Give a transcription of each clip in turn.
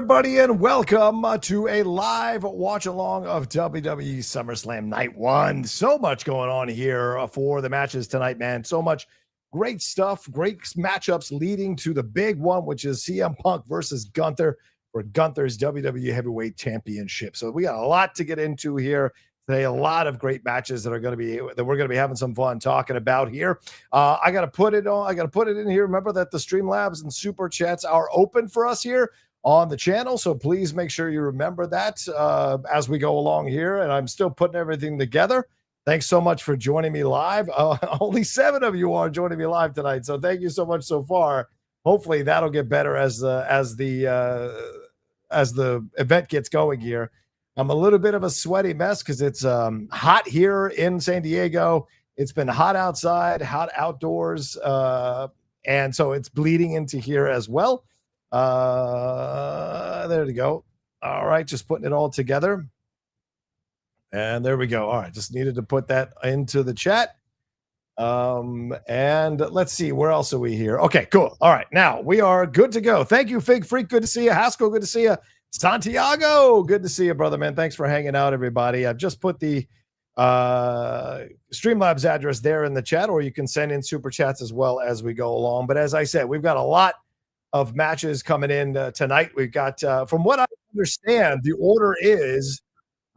everybody, and welcome to a live watch-along of WWE SummerSlam Night 1. So much going on here for the matches tonight, man. So much great stuff, great matchups leading to the big one, which is CM Punk versus Gunther for Gunther's WWE Heavyweight Championship. So we got a lot to get into here today. A lot of great matches that we're going to be having some fun talking about here. I got to put it in here. Remember that the Streamlabs and Super Chats are open for us here on the channel, so please make sure you remember that as we go along here. And I'm still putting everything together. Thanks so much for joining me live. Only 7 of you are joining me live tonight, so thank you so much so far. Hopefully that'll get better as the event gets going here. I'm a little bit of a sweaty mess because it's hot here in San Diego. It's been hot outside, hot outdoors, and so it's bleeding into here as well. There we go. All right, just putting it all together. And there we go. All right, just needed to put that into the chat. And let's see, where else are we here? Okay, cool. All right, now we are good to go. Thank you, Fig Freak. Good to see you. Haskell, good to see you. Santiago, good to see you, brother, man. Thanks for hanging out, everybody. I've just put the Streamlabs address there in the chat, or you can send in super chats as well as we go along. But as I said, we've got a lot of matches coming in tonight. We've got, from what I understand, the order is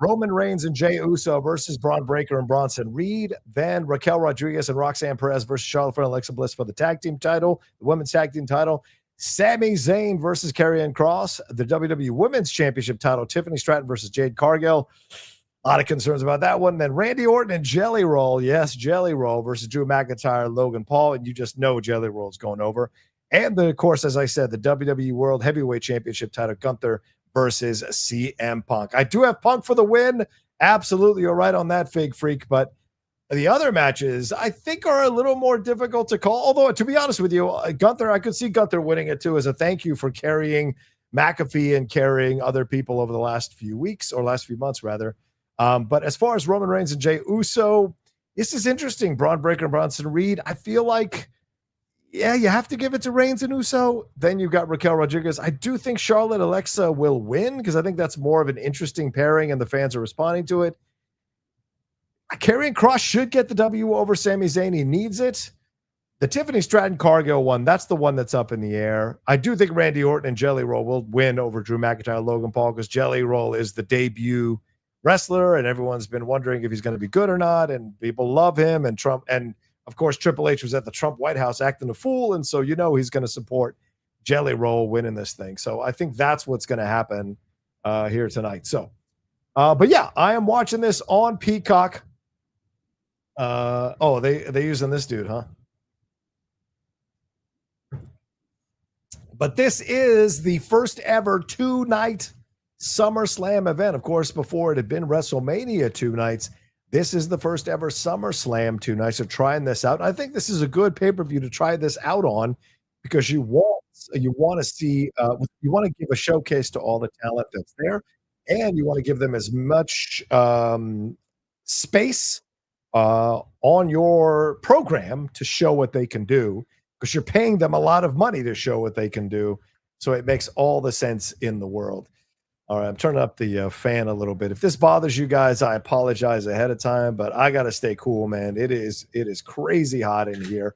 Roman Reigns and Jey Uso versus Bron Breakker and Bronson Reed. Then Raquel Rodriguez and Roxanne Perez versus Charlotte Flair and Alexa Bliss for the tag team title, the women's tag team title. Sami Zayn versus Karrion Kross, the WWE Women's Championship title. Tiffany Stratton versus Jade Cargill. A lot of concerns about that one. Then Randy Orton and Jelly Roll. Yes, Jelly Roll versus Drew McIntyre, Logan Paul. And you just know Jelly Roll's going over. And, of course, as I said, the WWE World Heavyweight Championship title, Gunther versus CM Punk. I do have Punk for the win. Absolutely, you're right on that, Fig Freak. But the other matches, I think, are a little more difficult to call. Although, to be honest with you, Gunther, I could see Gunther winning it, too, as a thank you for carrying McAfee and carrying other people over the last few weeks, or last few months, rather. But as far as Roman Reigns and Jey Uso, this is interesting. Bron Breakker and Bronson Reed, I feel like, yeah, you have to give it to Reigns and Uso. Then you've got Raquel Rodriguez. I do think Charlotte Alexa will win because I think that's more of an interesting pairing and the fans are responding to it. Karrion Kross should get the W over Sami Zayn. He needs it. The Tiffany Stratton Cargill one, that's the one that's up in the air. I do think Randy Orton and Jelly Roll will win over Drew McIntyre, Logan Paul, because Jelly Roll is the debut wrestler and everyone's been wondering if he's going to be good or not. And people love him, and Trump, and of course, Triple H was at the Trump White House acting a fool, and so you know he's going to support Jelly Roll winning this thing. So I think that's what's going to happen here tonight. So, but yeah, I am watching this on Peacock. Oh, they using this dude, huh? But this is the first ever 2-night SummerSlam event. Of course, before it had been WrestleMania 2 nights. This is the first ever SummerSlam 2 nights. So trying this out. And I think this is a good pay-per-view to try this out on because you want to see, you want to give a showcase to all the talent that's there, and you want to give them as much space on your program to show what they can do, because you're paying them a lot of money to show what they can do. So it makes all the sense in the world. All right, I'm turning up the fan a little bit. If this bothers you guys, I apologize ahead of time, but I got to stay cool, man. It is crazy hot in here.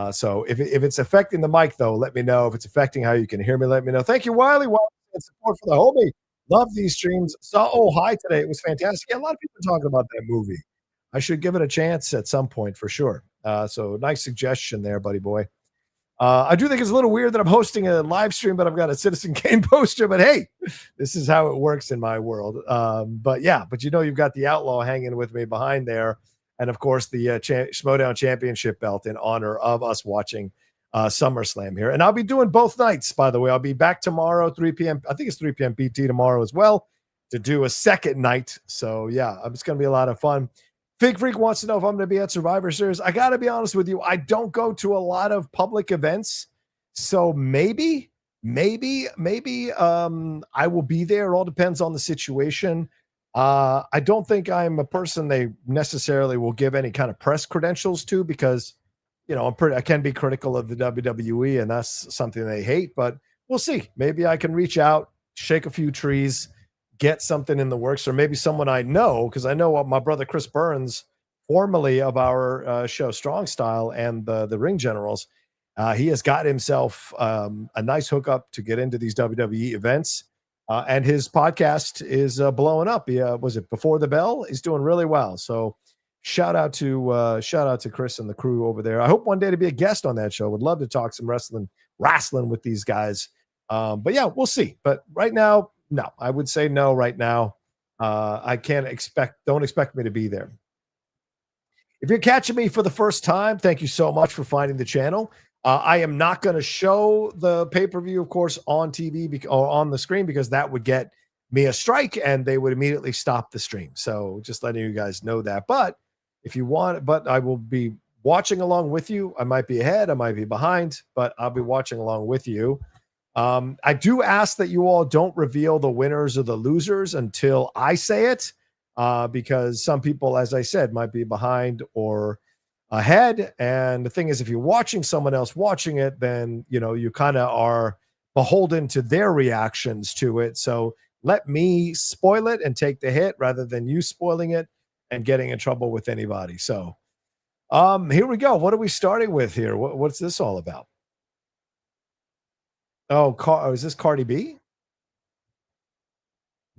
So if it's affecting the mic, though, let me know. If it's affecting how you can hear me, let me know. Thank you, Wiley. And support for the homie. Love these streams. Saw Oh Hi today. It was fantastic. Yeah, a lot of people talking about that movie. I should give it a chance at some point for sure. So nice suggestion there, buddy boy. I do think it's a little weird that I'm hosting a live stream, but I've got a Citizen Kane poster. But hey, this is how it works in my world. But yeah, but you know, you've got the Outlaw hanging with me behind there. And of course, the Schmodown Championship belt in honor of us watching SummerSlam here. And I'll be doing both nights, by the way. I'll be back tomorrow, 3 p.m. I think it's 3 p.m. PT tomorrow as well, to do a second night. So yeah, it's going to be a lot of fun. Fig Freak wants to know if I'm going to be at Survivor Series. I got to be honest with you. I don't go to a lot of public events. So maybe I will be there. It all depends on the situation. I don't think I'm a person they necessarily will give any kind of press credentials to, because, you know, I can be critical of the WWE, and that's something they hate, but we'll see. Maybe I can reach out shake a few trees, get something in the works, or maybe someone I know, because I know my brother Chris Burns, formerly of our show Strong Style and the Ring Generals. He has got himself a nice hookup to get into these WWE events. And his podcast is blowing up. He was it Before the Bell? He's doing really well. So shout out to Chris and the crew over there. I hope one day to be a guest on that show. Would love to talk some wrestling with these guys. But yeah, we'll see. But right now, no, I would say no right now. I don't expect me to be there. If you're catching me for the first time, thank you so much for finding the channel. I am not going to show the pay-per-view, of course, on TV or on the screen, because that would get me a strike and they would immediately stop the stream. So just letting you guys know that. But if you want, but I will be watching along with you. I might be ahead, I might be behind, but I'll be watching along with you. I do ask that you all don't reveal the winners or the losers until I say it, because some people, as I said, might be behind or ahead. And the thing is, if you're watching someone else watching it, then you kind of are beholden to their reactions to it. So let me spoil it and take the hit rather than you spoiling it and getting in trouble with anybody. So here we go. What are we starting with here? What's this all about? Oh, is this Cardi B?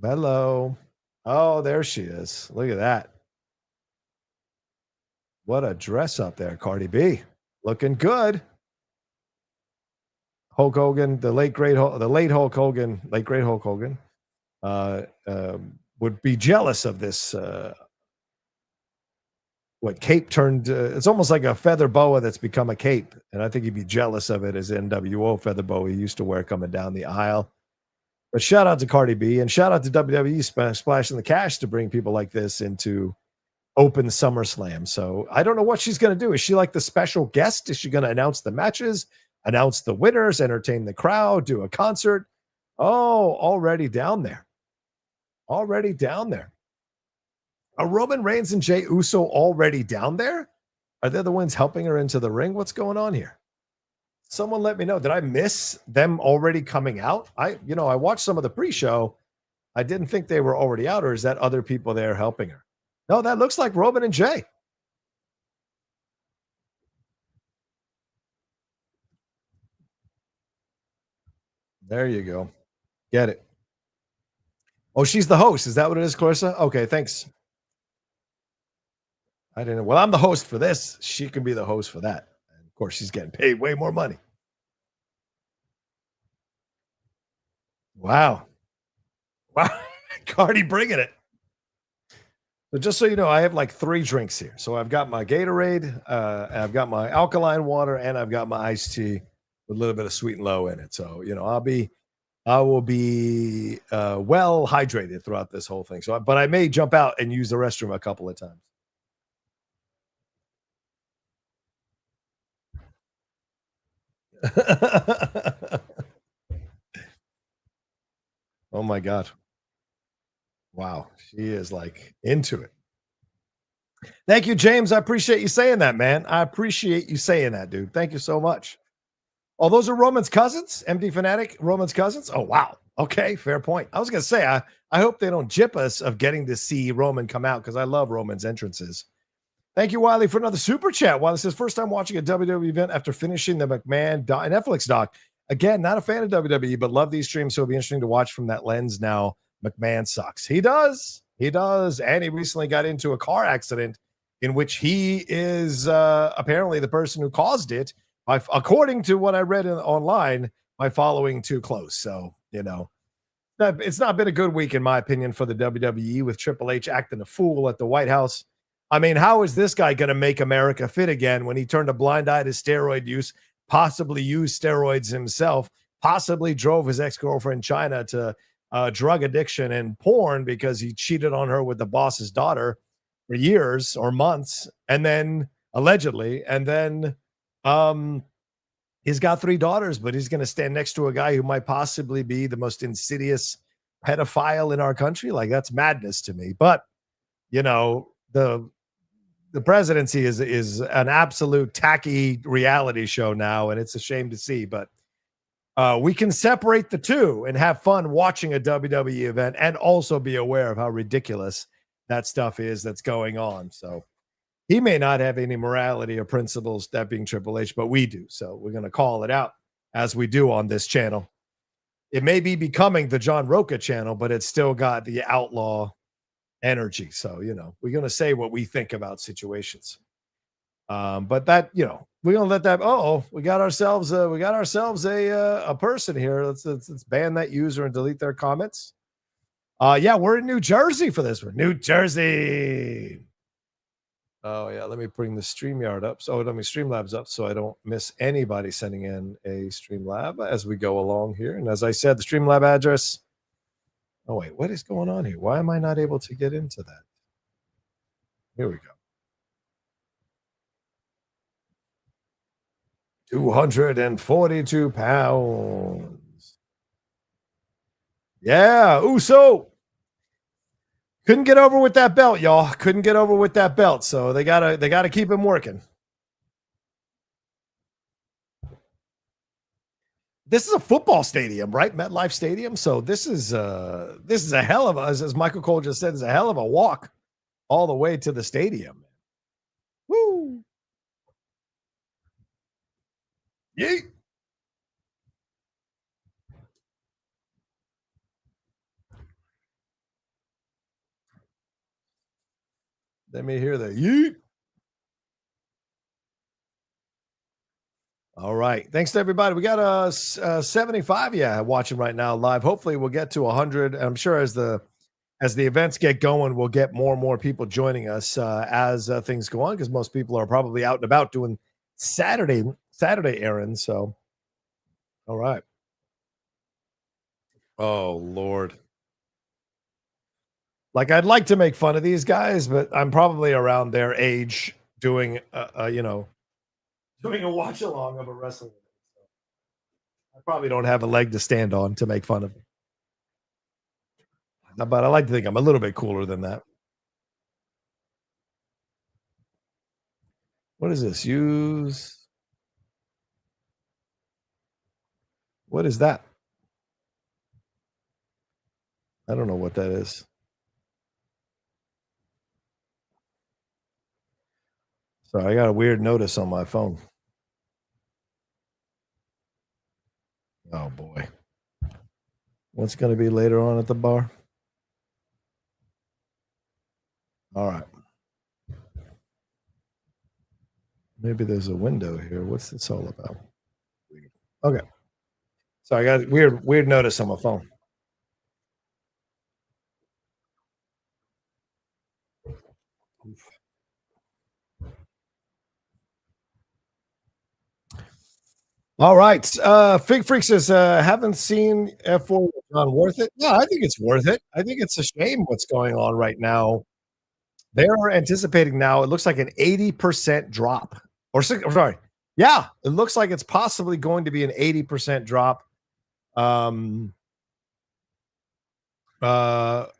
Hello. Oh, there she is. Look at that. What a dress up there, Cardi B. Looking good. Hulk Hogan, the late great Hulk Hogan, would be jealous of this. What cape turned? It's almost like a feather boa that's become a cape, and I think he'd be jealous of it as NWO feather boa he used to wear coming down the aisle. But shout out to Cardi B and shout out to WWE splashing the cash to bring people like this into open SummerSlam. So I don't know what she's going to do. Is she like the special guest? Is she going to announce the matches, announce the winners, entertain the crowd, do a concert? Oh, already down there. Already down there. Are Roman Reigns and Jey Uso already down there? Are they the ones helping her into the ring? What's going on here? Someone let me know. Did I miss them already coming out? I watched some of the pre-show. I didn't think they were already out, or is that other people there helping her? No, that looks like Roman and Jey. There you go. Get it. Oh, she's the host. Is that what it is, Clarissa? Okay, thanks. I didn't know. Well, I'm the host for this. She can be the host for that. And of course, she's getting paid way more money. Wow. Wow. Cardi bringing it. So just so you know, I have like 3 drinks here. So I've got my Gatorade, I've got my alkaline water, and I've got my iced tea with a little bit of sweet and low in it. So, I will be well hydrated throughout this whole thing. So, but I may jump out and use the restroom a couple of times. Oh my God. Wow. She is like into it. Thank you, James. I appreciate you saying that, man. I appreciate you saying that, dude. Thank you so much. Oh, those are Roman's cousins? MD Fanatic, Roman's cousins? Oh, wow. Okay, fair point. I was going to say, I hope they don't jip us of getting to see Roman come out because I love Roman's entrances. Thank you, Wiley, for another super chat. Wiley says, first time watching a WWE event after finishing the McMahon Netflix doc. Again, not a fan of WWE, but love these streams, so it'll be interesting to watch from that lens now. McMahon sucks. He does. He does. And he recently got into a car accident in which he is apparently the person who caused it, according to what I read online, by following too close. So, it's not been a good week, in my opinion, for the WWE with Triple H acting a fool at the White House. I mean, how is this guy going to make America fit again when he turned a blind eye to steroid use, possibly used steroids himself, possibly drove his ex-girlfriend China to drug addiction and porn because he cheated on her with the boss's daughter for years or months, and then allegedly, and then he's got 3 daughters, but he's going to stand next to a guy who might possibly be the most insidious pedophile in our country. Like, that's madness to me. But the presidency is an absolute tacky reality show now, and it's a shame to see. But We can separate the two and have fun watching a WWE event and also be aware of how ridiculous that stuff is that's going on. So he may not have any morality or principles, that being Triple H, but we do. So we're going to call it out as we do on this channel. It may be becoming the John Rocha channel, but it's still got the outlaw energy. So, we're going to say what we think about situations. But that, we're going to let that, we got ourselves a person here. Let's ban that user and delete their comments. Yeah, we're in New Jersey for this one. New Jersey. Oh, yeah. Let me bring the StreamYard up. Streamlabs up so I don't miss anybody sending in a Streamlab as we go along here. And as I said, the Streamlab address. Oh, wait. What is going on here? Why am I not able to get into that? Here we go. 242 pounds. Yeah. Uso. Couldn't get over with that belt, y'all. Couldn't get over with that belt. So they gotta keep him working. This is a football stadium, right? MetLife Stadium. So this is a hell of a, as Michael Cole just said, is a hell of a walk all the way to the stadium. Woo! Yeet! Let me hear the yeet. All right. Thanks to everybody. We got 75 watching right now live. Hopefully we'll get to 100. I'm sure as the events get going, we'll get more and more people joining us as things go on, because most people are probably out and about doing Saturday errands. So, all right. Oh, Lord. Like, I'd like to make fun of these guys, but I'm probably around their age doing, doing a watch along of a wrestling event. So I probably don't have a leg to stand on to make fun of them. But I like to think I'm a little bit cooler than that. What is this? What is that? I don't know what that is. So I got a weird notice on my phone. Oh boy. What's going to be later on at the bar? All right. Maybe there's a window here. What's this all about? Okay. So I got weird notice on my phone. All right. Fig Freak says, haven't seen F4 worth it. Yeah, I think it's worth it. I think it's a shame what's going on right now. They are anticipating now, it looks like an 80% drop. Sorry. Yeah, it looks like it's possibly going to be an 80% drop. I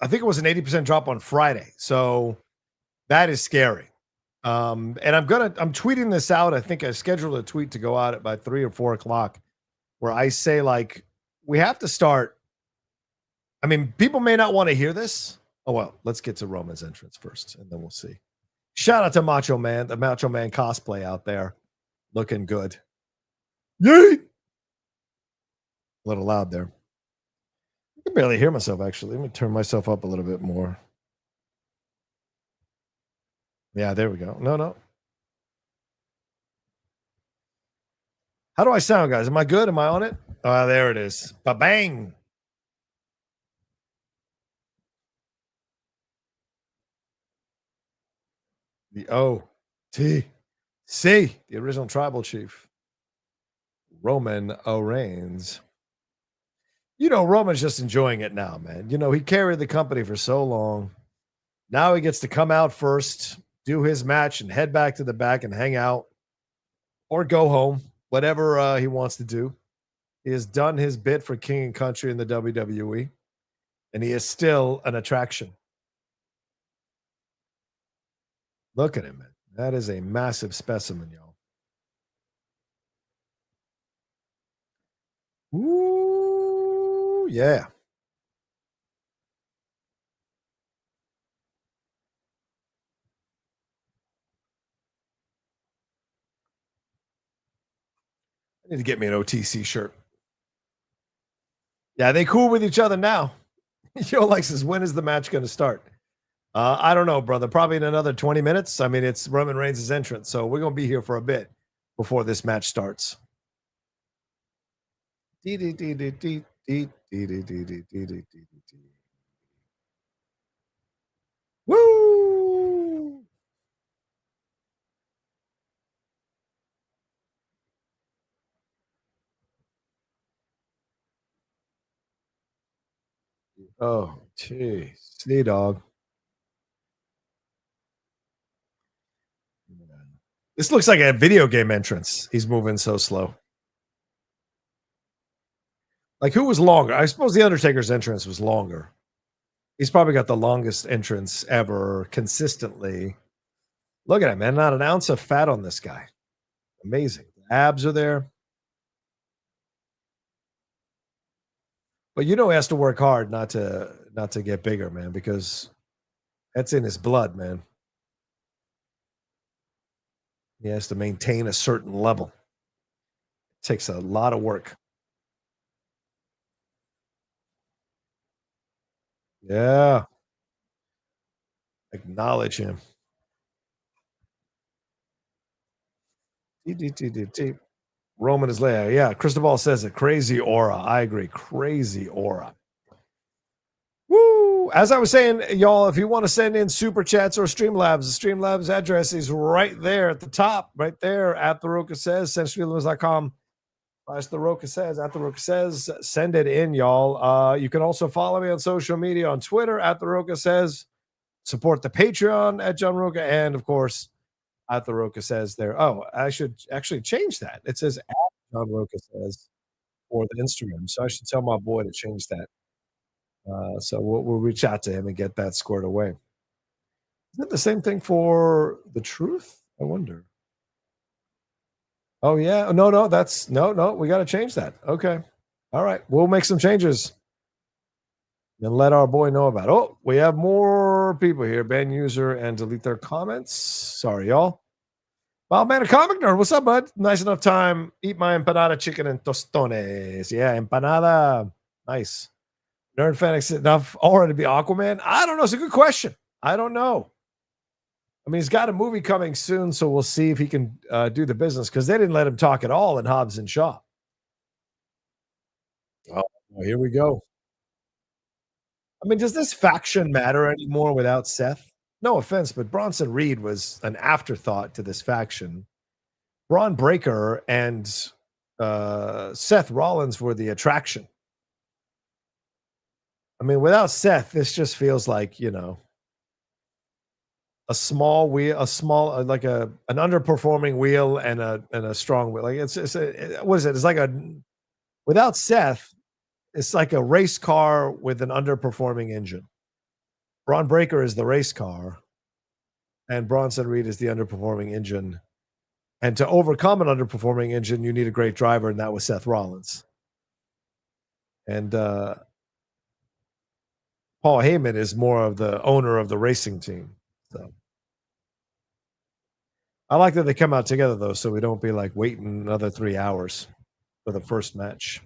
think it was an 80% drop on Friday. So that is scary. And I'm tweeting this out. I think I scheduled a tweet to go out at by 3 or 4 o'clock where I say, like, we have to start. I mean, people may not want to hear this. Oh, well, let's get to Roman's entrance first, and then we'll see. Shout out to Macho Man, the Macho Man cosplay out there. Looking good. Yeet! A little loud there. I can barely hear myself, actually. Let me turn myself up a little bit more. Yeah, there we go. No. How do I sound, guys? Am I good? Am I on it? There it is. Ba-bang. The OTC, the original tribal chief, Roman Reigns. Roman's just enjoying it now, man. He carried the company for so long. Now he gets to come out first, do his match, and head back to the back and hang out or go home, whatever he wants to do. He has done his bit for King and Country in the WWE, and he is still an attraction. Look at him, man. That is a massive specimen, y'all. Ooh, yeah. I need to get me an OTC shirt. Yeah, they cool with each other now. Yo, like says, when is the match going to start? I don't know, brother. Probably in another 20 minutes. I mean, it's Roman Reigns' entrance, so we're going to be here for a bit before this match starts. Woo! Oh, geez. See, dog. This looks like a video game entrance. He's moving so slow. Like, who was longer? I suppose the Undertaker's entrance was longer. He's probably got the longest entrance ever consistently. Look at him, man. Not an ounce of fat on this guy. Amazing. The abs are there. But you know he has to work hard not to get bigger, man, because that's in his blood, man. He has to maintain a certain level. It takes a lot of work. Yeah. Acknowledge him. Roman is Leia. Yeah, Cristobal says it. Crazy aura. I agree. Crazy aura. Woo! As I was saying, y'all, if you want to send in super chats or Streamlabs, the Streamlabs address is right there at the top, right there at the Rocha says, sendstreamlabs.com. The Rocha says, at the Rocha says, send it in, y'all. You can also follow me on social media on Twitter at the Rocha says, support the Patreon at John Rocha, and of course, at the Rocha says there. Oh, I should actually change that. It says at John Rocha says for the Instagram. So I should tell my boy to change that. So we'll reach out to him and get that squared away. Is it the same thing for the truth? I wonder. Oh yeah, no, that's no. We got to change that. Okay, all right, we'll make some changes and let our boy know about it. Oh, we have more people here. Ban user and delete their comments. Sorry, y'all. Well, man, a comic nerd. What's up, bud? Nice enough time. Eat my empanada chicken and tostones. Yeah, empanada. Nice. Nerd fan enough already to be Aquaman? I don't know. It's a good question. I don't know. I mean, he's got a movie coming soon, so we'll see if he can do the business because they didn't let him talk at all in Hobbs and Shaw. Oh, here we go. I mean, does this faction matter anymore without Seth? No offense, but Bronson Reed was an afterthought to this faction. Bron Breakker and Seth Rollins were the attraction. I mean, without Seth, this just feels like, a small wheel, like an underperforming wheel and a strong wheel. Like what is it? It's like without Seth, it's like a race car with an underperforming engine. Bron Breakker is the race car, and Bronson Reed is the underperforming engine. And to overcome an underperforming engine, you need a great driver, and that was Seth Rollins. And Paul Heyman is more of the owner of the racing team. So I like that they come out together though, so we don't be like waiting another 3 hours for the first match.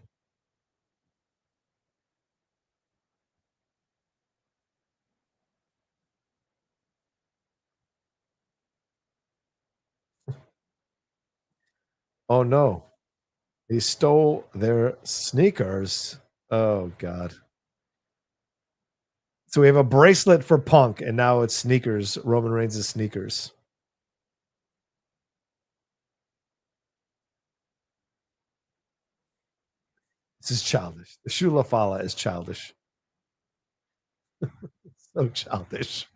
Oh no. He stole their sneakers. Oh God. So we have a bracelet for Punk, and now it's sneakers, Roman Reigns' sneakers. This is childish. The Shula Fala is childish. So childish.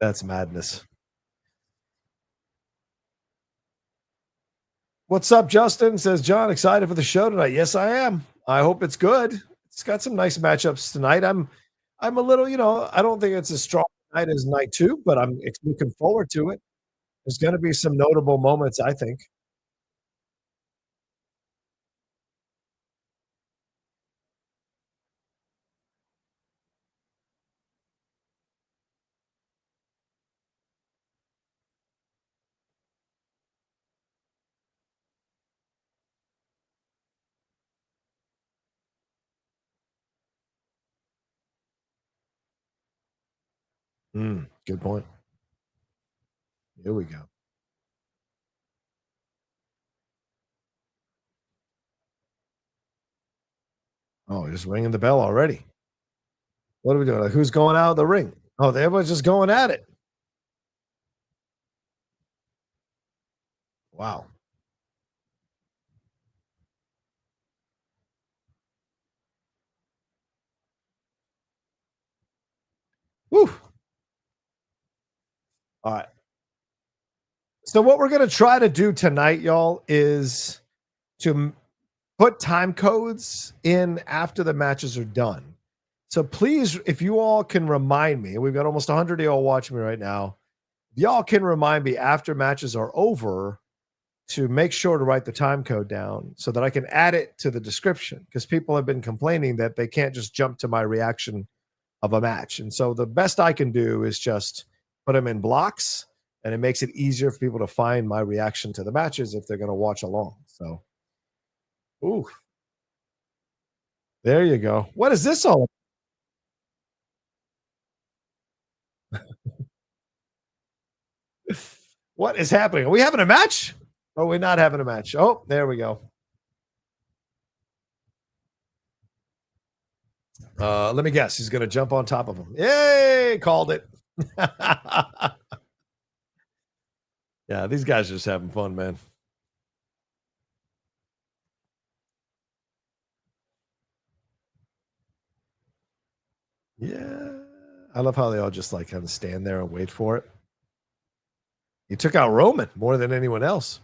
That's madness. What's up, Justin? Says John, excited for the show tonight. Yes, I am. I hope it's good. It's got some nice matchups tonight. I'm a little, I don't think it's as strong night as night two, but I'm looking forward to it. There's going to be some notable moments, I think. Good point. Here we go. Oh, just ringing the bell already. What are we doing? Like, who's going out of the ring? Oh, everyone's just going at it. Wow. Woo. All right. So what we're gonna try to do tonight, y'all, is to put time codes in after the matches are done. So please, if you all can remind me, we've got almost 100 of y'all watching me right now. Y'all can remind me after matches are over to make sure to write the time code down so that I can add it to the description because people have been complaining that they can't just jump to my reaction of a match. And so the best I can do is just put them in blocks and it makes it easier for people to find my reaction to the matches if they're going to watch along. So, ooh, there you go. What is this all? What is happening? Are we having a match? Or are we not having a match? Oh, there we go. Let me guess. He's going to jump on top of him. Yay! Called it. Yeah, these guys are just having fun, man. Yeah. I love how they all just like kind of stand there and wait for it. He took out Roman more than anyone else.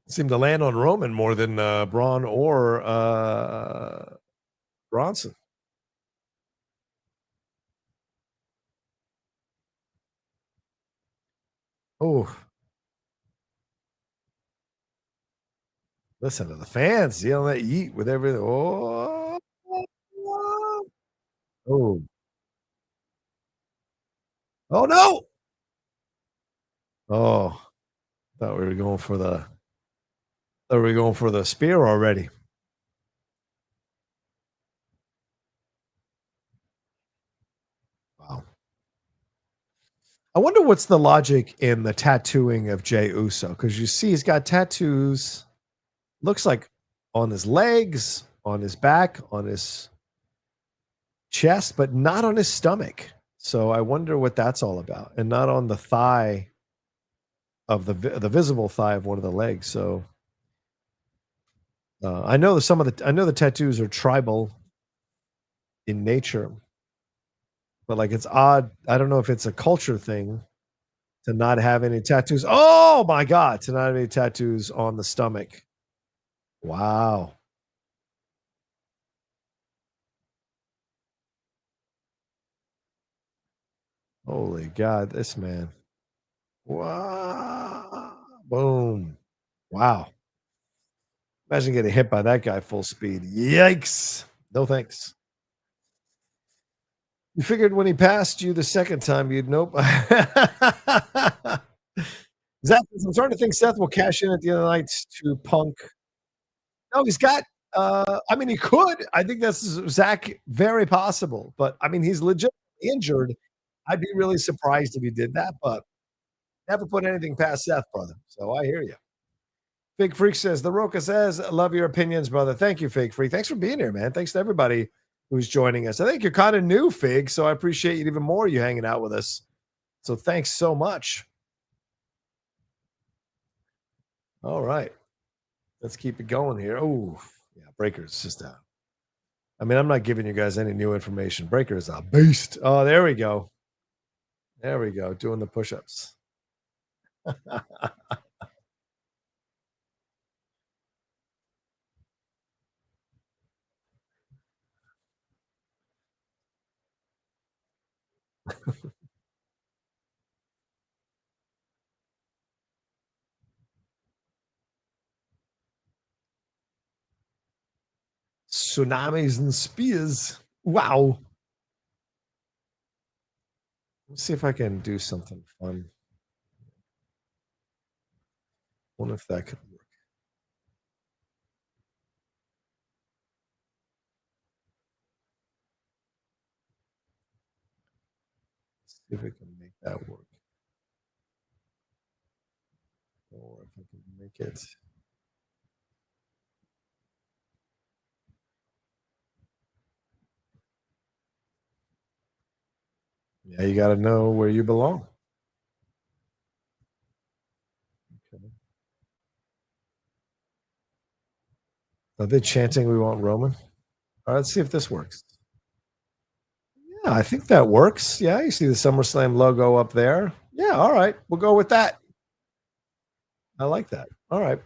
Seemed to land on Roman more than Braun or Bronson. Oh, listen to the fans yelling at Yeet with everything. Oh, oh, oh no! Oh, thought we were going for the. Thought we were going for the spear already. Wow. I wonder what's the logic in the tattooing of Jey Uso because you see he's got tattoos. Looks like on his legs, on his back, on his chest, but not on his stomach. So I wonder what that's all about, and not on the thigh of the visible thigh of one of the legs. So I know I know the tattoos are tribal in nature, but like it's odd. I don't know if it's a culture thing to not have any tattoos. Oh my god, to not have any tattoos on the stomach. Wow. Holy god, this man. Wow. Boom. Wow. Imagine getting hit by that guy full speed. Yikes. No thanks. You figured when he passed you the second time, you'd nope. Zach, I'm starting to think Seth will cash in at the other nights to Punk. No, he's got. I mean, he could. I think that's Zach. Very possible, but I mean, he's legit injured. I'd be really surprised if he did that, but never put anything past Seth, brother. So I hear you. Fake Freak says, The Rocha says, love your opinions, brother. Thank you, Fake Freak. Thanks for being here, man. Thanks to everybody who's joining us. I think you're kind of new, Fig, so I appreciate you even more you hanging out with us. So thanks so much. All right. Let's keep it going here. Oh, yeah, Breaker's just a. I mean, I'm not giving you guys any new information. Breaker is a beast. Oh, there we go. There we go. Doing the push-ups. Tsunamis and spears. Wow. Let's see if I can do something fun. Wonder if that could work. See if we can make that work. Or if I can make it. Yeah, you got to know where you belong. Okay. Are they chanting we want Roman? All right, let's see if this works. Yeah, I think that works. Yeah, you see the SummerSlam logo up there. Yeah, all right. We'll go with that. I like that. All right.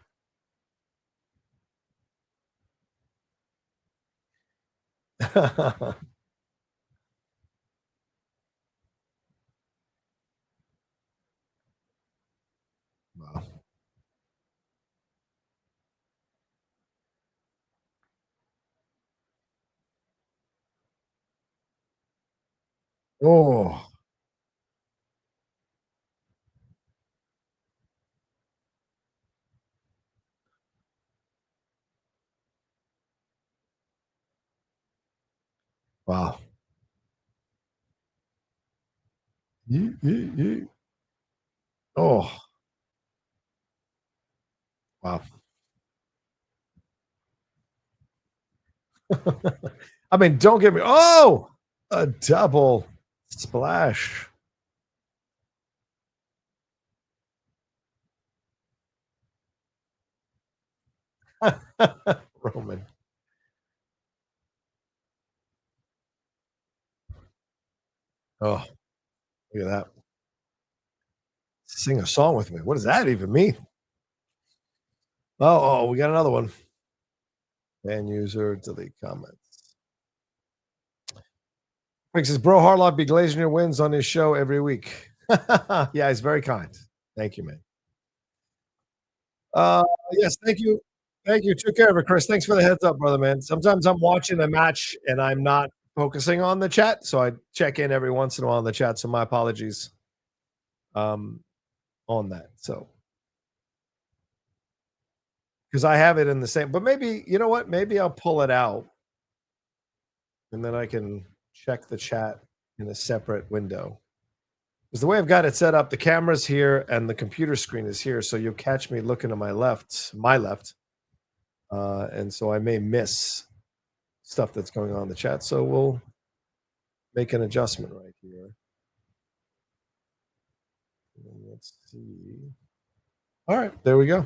Wow. Oh, wow. Oh, wow. I mean, don't get me. Oh, a double splash. Roman. Oh, look at that. Sing a song with me. What does that even mean? Oh, we got another one. Fan user, delete comments. Frank says, Bro Harlock be glazing your wins on his show every week. Yeah, he's very kind. Thank you, man. Yes, thank you. Thank you. Took care of it, Chris. Thanks for the heads up, brother, man. Sometimes I'm watching the match and I'm not focusing on the chat, so I check in every once in a while in the chat. So my apologies on that. So because I have it in the same, but maybe you know what? Maybe I'll pull it out and then I can check the chat in a separate window. Because the way I've got it set up, the camera's here and the computer screen is here, so you'll catch me looking to my left, and so I may miss stuff that's going on in the chat. So we'll make an adjustment right here. Let's see. All right, there we go.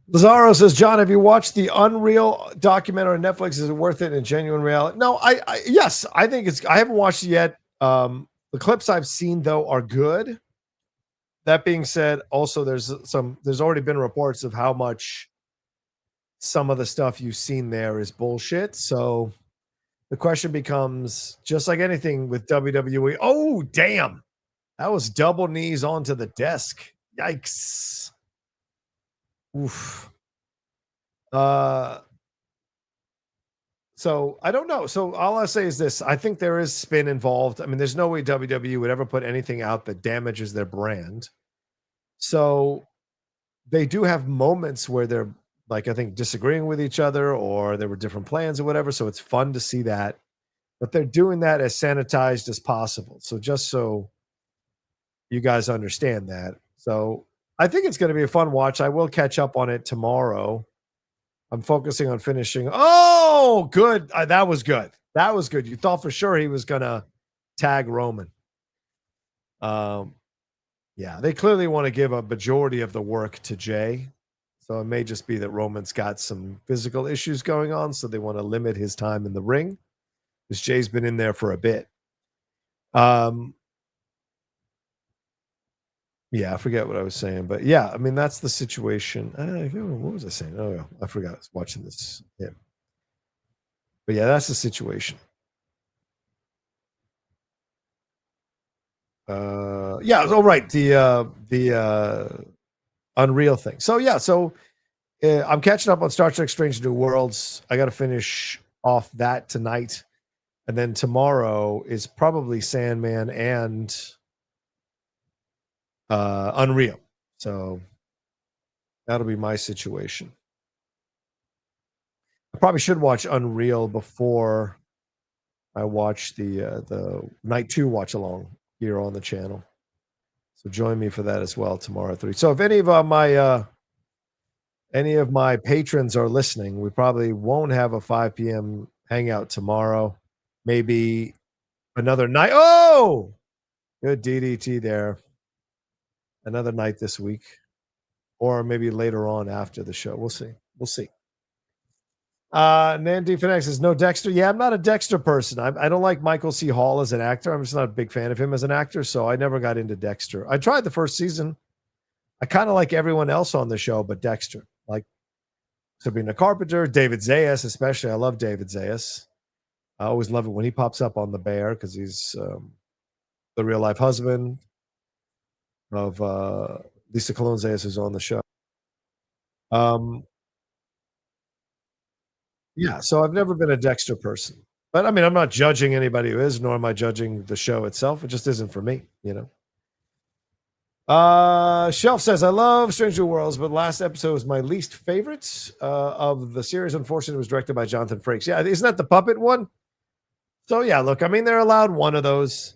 Lazaro says, John, have you watched the Unreal documentary on Netflix? Is it worth it in genuine reality? No, yes, I think it's. I haven't watched it yet. The clips I've seen though are good. That being said, also there's already been reports of how much some of the stuff you've seen there is bullshit. So the question becomes, just like anything with WWE. Oh, damn. That was double knees onto the desk. Yikes. Oof. So I don't know. So all I'll say is this. I think there is spin involved. I mean, there's no way WWE would ever put anything out that damages their brand. So they do have moments where they're like, I think, disagreeing with each other or there were different plans or whatever. So it's fun to see that. But they're doing that as sanitized as possible. So just so you guys understand that. So I think it's going to be a fun watch. I will catch up on it tomorrow. I'm focusing on finishing. Oh, good. That was good. That was good. You thought for sure he was going to tag Roman. Yeah, they clearly want to give a majority of the work to Jey. So it may just be that Roman's got some physical issues going on. So they want to limit his time in the ring because Jay's been in there for a bit. Yeah, I forget what I was saying, but yeah, I mean that's the situation. What was I saying? Oh, yeah, I forgot. I was watching this. Yeah, but yeah, that's the situation. Yeah. Oh, right. The Unreal thing. So yeah. So I'm catching up on Star Trek: Strange New Worlds. I got to finish off that tonight, and then tomorrow is probably Sandman and Unreal. So that'll be my situation. I probably should watch Unreal before I watch the night 2 watch along here on the channel. So join me for that as well tomorrow at 3. So if any of my patrons are listening, we probably won't have a 5 p.m. hangout tomorrow. Maybe another night. Oh, good DDT there. Another night this week, or maybe later on after the show. We'll see. We'll see. Nandy Finex says no Dexter. Yeah, I'm not a Dexter person. I don't like Michael C. Hall as an actor. I'm just not a big fan of him as an actor, so I never got into Dexter. I tried the first season. I kind of like everyone else on the show, but Dexter, like Sabrina Carpenter, David Zayas, especially. I love David Zayas. I always love it when he pops up on The Bear because he's the real life husband of Lisa Colon Zayas, who's on the show. Yeah, so I've never been a Dexter person. But I mean, I'm not judging anybody who is, nor am I judging the show itself. It just isn't for me, you know. Shelf says, I love Stranger Worlds, but last episode was my least favorite of the series. Unfortunately, it was directed by Jonathan Frakes. Yeah, isn't that the puppet one? So yeah, look, I mean, they're allowed one of those.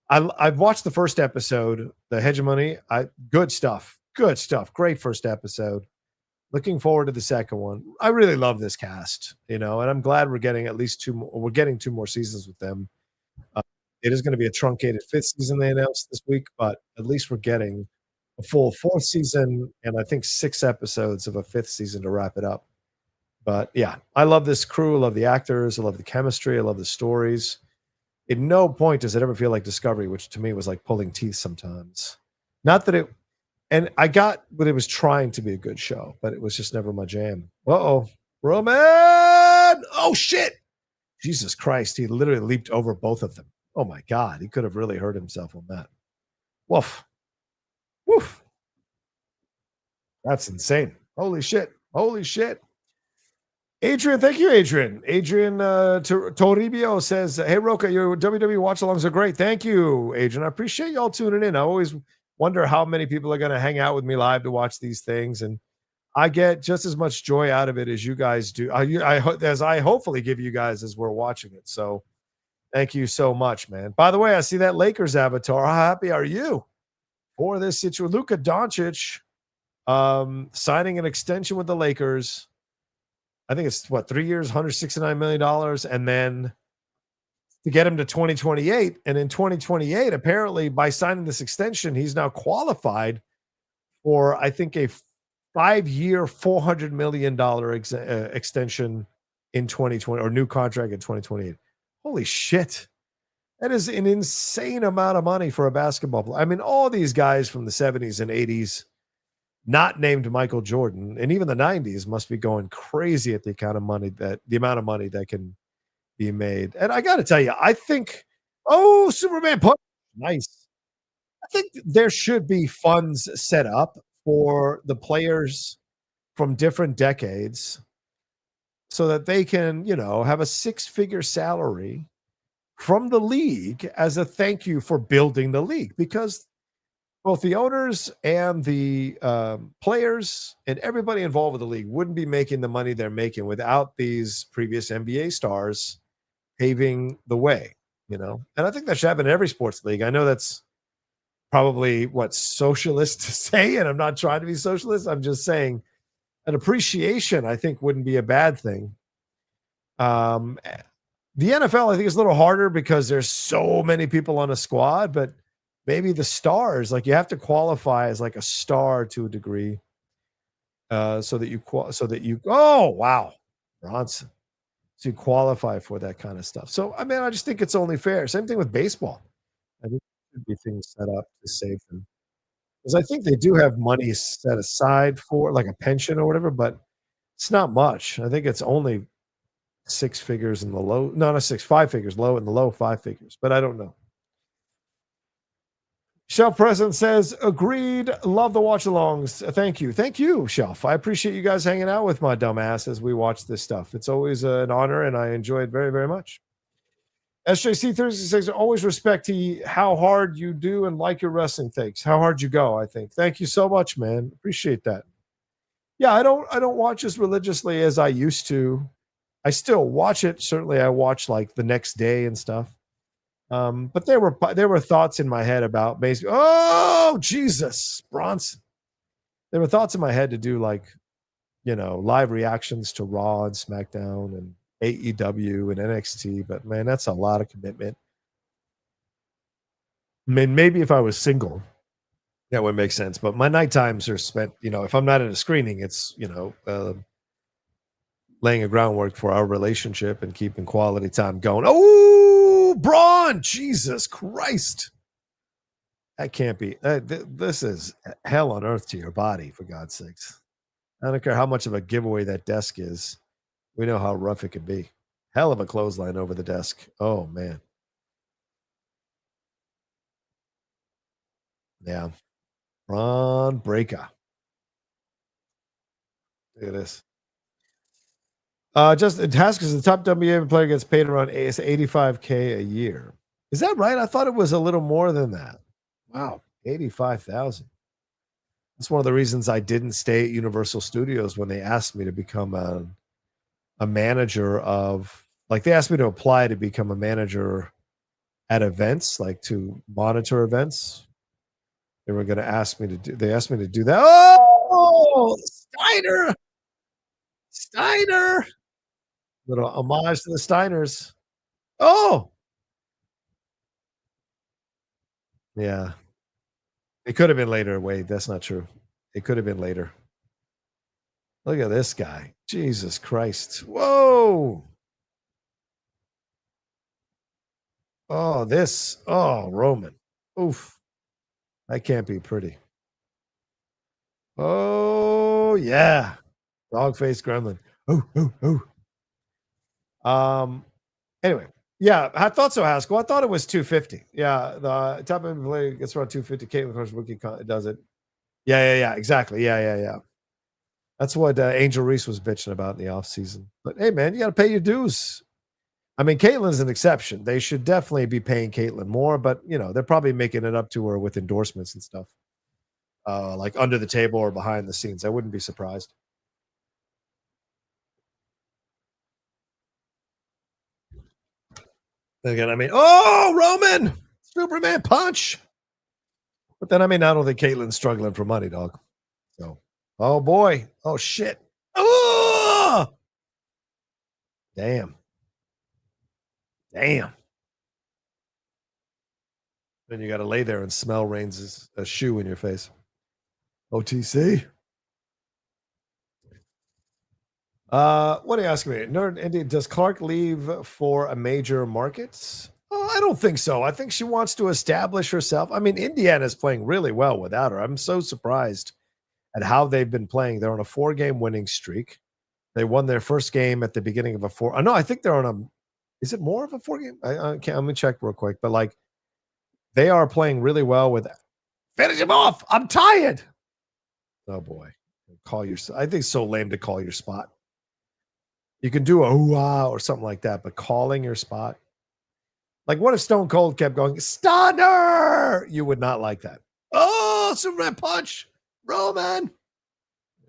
I've watched the first episode, the Hegemony. Good stuff. Good stuff. Great first episode. Looking forward to the second one. I really love this cast, you know, and I'm glad we're getting at least 2 more. We're getting 2 more seasons with them. It is going to be a truncated 5th season they announced this week, but at least we're getting a full 4th season and I think 6 episodes of a 5th season to wrap it up. But yeah, I love this crew. I love the actors. I love the chemistry. I love the stories. At no point does it ever feel like Discovery, which to me was like pulling teeth sometimes. Not that it, and I got what it was trying to be a good show, but it was just never my jam. Uh-oh. Roman! Oh, shit! Jesus Christ, he literally leaped over both of them. Oh, my God. He could have really hurt himself on that. Woof. Woof. That's insane. Holy shit. Holy shit. Adrian, thank you, Adrian. Adrian Toribio says, hey, Rocha, your WWE watch-alongs are great. Thank you, Adrian. I appreciate y'all tuning in. I always wonder how many people are going to hang out with me live to watch these things, and I get just as much joy out of it as you guys do. As I hopefully give you guys as we're watching it. So thank you so much, man. By the way, I see that Lakers avatar. How happy are you for this situation? Luka Doncic signing an extension with the Lakers. I think it's 3 years, $169 million. And then to get him to 2028. And in 2028, apparently by signing this extension, he's now qualified for, I think, a 5-year, $400 million extension in 2020 or new contract in 2028. Holy shit. That is an insane amount of money for a basketball player. I mean, all these guys from the 70s and 80s, not named Michael Jordan, and even the 90s must be going crazy at the amount of money that can be made. And I got to tell you, I think, Superman punch, nice. I think there should be funds set up for the players from different decades so that they can, have a 6-figure salary from the league as a thank you for building the league, because both the owners and the players and everybody involved with the league wouldn't be making the money they're making without these previous NBA stars paving the way, And I think that should happen in every sports league. I know that's probably what socialist to say, and I'm not trying to be socialist. I'm just saying an appreciation, I think, wouldn't be a bad thing. The NFL, I think, is a little harder because there's so many people on a squad, but maybe the stars, like you have to qualify as like a star to a degree, so that you oh wow, Bronson, so you qualify for that kind of stuff. So I mean, I just think it's only fair. Same thing with baseball. I think there should be things set up to save them, because I think they do have money set aside for like a pension or whatever, but it's not much. I think it's only 6 figures in the low, no, not 5 figures low in the low 5 figures, but I don't know. Shelf President says, agreed. Love the watch alongs. Thank you. Thank you, Shelf. I appreciate you guys hanging out with my dumb ass as we watch this stuff. It's always an honor, and I enjoy it very, very much. SJC Thursday says, always respect how hard you do and like your wrestling takes. How hard you go, I think. Thank you so much, man. Appreciate that. Yeah, I don't watch as religiously as I used to. I still watch it. Certainly, I watch like the next day and stuff. But there were thoughts in my head about basically. Oh Jesus, Bronson! There were thoughts in my head to do like live reactions to Raw and SmackDown and AEW and NXT. But man, that's a lot of commitment. I mean, maybe if I was single, that would make sense. But my night times are spent. If I'm not at a screening, it's laying a groundwork for our relationship and keeping quality time going. Oh, Braun! Jesus Christ! That can't be. This is hell on earth to your body, for God's sakes. I don't care how much of a giveaway that desk is. We know how rough it can be. Hell of a clothesline over the desk. Oh, man. Yeah. Bron Breakker. Look at this. Just Task is the top WNBA player gets paid around $85K a year. Is that right? I thought it was a little more than that. Wow, 85,000. That's one of the reasons I didn't stay at Universal Studios when they asked me to become a manager of, like, they asked me to apply to become a manager at events, like to monitor events. They were going to ask me to do. They asked me to do that. Oh, Steiner. Little homage to the Steiners. Oh, yeah. It could have been later. Wait, that's not true. It could have been later. Look at this guy. Jesus Christ. Whoa. Oh, this. Oh, Roman. Oof. That can't be pretty. Oh, yeah. Dog face gremlin. Oh. Anyway. Yeah, I thought so, Haskell. I thought it was 250. Yeah, the top end player gets around 250. Caitlin Kross rookie does it. Yeah. Exactly. Yeah. That's what Angel Reese was bitching about in the offseason. But hey, man, you got to pay your dues. I mean, Caitlin's an exception. They should definitely be paying Caitlin more, but they're probably making it up to her with endorsements and stuff, like under the table or behind the scenes. I wouldn't be surprised. Again, I mean, oh, Roman, Superman punch. But then, I mean, I don't think Caitlin's struggling for money, dog. So, oh boy, oh shit, oh, damn. Then you got to lay there and smell Reigns' shoe in your face. OTC. What are you asking me? Nerd Indy, does Clark leave for a major market? Oh, I don't think so. I think she wants to establish herself. I mean, Indiana's playing really well without her. I'm so surprised at how they've been playing. They're on a 4-game winning streak. They won their first game at the beginning of a 4. No, I think they're on a. Is it more of a 4-game? I can't. Let me check real quick. But like, they are playing really well with. Finish him off. I'm tired. Oh boy, call your. I think it's so lame to call your spot. You can do a hoo-ah or something like that, but calling your spot. Like, what if Stone Cold kept going, Stunner? You would not like that. Oh, Superman punch. Roman.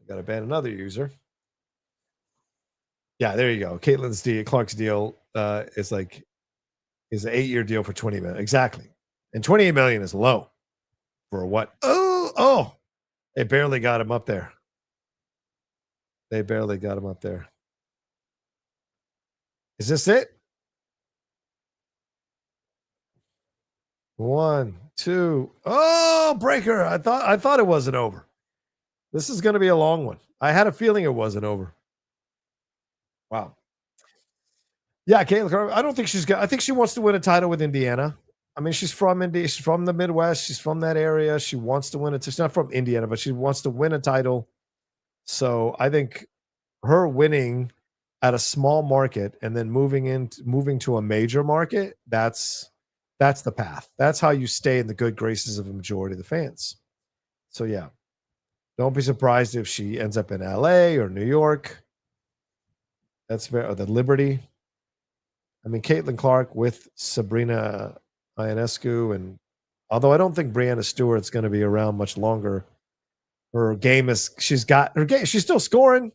Got to ban another user. Yeah, there you go. Clark's deal is an 8-year deal for $20 million. Exactly. And $28 million is low for what? Oh, they barely got him up there. Is this it? 1, 2. Oh, Breaker. I thought it wasn't over. This is going to be a long one. I had a feeling it wasn't over. Wow. Yeah, Caitlin Carter, I don't think I think she wants to win a title with Indiana. I mean, she's from India. She's from the Midwest. She's from that area. She wants to win it. She's not from Indiana, but she wants to win a title. So I think her winning at a small market and then moving to a major market, that's the path. That's how you stay in the good graces of a majority of the fans. So yeah, don't be surprised if she ends up in LA or New York. That's or the Liberty. I mean, Caitlin Clark with Sabrina Ionescu, and although I don't think Brianna Stewart's going to be around much longer, her game is she's got her game. She's still scoring.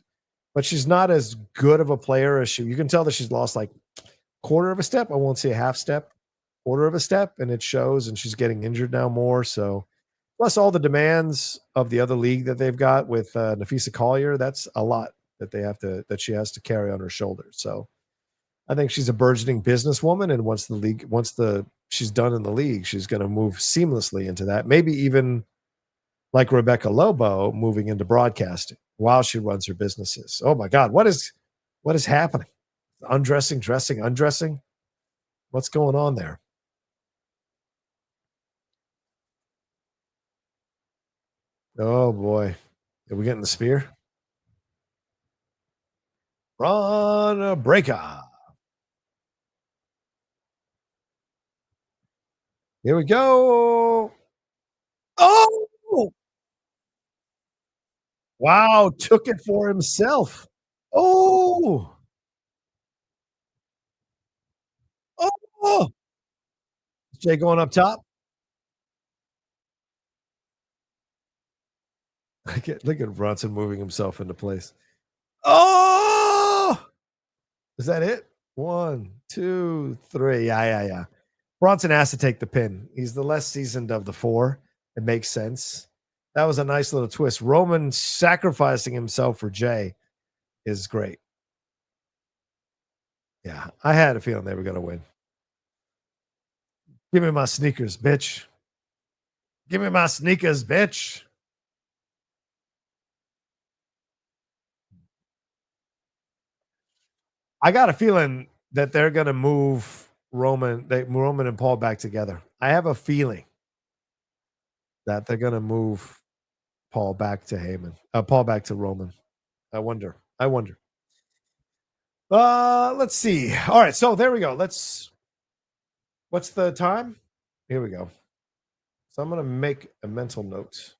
but she's not as good of a player as you can tell that she's lost like quarter of a step. I won't say a half step, quarter of a step, and it shows. And she's getting injured now more. So, plus all the demands of the other league that they've got with Nafisa Collier, that's a lot that she has to carry on her shoulders. So, I think she's a burgeoning businesswoman, and once she's done in the league, she's going to move seamlessly into that. Maybe even like Rebecca Lobo moving into broadcasting while she runs her businesses. Oh my God, what is happening? Undressing, dressing, undressing. What's going on there? Oh boy, are we getting the spear? Bron Breakker. Here we go. Oh, wow, took it for himself. Oh, oh, Jay going up top. Look at Bronson moving himself into place. Oh, is that it? 1, 2, 3. Yeah. Bronson has to take the pin. He's the less seasoned of the four. It makes sense. That was a nice little twist. Roman sacrificing himself for Jay is great. Yeah, I had a feeling they were going to win. Give me my sneakers, bitch. Give me my sneakers, bitch. I got a feeling that they're going to move Roman and Paul back together. I have a feeling that they're going to move Paul back to Paul back to Roman. I wonder. Let's see. All right, so there we go. What's the time? Here we go. So I'm going to make a mental note. So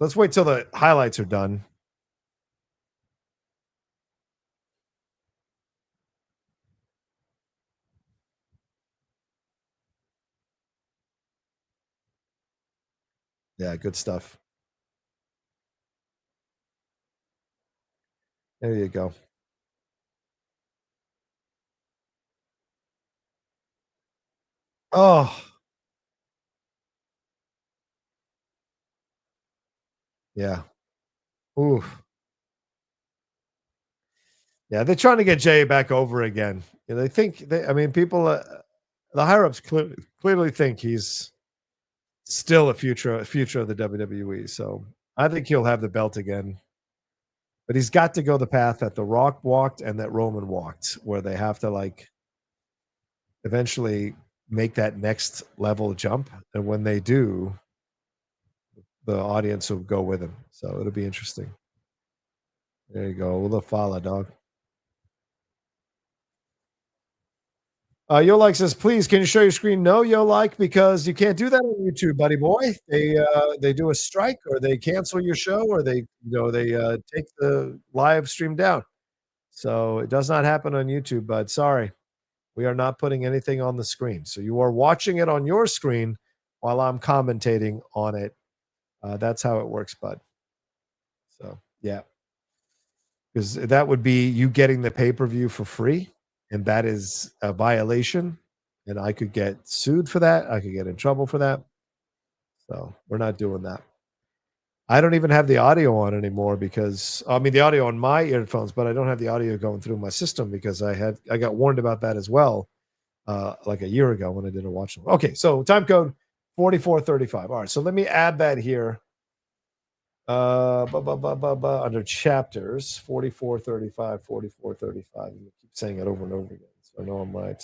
let's wait till the highlights are done. Yeah, good stuff. There you go. Oh, yeah. Oof. Yeah, they're trying to get Jay back over again. They think people, the higher ups clearly think he's still a future of the WWE. So I think he'll have the belt again, but he's got to go the path that The Rock walked and that Roman walked, where they have to like eventually make that next level jump, and when they do, the audience will go with him. So it'll be interesting. There you go. We'll follow, dog. Yo like says, please, can you show your screen? No, Yo like, because you can't do that on YouTube, buddy boy. They do a strike, or they cancel your show, or they take the live stream down. So it does not happen on YouTube, bud. Sorry, we are not putting anything on the screen. So you are watching it on your screen while I'm commentating on it. That's how it works, bud. So yeah, because that would be you getting the pay-per-view for free, and that is a violation, and I could get sued for that. I could get in trouble for that. So we're not doing that. I don't even have the audio on anymore because the audio on my earphones, but I don't have the audio going through my system because I got warned about that as well, like a year ago when I did a watch. Okay, so time code 4435. All right, so let me add that here. Under chapters 4435, 4435. And keep saying it over and over again, so I know I'm right.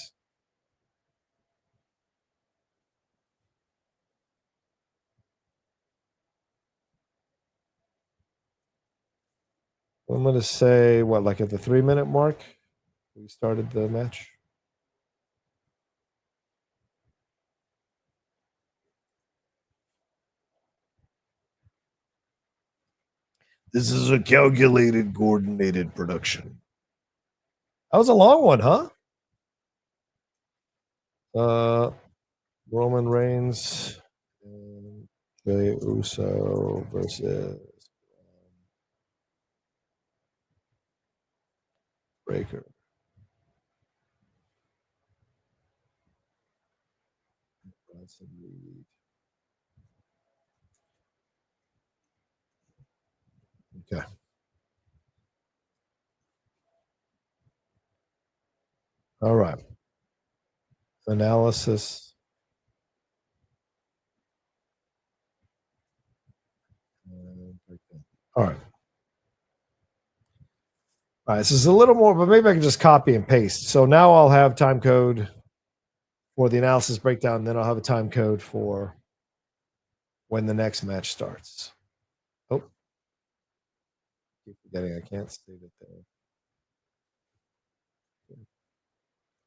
I'm going to say, like at the 3-minute mark, we started the match. This is a calculated, coordinated production. That was a long one, huh? Roman Reigns and Jey Uso versus Breakker. Bronson Reed. Okay. All right. Analysis. All right. All right. This is a little more, but maybe I can just copy and paste. So now I'll have time code for the analysis breakdown. Then I'll have a time code for when the next match starts. Oh, keep forgetting I can't save it there.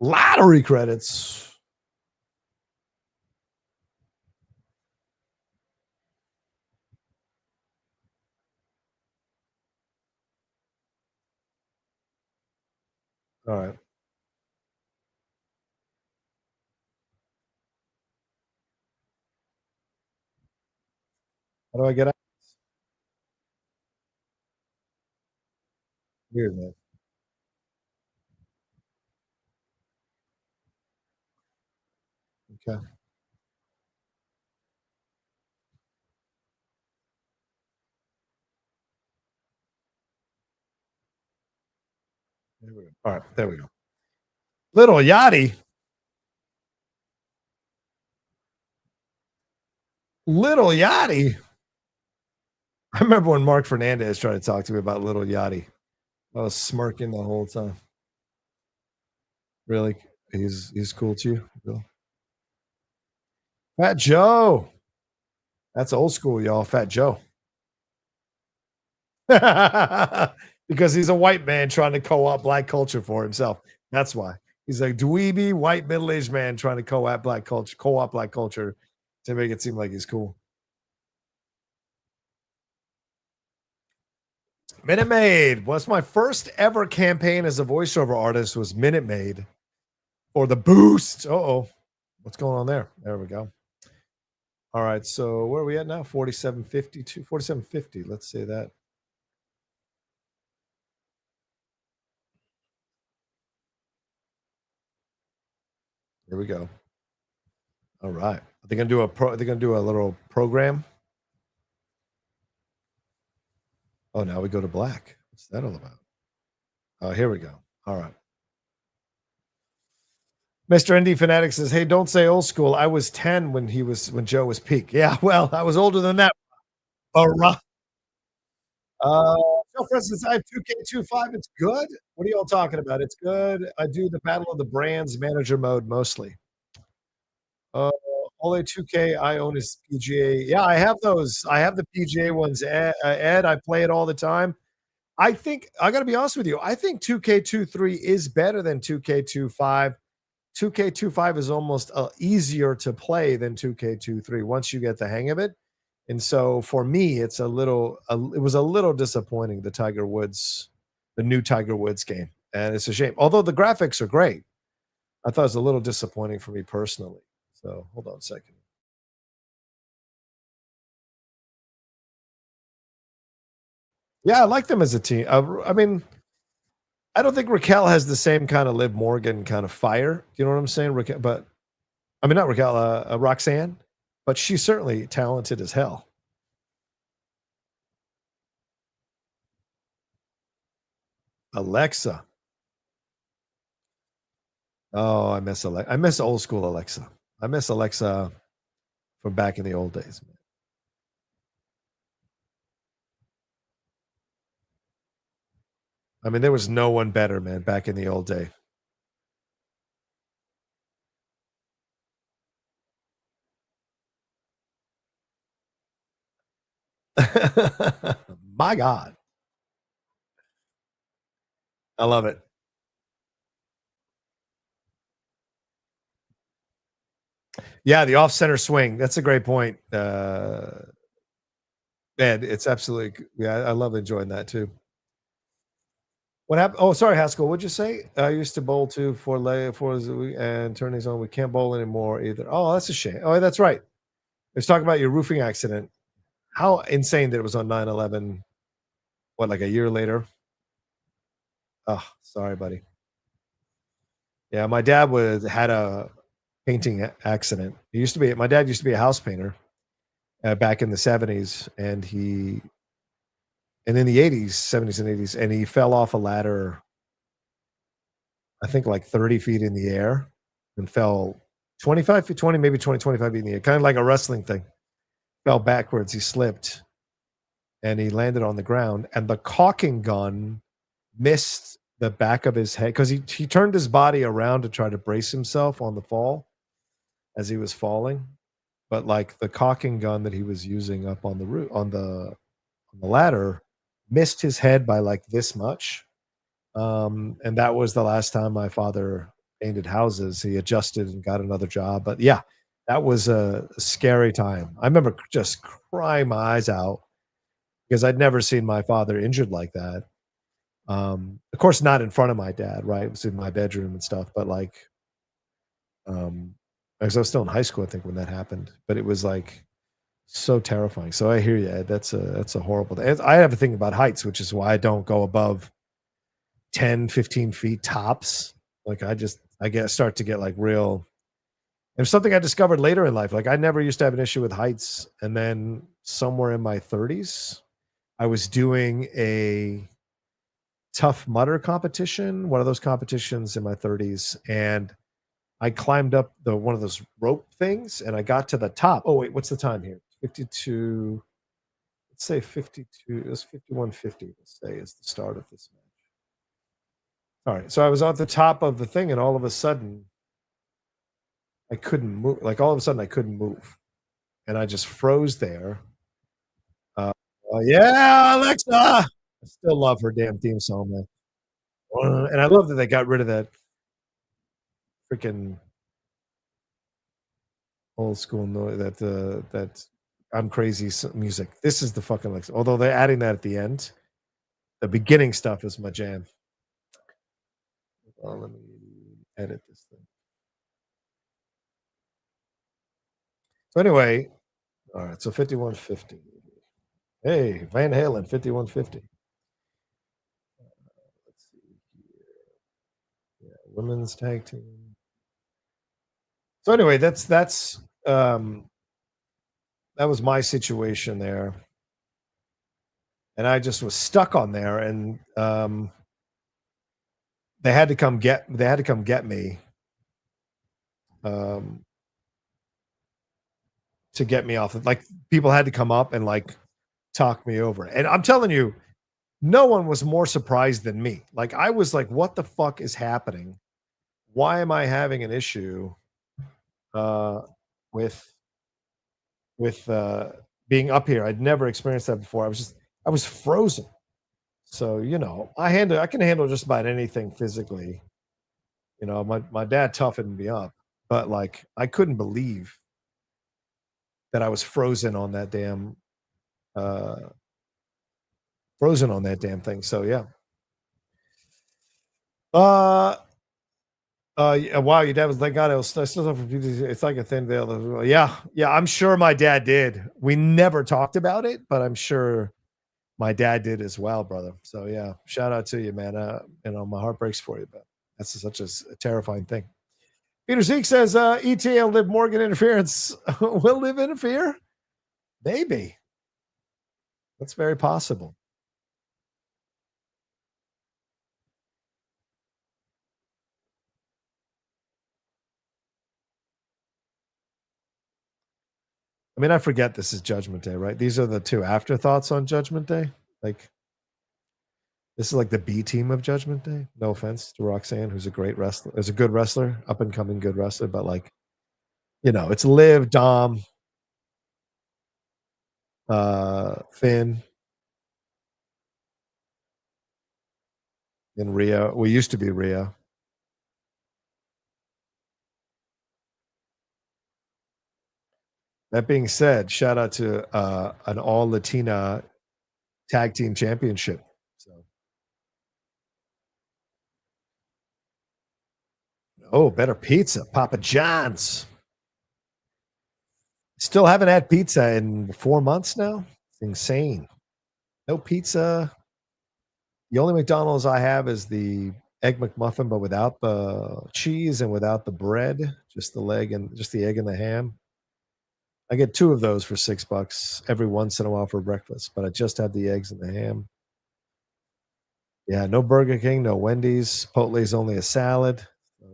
Lottery credits. All right. How do I get out? Weird, man. Okay. There we go. All right. There we go. Little Yachty. Little Yachty. I remember when Mark Fernandez tried to talk to me about Little Yachty. I was smirking the whole time. Really? He's cool to you? Bill? Fat Joe. That's old school, y'all. Fat Joe. Because he's a white man trying to co-opt black culture for himself. That's why. He's a dweeby white middle-aged man trying to co-opt black culture to make it seem like he's cool. Minute Maid was my first ever campaign as a voiceover artist was Minute Maid or the Boost. Uh-oh. What's going on there? There we go. All right. So where are we at now? 4752, 4750. Let's say that. Here we go. All right. Are they gonna do a little program? Oh, now we go to black. What's that all about? Oh, here we go. All right. Mr. ND Fanatic says, "Hey, don't say old school. I was 10 when Joe was peak." Yeah, well, I was older than that. All right. So for instance, I have 2K25. It's good. What are y'all talking about? It's good. I do the Battle of the Brands manager mode mostly. Uh, only 2K I own is PGA. Yeah, I have those. I have the PGA ones. Ed, I play it all the time. I think I got to be honest with you. I think 2K23 is better than 2K25. 2K25 is almost easier to play than 2K23 once you get the hang of it. And so for me, it was a little disappointing the new Tiger Woods game, and it's a shame. Although the graphics are great, I thought it was a little disappointing for me personally. So hold on a second. Yeah, I like them as a team. I mean, I don't think Raquel has the same kind of Liv Morgan kind of fire. You know what I'm saying? But I mean, not Raquel, Roxanne, but she's certainly talented as hell. Alexa. Oh, I miss Alexa. I miss old school Alexa. I miss Alexa from back in the old days, man. I mean, there was no one better, man, back in the old day. My God. I love it. Yeah, the off center swing. That's a great point. Man, it's absolutely yeah, I love enjoying that too. What happened? Oh, sorry, Haskell. What'd you say? I used to bowl too and turning on. We can't bowl anymore either. Oh, that's a shame. Oh, that's right. Let's talk about your roofing accident. How insane that it was on 9/11. What, like a year later? Oh, sorry, buddy. Yeah, my dad had a painting accident. My dad used to be a house painter back in the 70s, and in the 80s, 70s and 80s, and he fell off a ladder, I think like 30 feet in the air and fell 25 feet, 20, maybe 20, 25 feet in the air, kind of like a wrestling thing. Fell backwards. He slipped and he landed on the ground. And the caulking gun missed the back of his head because he turned his body around to try to brace himself on the fall as he was falling. But like the caulking gun that he was using up on the roof on the ladder missed his head by like this much. And that was the last time my father painted houses. He adjusted and got another job. But yeah, that was a scary time. I remember just crying my eyes out because I'd never seen my father injured like that. Of course, not in front of my dad, right? It was in my bedroom and stuff, but like, because I was still in high school, I think, when that happened. But it was like so terrifying. So I hear you, Ed. That's a horrible thing. I have a thing about heights, which is why I don't go above 10, 15 feet tops. Like I start to get like real. And something I discovered later in life. Like I never used to have an issue with heights. And then somewhere in my 30s, I was doing a Tough Mudder competition, one of those competitions in my 30s. And I climbed up one of those rope things and I got to the top. Oh, wait, what's the time here? 52. Let's say 52. It was 51:50, let's say, is the start of this match. All right. So I was at the top of the thing, and all of a sudden, I couldn't move. Like all of a sudden, I couldn't move. And I just froze there. Yeah, Alexa. I still love her damn theme song, man. And I love that they got rid of that freaking old school noise, that I'm crazy music. This is the fucking Alexa. Although they're adding that at the end. The beginning stuff is my jam. Let me edit this thing. So anyway, all right. So 51:50. Hey, Van Halen, 51:50. Let's see here. Yeah, women's tag team. So anyway, that was my situation there, and I just was stuck on there, and they had to come get me to get me off. Like people had to come up and like talk me over, and I'm telling you, no one was more surprised than me. Like I was like, "What the fuck is happening? Why am I having an issue uh, with being up here?" I'd never experienced that before. I was frozen. So I can handle just about anything physically. My dad toughened me up, but like I couldn't believe that I was uh, frozen on that damn thing. So yeah. Uh yeah, wow, your dad was like, God, I still suffer. It's like a thin veil. Yeah, yeah, I'm sure my dad did. We never talked about it, but I'm sure my dad did as well, brother. So yeah, shout out to you, man. My heart breaks for you, but that's such a terrifying thing. Peter Zeke says, ETL Liv Morgan interference. Will Liv interfere? Maybe. That's very possible. I mean, I forget this is Judgment Day, right? These are the two afterthoughts on Judgment Day. Like, this is like the B team of Judgment Day. No offense to Roxanne, who's a great wrestler, is a good wrestler, up and coming good wrestler, but like, it's Liv, Dom, Finn, and Rhea. We used to be Rhea. That being said, shout out to an all Latina tag team championship. So, better pizza, Papa John's. Still haven't had pizza in 4 months now. It's insane. No pizza. The only McDonald's I have is the Egg McMuffin, but without the cheese and without the bread, just the leg and just the egg and the ham. I get 2 of those for $6 every once in a while for breakfast, but I just have the eggs and the ham. Yeah, no Burger King, no Wendy's. Chipotle's only a salad.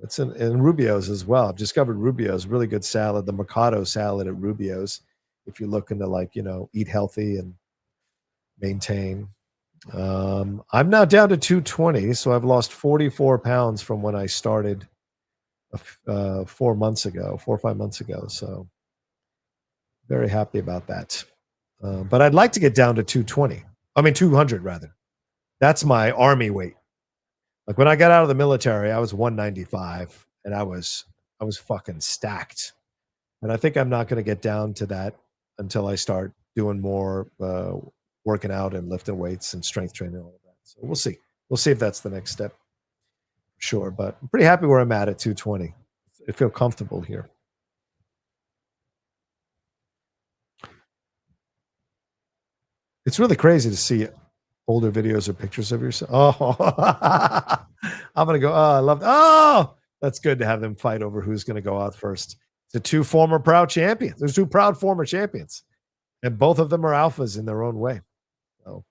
It's in Rubio's as well. I've discovered Rubio's, really good salad, the Mercado salad at Rubio's, if you're looking to, like, eat healthy and maintain. I'm now down to 220, so I've lost 44 pounds from when I started 4 months ago, 4 or 5 months ago. So very happy about that. But I'd like to get down to 220. I mean, 200 rather. That's my army weight. Like when I got out of the military, I was 195 and I was fucking stacked. And I think I'm not going to get down to that until I start doing more working out and lifting weights and strength training and all of that. So we'll see. We'll see if that's the next step. Sure, but I'm pretty happy where I'm at 220. I feel comfortable here. It's really crazy to see older videos or pictures of yourself. Oh, I'm gonna go. Oh, I love. Oh, that's good to have them fight over who's gonna go out first. The 2 former proud champions. There's 2 proud former champions, and both of them are alphas in their own way. So,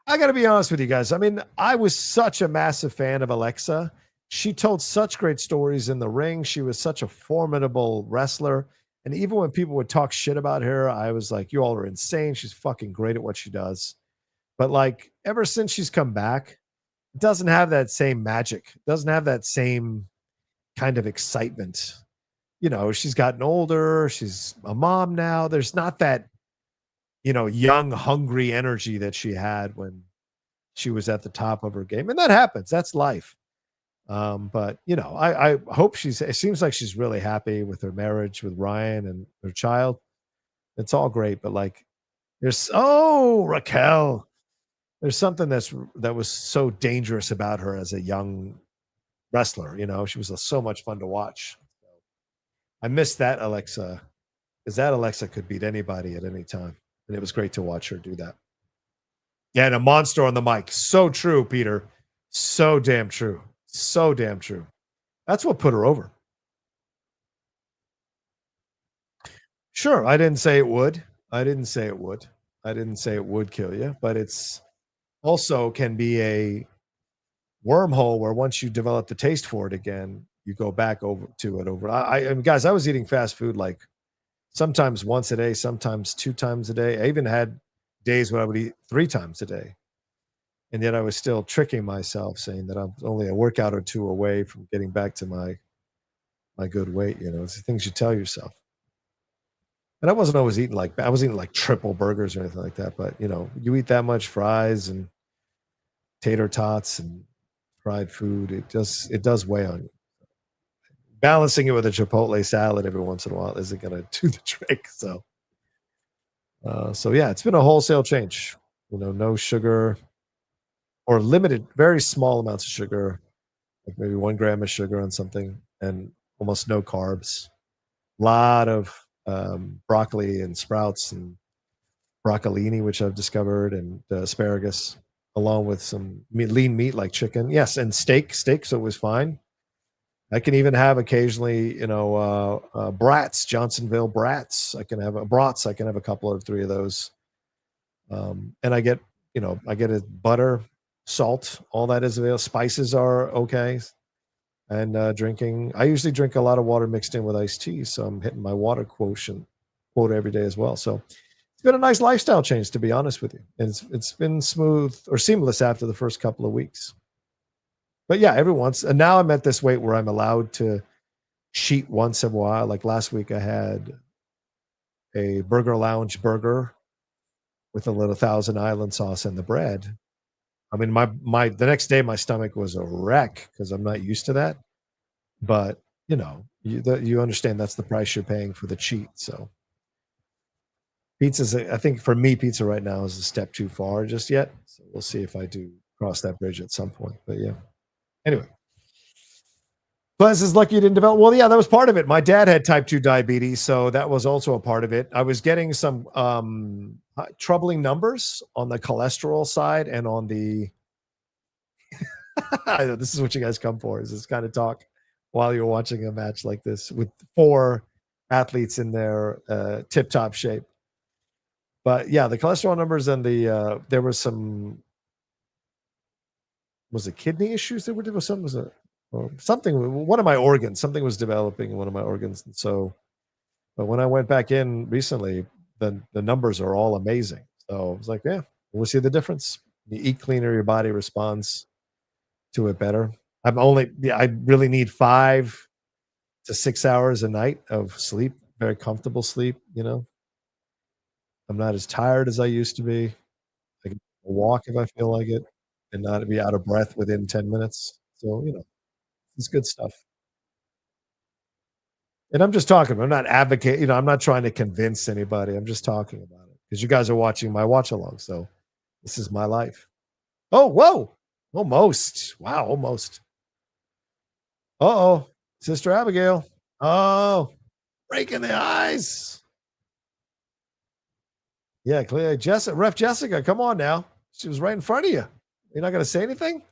I got to be honest with you guys. I mean, I was such a massive fan of Alexa. She told such great stories in the ring. She was such a formidable wrestler. And even when people would talk shit about her, I was like, you all are insane. She's fucking great at what she does. But like, ever since she's come back, it doesn't have that same magic. It doesn't have that same kind of excitement. She's gotten older. She's a mom now. There's not that, young, hungry energy that she had when she was at the top of her game. And that happens. That's life. But I hope it seems like she's really happy with her marriage with Ryan and her child. It's all great, but like Raquel, there's something that was so dangerous about her as a young wrestler. She was so much fun to watch. I miss that Alexa, because that Alexa could beat anybody at any time. And it was great to watch her do that. Yeah, and a monster on the mic. So true, Peter. So damn true. So damn true. That's what put her over. Sure, I didn't say it would. I didn't say it would. I didn't say it would kill you, but it's also can be a wormhole where once you develop the taste for it again, you go back over to it over. I mean, guys, I was eating fast food like sometimes once a day, sometimes 2 times a day. I even had days when I would eat 3 times a day. And yet I was still tricking myself saying that I'm only a workout or 2 away from getting back to my good weight. It's the things you tell yourself. And I wasn't always eating I was eating like triple burgers or anything like that. But you eat that much fries and tater tots and fried food, it does weigh on you. Balancing it with a Chipotle salad every once in a while isn't going to do the trick. So yeah, it's been a wholesale change. No sugar or limited, very small amounts of sugar, like maybe 1 gram of sugar on something, and almost no carbs. A lot of broccoli and sprouts and broccolini, which I've discovered, and asparagus, along with some lean meat like chicken. Yes, and steak. So it was fine. I can even have occasionally, brats, Johnsonville brats. I can have brats. I can have a couple or 3 of those. And I get a butter, salt, all that is available. Spices are okay. And drinking. I usually drink a lot of water mixed in with iced tea, so I'm hitting my water quota every day as well. So it's been a nice lifestyle change, to be honest with you. And it's been smooth or seamless after the first couple of weeks. But yeah, and now I'm at this weight where I'm allowed to cheat once in a while. Like last week, I had a Burger Lounge burger with a little Thousand Island sauce and the bread. I mean, the next day my stomach was a wreck because I'm not used to that. But you understand that's the price you're paying for the cheat. So I think for me, pizza right now is a step too far just yet. So we'll see if I do cross that bridge at some point. But yeah. Anyway. Plus, is lucky you didn't develop. Well, yeah, that was part of it. My dad had type 2 diabetes, so that was also a part of it. I was getting some troubling numbers on the cholesterol side and on the this is what you guys come for, is this kind of talk while you're watching a match like this with 4 athletes in their tip-top shape. But yeah, the cholesterol numbers and the there was some, was it kidney issues that were there was something, was it or something, one of my organs, something was developing in one of my organs. And so, but when I went back in recently, the numbers are all amazing. So I was like, yeah, we'll see the difference. You eat cleaner, your body responds to it better. I really need 5 to 6 hours a night of sleep, very comfortable sleep, you know. I'm not as tired as I used to be. I can walk if I feel like it and not be out of breath within 10 minutes. So, you know, it's good stuff. And I'm just talking, I'm not advocating, you know, I'm not trying to convince anybody. I'm just talking about it because you guys are watching my watch along. So this is my life. Oh, whoa. Almost. Wow, almost. Uh-oh. Sister Abigail. Oh, breaking the ice. Yeah, clear. Ref Jessica, come on now. She was right in front of you. You're not going to say anything?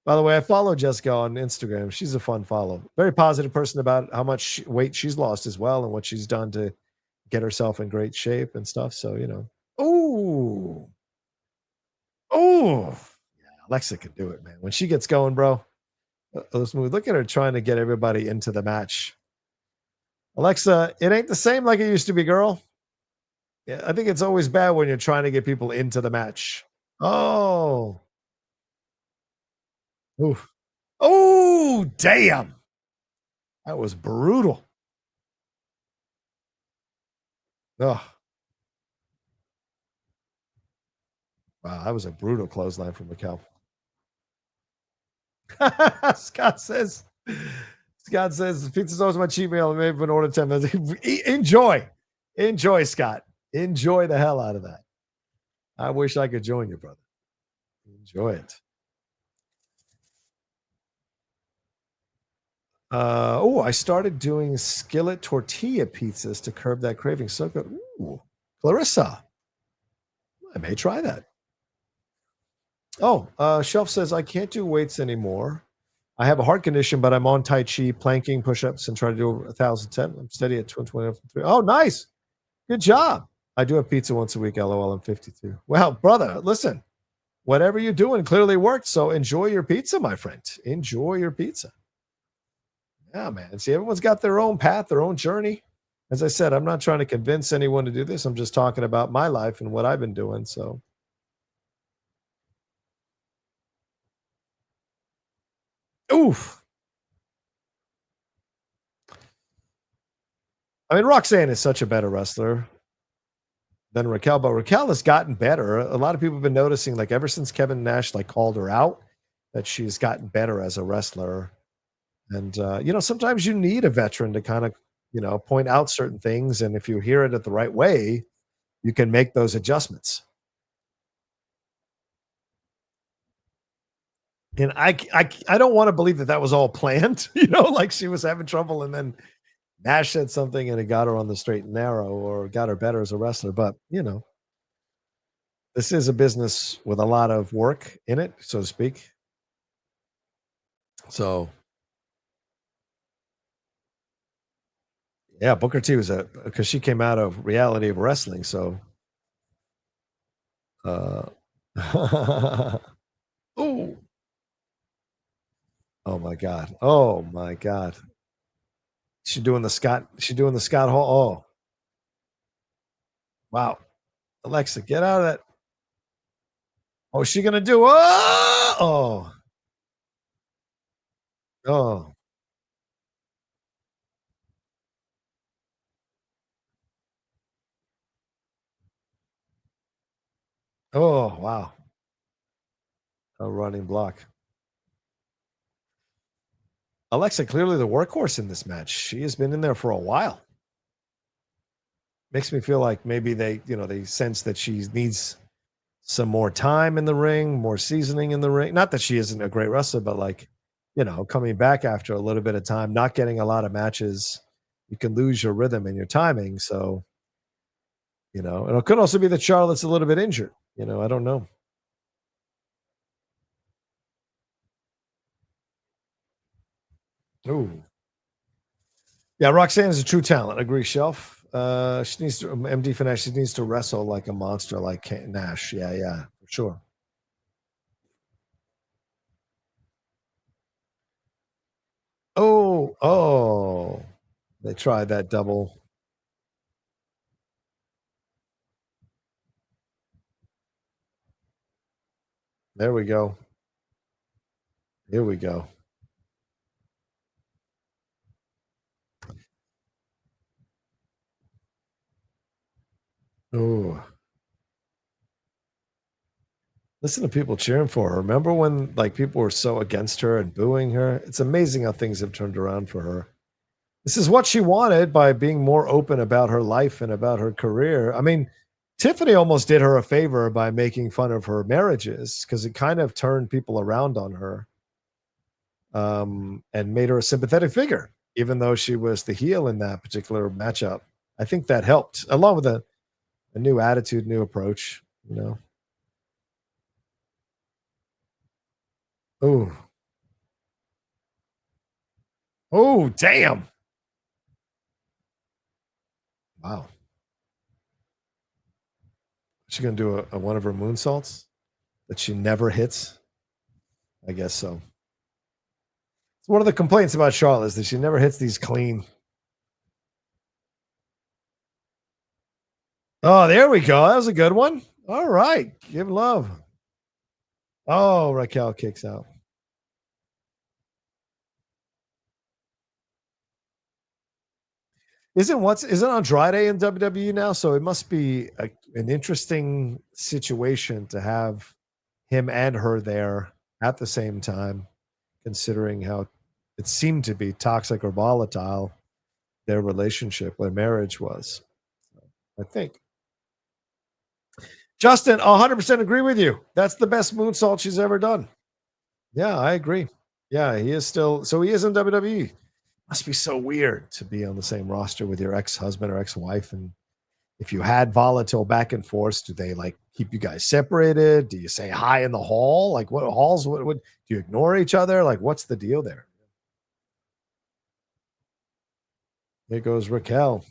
By the way, I follow Jessica on Instagram. She's a fun follow. Very positive person about how much weight she's lost as well and what she's done to get herself in great shape and stuff. So, you know. Ooh. Oh. Yeah, Alexa can do it, man. When she gets going, bro. Those moves. Look at her trying to get everybody into the match. Alexa, it ain't the same like it used to be, girl. Yeah, I think it's always bad when you're trying to get people into the match. Oh. Oof. Oh, damn. That was brutal. Oh, wow. That was a brutal clothesline from Raquel. Scott says, pizza's always my cheat meal. Maybe an order 10 minutes. Enjoy. Enjoy, Scott. Enjoy the hell out of that. I wish I could join you, brother. Enjoy it. I started doing skillet tortilla pizzas to curb that craving. So good. Ooh, Clarissa. I may try that. Oh, Shelf says, I can't do weights anymore. I have a heart condition, but I'm on Tai Chi, planking, push-ups, and try to do over 1,010. I'm steady at 220. Oh, nice. Good job. I do have pizza once a week. LOL, I'm 52. Well, brother, listen, whatever you're doing clearly worked. So enjoy your pizza, my friend. Enjoy your pizza. Yeah, man. See, everyone's got their own path, their own journey. As I said, I'm not trying to convince anyone to do this. I'm just talking about my life and what I've been doing. So, oof. I mean, Roxanne is such a better wrestler than Raquel, but Raquel has gotten better. A lot of people have been noticing, like ever since Kevin Nash like called her out, that she's gotten better as a wrestler. And you know, sometimes you need a veteran to kind of, you know, point out certain things, and if you hear it at the right way, you can make those adjustments. And I don't want to believe that that was all planned. You know, like she was having trouble, and then Nash said something, and it got her on the straight and narrow, or got her better as a wrestler. But you know, this is a business with a lot of work in it, so to speak. So yeah, Booker T was because she came out of reality of wrestling. So uh oh, oh my God. Oh my God. She doing the Scott Hall. Oh, wow. Alexa, get out of that. Oh, is she gonna do oh oh oh wow. A running block. Alexa, clearly the workhorse in this match. She has been in there for a while. Makes me feel like maybe they, you know, they sense that she needs some more time in the ring, more seasoning in the ring. Not that she isn't a great wrestler, but like coming back after a little bit of time, not getting a lot of matches, you can lose your rhythm and your timing. So, and it could also be that Charlotte's a little bit injured. I don't know. Ooh. Yeah, Roxanne is a true talent. Agree, Shelf. She needs to MD Finesse. She needs to wrestle like a monster, like Nash. Yeah, yeah, for sure. Oh, oh, they tried that double. There we go. Here we go. Oh, listen to people cheering for her. Remember when people were so against her and booing her? It's amazing how things have turned around for her. This is what she wanted by being more open about her life and about her career. I mean, Tiffany almost did her a favor by making fun of her marriages because it kind of turned people around on her, and made her a sympathetic figure, even though she was the heel in that particular matchup. I think that helped, along with a new attitude, new approach. You know. Oh, oh, damn! Wow. She gonna do a one of her moonsaults that she never hits? I guess so. It's one of the complaints about Charlotte is that she never hits these clean. Oh, there we go. That was a good one. All right. Give love. Oh, Raquel kicks out. Isn't Andrade in WWE now? So it must be an interesting situation to have him and her there at the same time, considering how it seemed to be toxic or volatile their relationship, their marriage was. I think. Justin, 100% agree with you. That's the best moonsault she's ever done. Yeah, I agree. Yeah, he is still. So he is in WWE. Must be so weird to be on the same roster with your ex-husband or ex-wife. And if you had volatile back and forth, do they keep you guys separated? Do you say hi in the hall? Like what halls? What do you ignore each other? Like what's the deal there? There goes Raquel.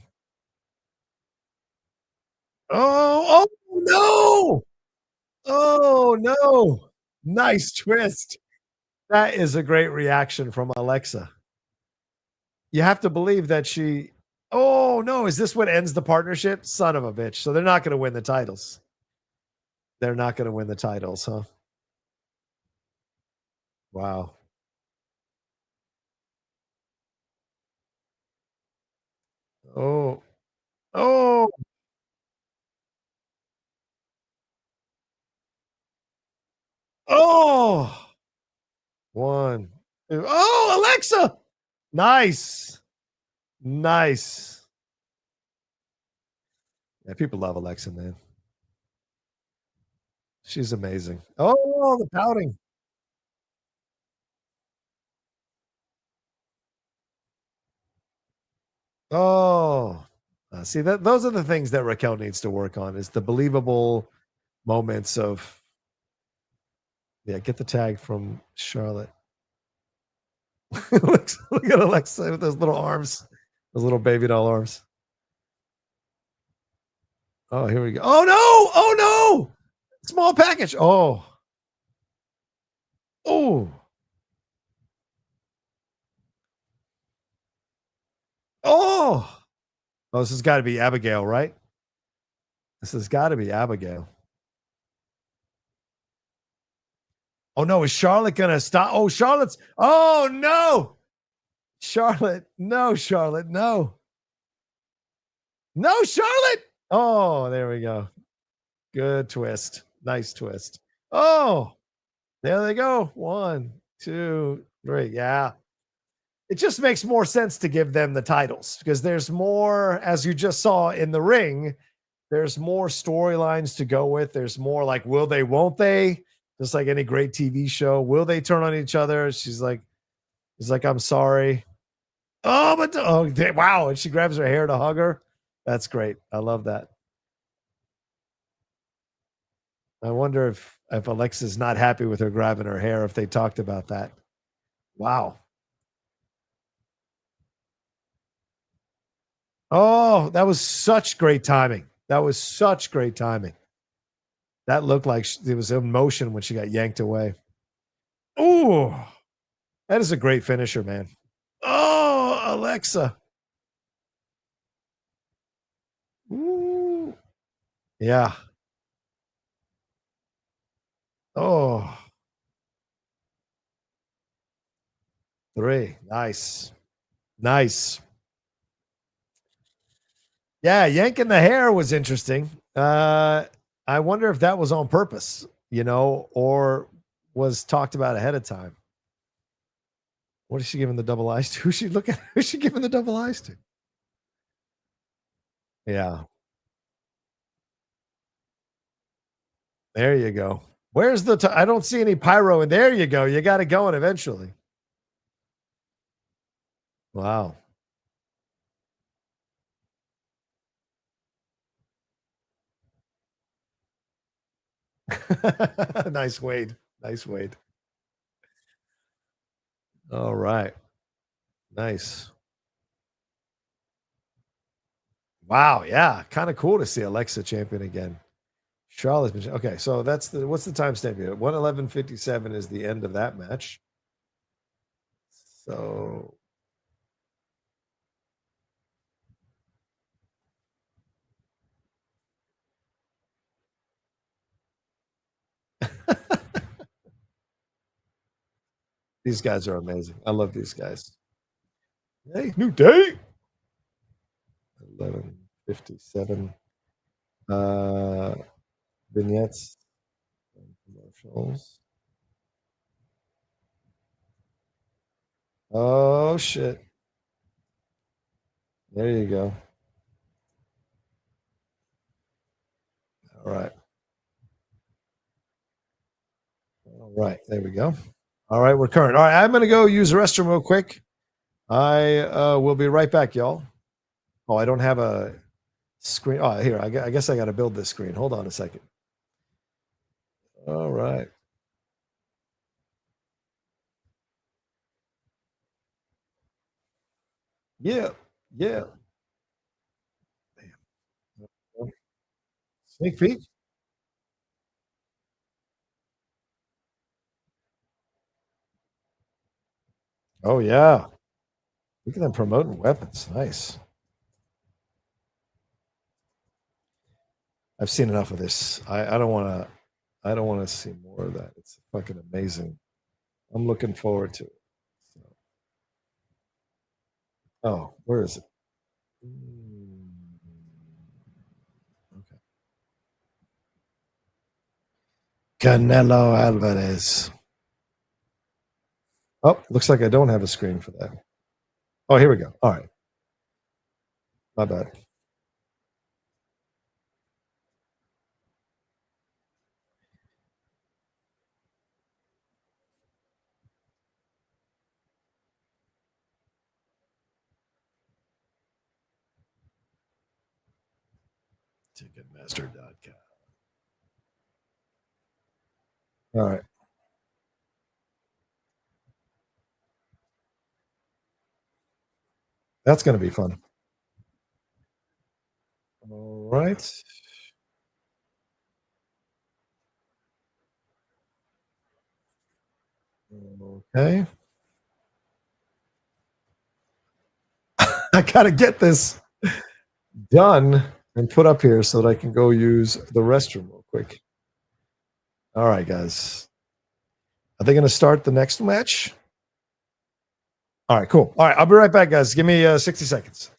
Oh, oh no! Oh no! Nice twist. That is a great reaction from Alexa. You have to believe that she. Oh no! Is this what ends the partnership? Son of a bitch! So they're not going to win the titles. They're not going to win the titles, huh? Wow. Oh. Oh. Oh. One. Two. Oh, Alexa. Nice. Nice. Yeah, people love Alexa, man. She's amazing. Oh, the pouting. Oh. See that those are the things that Raquel needs to work on is the believable moments of yeah, get the tag from Charlotte. Look at Alexa with those little arms, those little baby doll arms. Oh, here we go. Oh no! Oh no! Small package. Oh. Oh. Oh. Oh, this has got to be Abigail, right? This has got to be Abigail. Oh no, is Charlotte gonna stop? Oh, Charlotte's. Oh no, Charlotte. No, Charlotte. No, no, Charlotte. Oh, there we go. Good twist. Nice twist. Oh, there they go. One, two, three. Yeah. It just makes more sense to give them the titles because there's more, as you just saw in the ring, there's more storylines to go with. There's more will they, won't they? Just like any great TV show. Will they turn on each other? She's like, He's like, I'm sorry. Oh, but wow. And she grabs her hair to hug her. That's great. I love that. I wonder if Alexa's not happy with her grabbing her hair, if they talked about that. Wow. Oh, that was such great timing. That was such great timing. That looked like it was in motion when she got yanked away. Ooh, that is a great finisher, man. Oh, Alexa. Ooh. Yeah. Oh, 3. Nice. Nice. Yeah, yanking the hair was interesting. I wonder if that was on purpose, or was talked about ahead of time. What is she giving the double eyes to? Who's she looking? Who's she giving the double eyes to? Yeah, there you go. Where's the? I don't see any pyro, and there you go. You got it going eventually. Wow. Nice Wade. Nice Wade. All right. Nice. Wow. Yeah. Kind of cool to see Alexa champion again. Charlotte's been okay. So that's what's the timestamp here? 1:11:57 is the end of that match. So these guys are amazing. I love these guys. Hey, new day. 11:57. Uh, vignettes and commercials. Oh shit! There you go. All right. All right. There we go. All right. We're current. All right. I'm gonna go use the restroom real quick. I will be right back, y'all. Oh, I don't have a screen. Oh, here. I guess I got to build this screen. Hold on a second. All right. Yeah. Yeah. Sneak peek. Oh yeah. Look at them promoting weapons. Nice. I've seen enough of this. I don't want to. I don't want to see more of that. It's fucking amazing. I'm looking forward to it. So, oh, where is it? Okay. Canelo Alvarez. Oh, looks like I don't have a screen for that. Oh, here we go. All right. My bad. Ticketmaster.com. All right. That's going to be fun. All right. Okay. I got to get this done and put up here so that I can go use the restroom real quick. All right, guys. Are they going to start the next match? All right, cool. All right, I'll be right back, guys. Give me 60 seconds.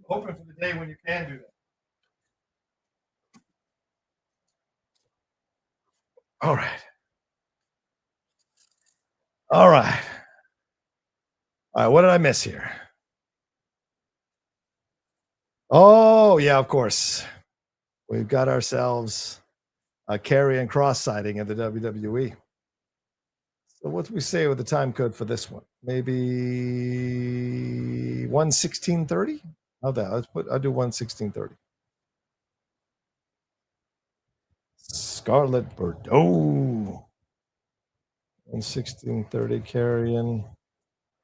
hoping for the day when you can do that. All right. All right. All right. What did I miss here? Oh, yeah, of course. We've got ourselves a Karrion Kross sighting at the WWE. So what do we say with the time code for this one? Maybe 1:16:30? How that? I'll do 1:16:30. Scarlet Bordeaux. 1:16:30 Karrion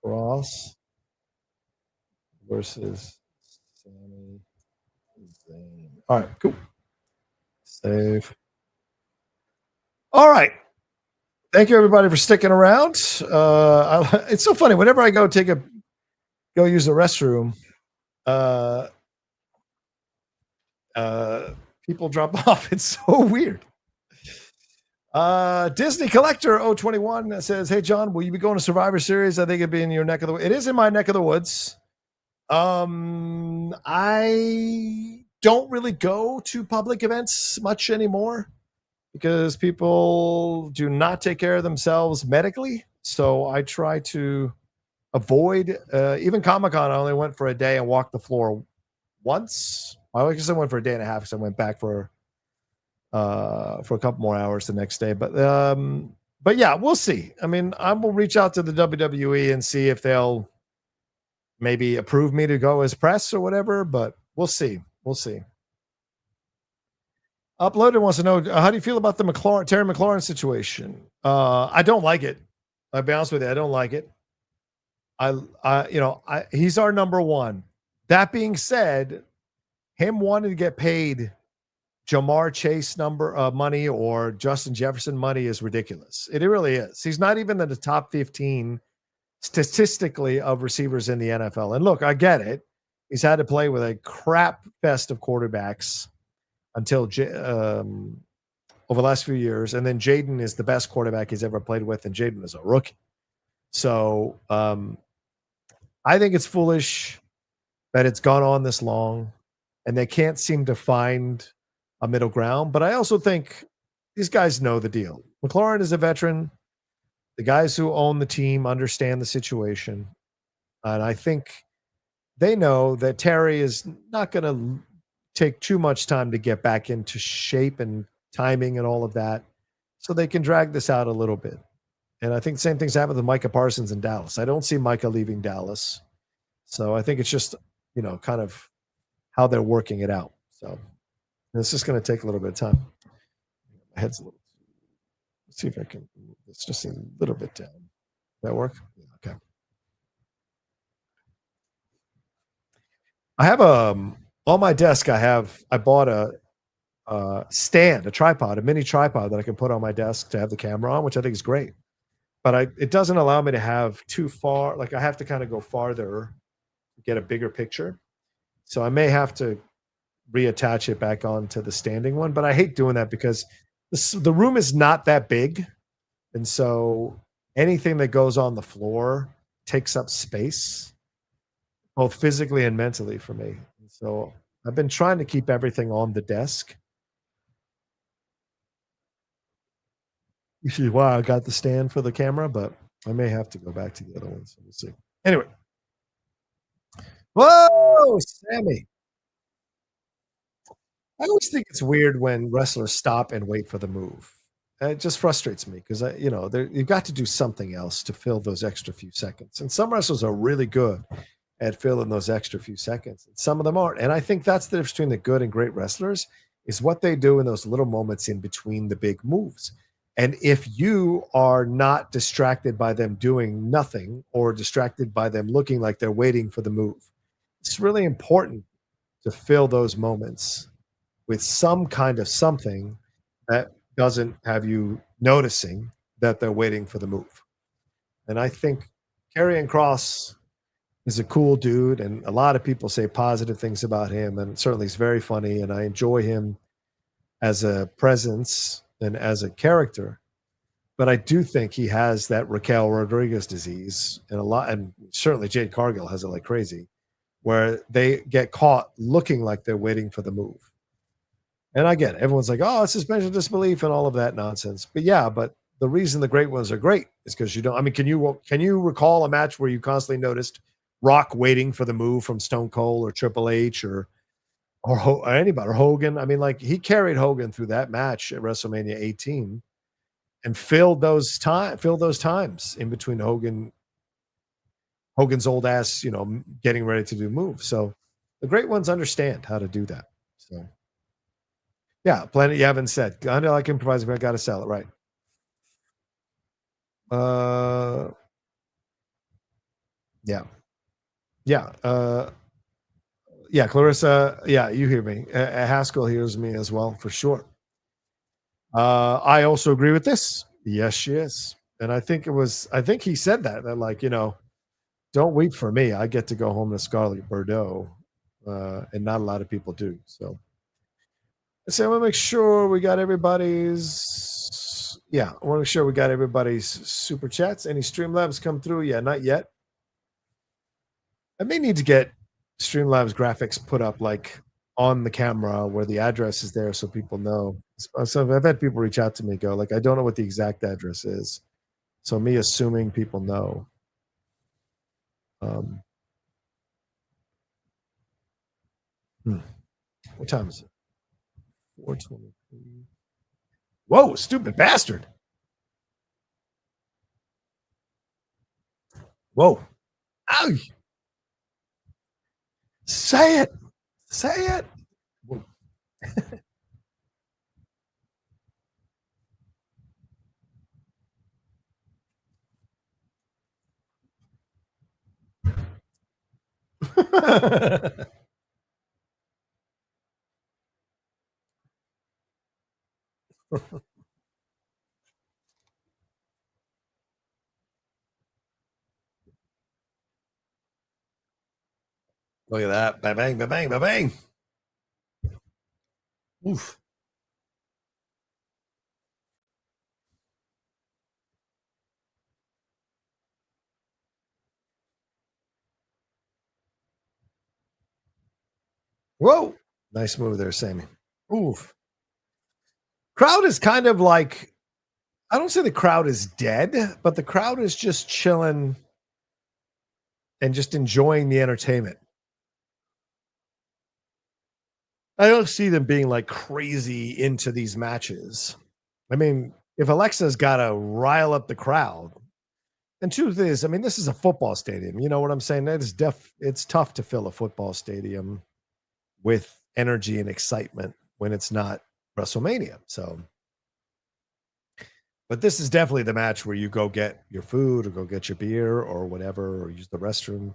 Kross versus Sami Zayn. All right, cool. Save. All right. Thank you, everybody, for sticking around. It's so funny. Whenever I go use the restroom, people drop off. It's so weird. Disney Collector 021 says, "Hey John, will you be going to Survivor Series? I think it'd be in your neck of the woods." It is in my neck of the woods. I don't really go to public events much anymore because people do not take care of themselves medically. So I try to avoid even Comic-Con. I only went for a day and walked the floor once. I guess I went for a day and a half because I went back for a couple more hours the next day. But yeah, we'll see. I mean, I will reach out to the WWE and see if they'll maybe approve me to go as press or whatever, but we'll see. We'll see. Uploader wants to know, how do you feel about the Terry McLaurin situation? I don't like it. I'll be honest with you. I don't like it. He's our number one. That being said, him wanting to get paid Jamar Chase money or Justin Jefferson money is ridiculous. It really is. He's not even in the top 15 statistically of receivers in the NFL. And look, I get it. He's had to play with a crap fest of quarterbacks until over the last few years. And then Jaden is the best quarterback he's ever played with, and Jaden is a rookie. So I think it's foolish that it's gone on this long and they can't seem to find a middle ground. But I also think these guys know the deal. McLaurin is a veteran. The guys who own the team understand the situation. And I think they know that Terry is not going to take too much time to get back into shape and timing and all of that. So they can drag this out a little bit. And I think the same thing's happened with Micah Parsons in Dallas. I don't see Micah leaving Dallas. So I think it's just, kind of how they're working it out. So it's just going to take a little bit of time. My head's a little. Let's see if I can move this just a little bit down. That work? Yeah, okay. I have on my desk. I bought a stand, a mini tripod that I can put on my desk to have the camera on, which I think is great. But it doesn't allow me to have too far. Like I have to kind of go farther to get a bigger picture. So I may have to reattach it back onto the standing one. But I hate doing that because the room is not that big. And so anything that goes on the floor takes up space, both physically and mentally for me. And so I've been trying to keep everything on the desk. You see why I got the stand for the camera, but I may have to go back to the other one. So we'll see. Anyway. Whoa, Sammy. I always think it's weird when wrestlers stop and wait for the move. It just frustrates me because you've got to do something else to fill those extra few seconds. And some wrestlers are really good at filling those extra few seconds. And some of them aren't. And I think that's the difference between the good and great wrestlers is what they do in those little moments in between the big moves. And if you are not distracted by them doing nothing or distracted by them looking like they're waiting for the move, it's really important to fill those moments with some kind of something that doesn't have you noticing that they're waiting for the move. And I think Karrion Kross is a cool dude, and a lot of people say positive things about him, and certainly he's very funny, and I enjoy him as a presence and as a character. But I do think he has that Raquel Rodriguez disease, and certainly Jade Cargill has it like crazy, where they get caught looking like they're waiting for the move. And again, everyone's like, oh, suspension of disbelief and all of that nonsense. But yeah, but the reason the great ones are great is because you don't. I mean, can you recall a match where you constantly noticed Rock waiting for the move from Stone Cold or Triple H or anybody or Hogan? I mean, like he carried Hogan through that match at WrestleMania 18 and filled those times in between Hogan's old ass, getting ready to do moves. So the great ones understand how to do that. So yeah, Planet Yavin said, I know I can improvise, but I got to sell it, right? Yeah. Yeah. Yeah, Clarissa. Yeah, you hear me. Haskell hears me as well, for sure. I also agree with this. Yes, she is. And I think he said that like, don't weep for me. I get to go home to Scarlett Bordeaux. And not a lot of people do. So I want to make sure we got everybody's. Yeah, I want to make sure we got everybody's super chats. Any Streamlabs come through? Yeah, not yet. I may need to get Streamlabs graphics put up like on the camera where the address is there so people know. So I've had people reach out to me, go like, I don't know what the exact address is. So me assuming people know. What time is it? 4:23. Whoa, stupid bastard. Whoa. Ow. Say it. Say it. Look at that. Bang, bang, bang, bang, bang. Oof. Whoa. Nice move there, Sami. Oof. Crowd is kind of like, I don't say the crowd is dead, but the crowd is just chilling and just enjoying the entertainment. I don't see them being like crazy into these matches. I mean, if Alexa's got to rile up the crowd, and truth is, I mean, this is a football stadium. You know what I'm saying? It's tough to fill a football stadium with energy and excitement when it's not WrestleMania. So, but this is definitely the match where you go get your food or go get your beer or whatever, or use the restroom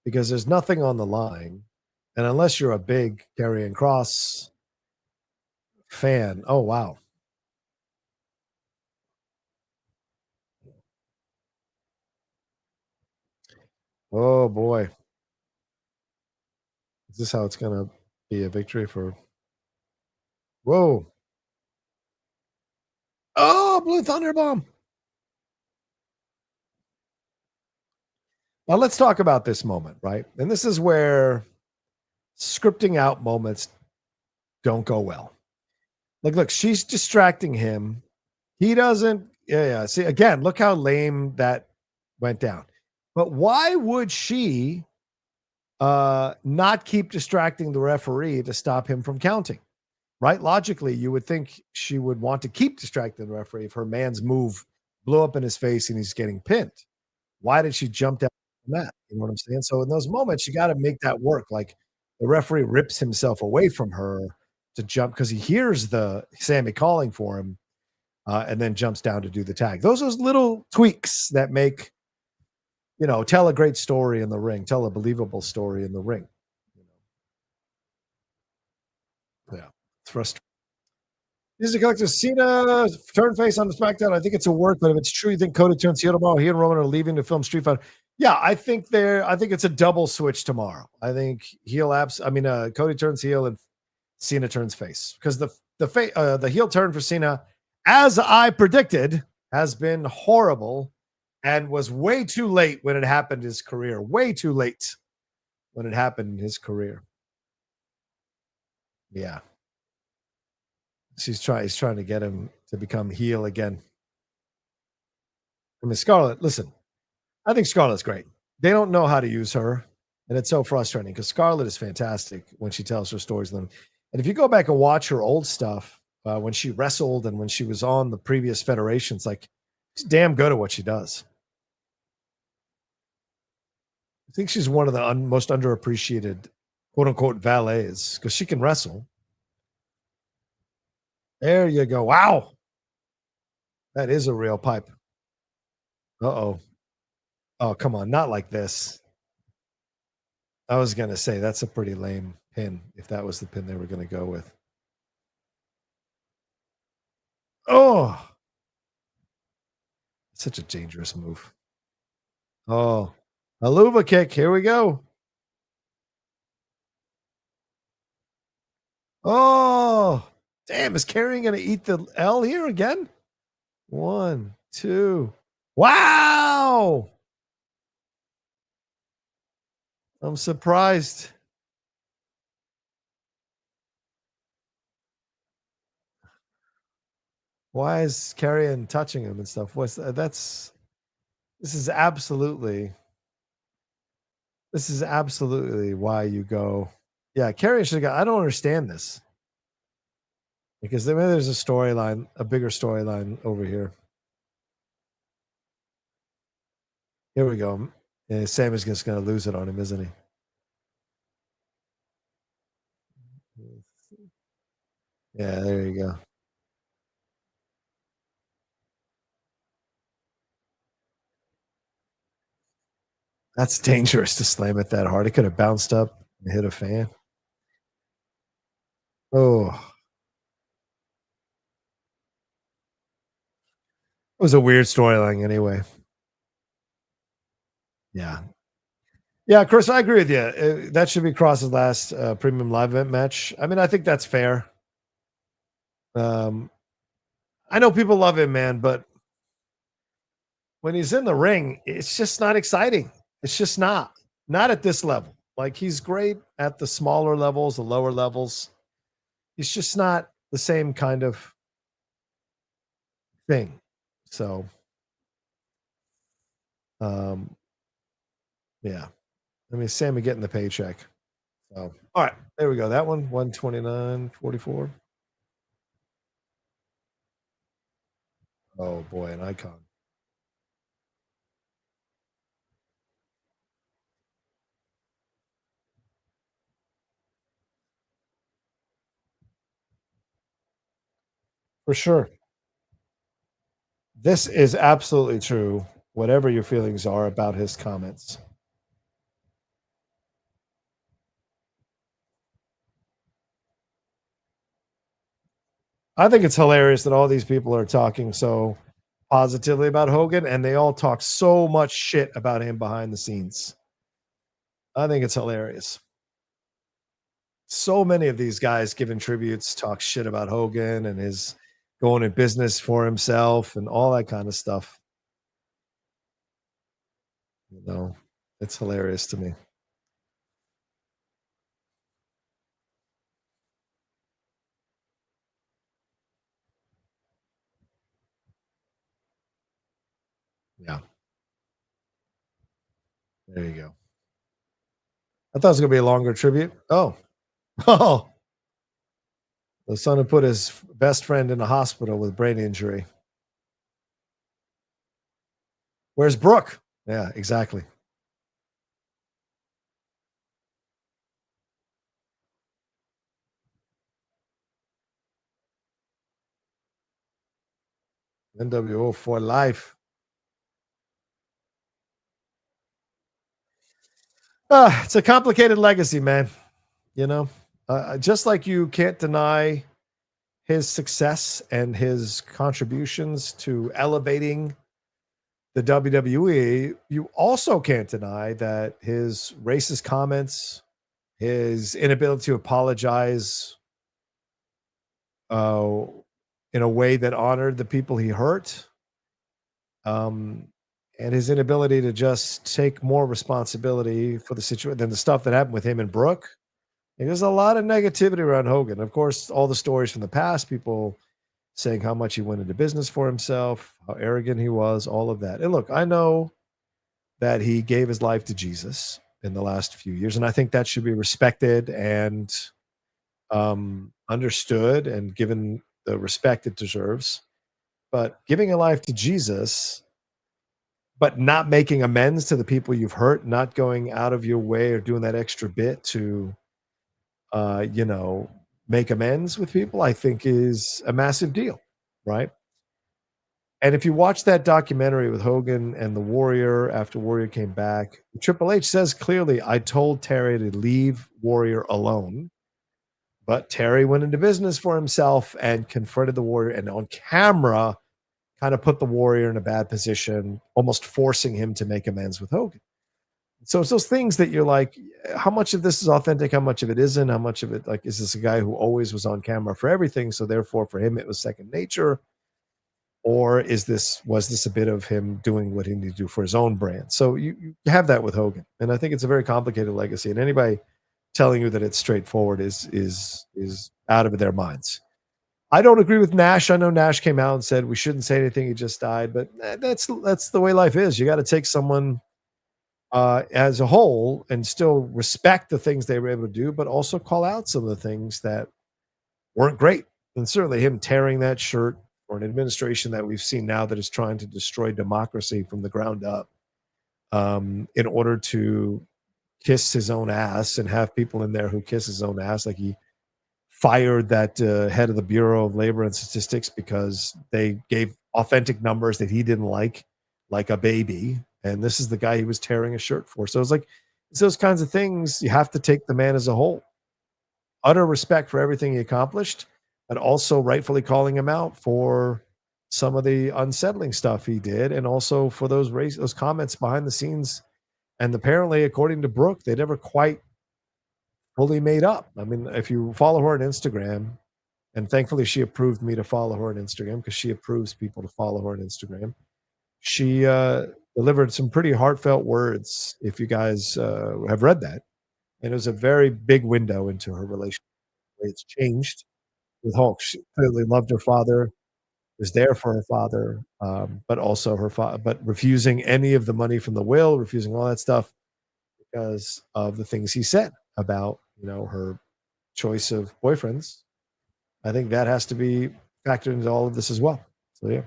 because there's nothing on the line. And unless you're a big Karrion Kross fan, oh, wow. Oh, boy. Is this how it's going to be a victory for? Whoa. Oh, Blue Thunder Bomb. Now let's talk about this moment, right? And this is where scripting out moments don't go well. Like, look, she's distracting him. He doesn't. Yeah. See, again, look how lame that went down. But why would she not keep distracting the referee to stop him from counting? Right? Logically, you would think she would want to keep distracting the referee if her man's move blew up in his face and he's getting pinned. Why did she jump down from that? You know what I'm saying? So in those moments, you got to make that work. Like the referee rips himself away from her to jump because he hears the Sami calling for him and then jumps down to do the tag. Those are little tweaks that make, tell a great story in the ring, tell a believable story in the ring. Yeah, it's frustrating. Music collector Cena turn face on the SmackDown. I think it's a work, but if it's true, you think Cody turns heel tomorrow? He and Roman are leaving to film Street Fighter. Yeah, I think it's a double switch tomorrow. I think Cody turns heel and Cena turns face because the heel turn for Cena, as I predicted, has been horrible and was way too late when it happened in his career. Way too late. when it happened in his career. Yeah. He's trying to get him to become heel again. I mean, Scarlett, listen, I think Scarlett's great. They don't know how to use her, and it's so frustrating because Scarlett is fantastic when she tells her stories. And if you go back and watch her old stuff, when she wrestled and when she was on the previous federations, like she's damn good at what she does. I think she's one of the most underappreciated, quote unquote, valets because she can wrestle. There you go. Wow. That is a real pipe. Uh-oh. Oh, come on. Not like this. I was going to say that's a pretty lame pin if that was the pin they were going to go with. Oh, such a dangerous move. Oh, a Luva kick. Here we go. Oh, damn. Is Karrion going to eat the L here again? 1, 2. Wow. I'm surprised. Why is Karrion touching him and stuff? This is absolutely why you go. Yeah, Karrion should have got. I don't understand this because maybe there's a storyline, a bigger storyline over here. Here we go. Yeah, Sami's just going to lose it on him, isn't he? Yeah, there you go. That's dangerous to slam it that hard. It could have bounced up and hit a fan. Oh, it was a weird storyline anyway. Yeah. Yeah, Chris, I agree with you. That should be Cross's last premium live event match. I mean, I think that's fair. I know people love him, man, but when he's in the ring, it's just not exciting. It's just not at this level. Like he's great at the smaller levels, the lower levels. He's just not the same kind of thing. So, yeah. I mean, Sammy getting the paycheck. So, all right, there we go. That one, 129.44. Oh boy, an icon. For sure. This is absolutely true, whatever your feelings are about his comments. I think it's hilarious that all these people are talking so positively about Hogan and they all talk so much shit about him behind the scenes. I think it's hilarious. So many of these guys giving tributes talk shit about Hogan and his going in business for himself and all that kind of stuff. You know, it's hilarious to me. Yeah. There you go. I thought it was gonna be a longer tribute. Oh. Oh. The son who put his best friend in a hospital with brain injury. Where's Brooke? Yeah, exactly. NWO for life. It's a complicated legacy, man. You know, just like you can't deny his success and his contributions to elevating the WWE, you also can't deny that his racist comments, his inability to apologize uh, in a way that honored the people he hurt, um, and his inability to just take more responsibility for the situation than the stuff that happened with him and Brooke. There's a lot of negativity around Hogan. Of course, all the stories from the past, people saying how much he went into business for himself, how arrogant he was, all of that. And look, I know that he gave his life to Jesus in the last few years, and I think that should be respected and understood and given the respect it deserves. But giving a life to Jesus, but not making amends to the people you've hurt, not going out of your way or doing that extra bit to, you know, make amends with people, I think is a massive deal, right? And if you watch that documentary with Hogan and the Warrior after Warrior came back, Triple H says clearly, I told Terry to leave Warrior alone. But Terry went into business for himself and confronted the Warrior, and on camera, kind of put the Warrior in a bad position, almost forcing him to make amends with Hogan. So it's those things that you're like, how much of this is authentic? How much of it isn't? How much of it, like, is this a guy who always was on camera for everything? So therefore, for him, it was second nature. Or was this a bit of him doing what he needed to do for his own brand? So you have that with Hogan, and I think it's a very complicated legacy. And anybody telling you that it's straightforward is out of their minds. I don't agree with Nash. I know Nash came out and said we shouldn't say anything. He just died, but that's the way life is. You got to take someone as a whole and still respect the things they were able to do, but also call out some of the things that weren't great. And certainly him tearing that shirt, or an administration that we've seen now that is trying to destroy democracy from the ground up, in order to kiss his own ass and have people in there who kiss his own ass. Like he fired that head of the Bureau of Labor and Statistics because they gave authentic numbers that he didn't like a baby. And this is the guy he was tearing a shirt for. So it's those kinds of things. You have to take the man as a whole. Utter respect for everything he accomplished, but also rightfully calling him out for some of the unsettling stuff he did, and also for those comments behind the scenes. And apparently, according to Brooke, they never quite fully made up. I mean, if you follow her on Instagram, and thankfully she approved me to follow her on Instagram because she approves people to follow her on Instagram. She delivered some pretty heartfelt words, if you guys have read that. And it was a very big window into her relationship. It's changed with Hulk. She clearly loved her father, was there for her father, but also her father, but refusing any of the money from the will, refusing all that stuff because of the things he said about, her choice of boyfriends. I think that has to be factored into all of this as well. So yeah.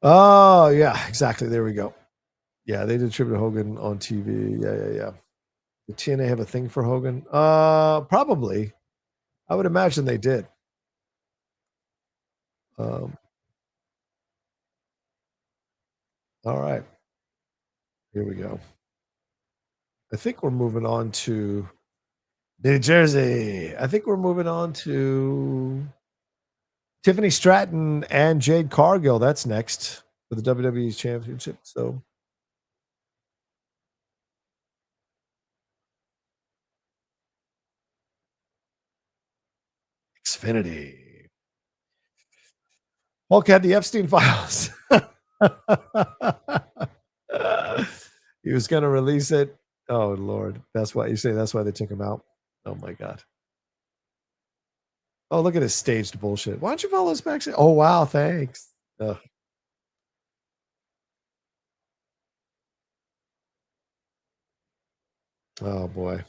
Oh yeah, exactly. There we go. Yeah, they did tribute to Hogan on TV. Yeah. Did TNA have a thing for Hogan? Probably. I would imagine they did. All right. Here we go. I think we're moving on to New Jersey. I think we're moving on to Tiffany Stratton and Jade Cargill. That's next for the WWE Championship. So Xfinity. Hulk had the Epstein files. He was going to release it. Oh, Lord. That's why you say that's why they took him out. Oh, my God. Oh, look at his staged bullshit. Why don't you follow us back? Oh, wow. Thanks. Ugh. Oh, boy.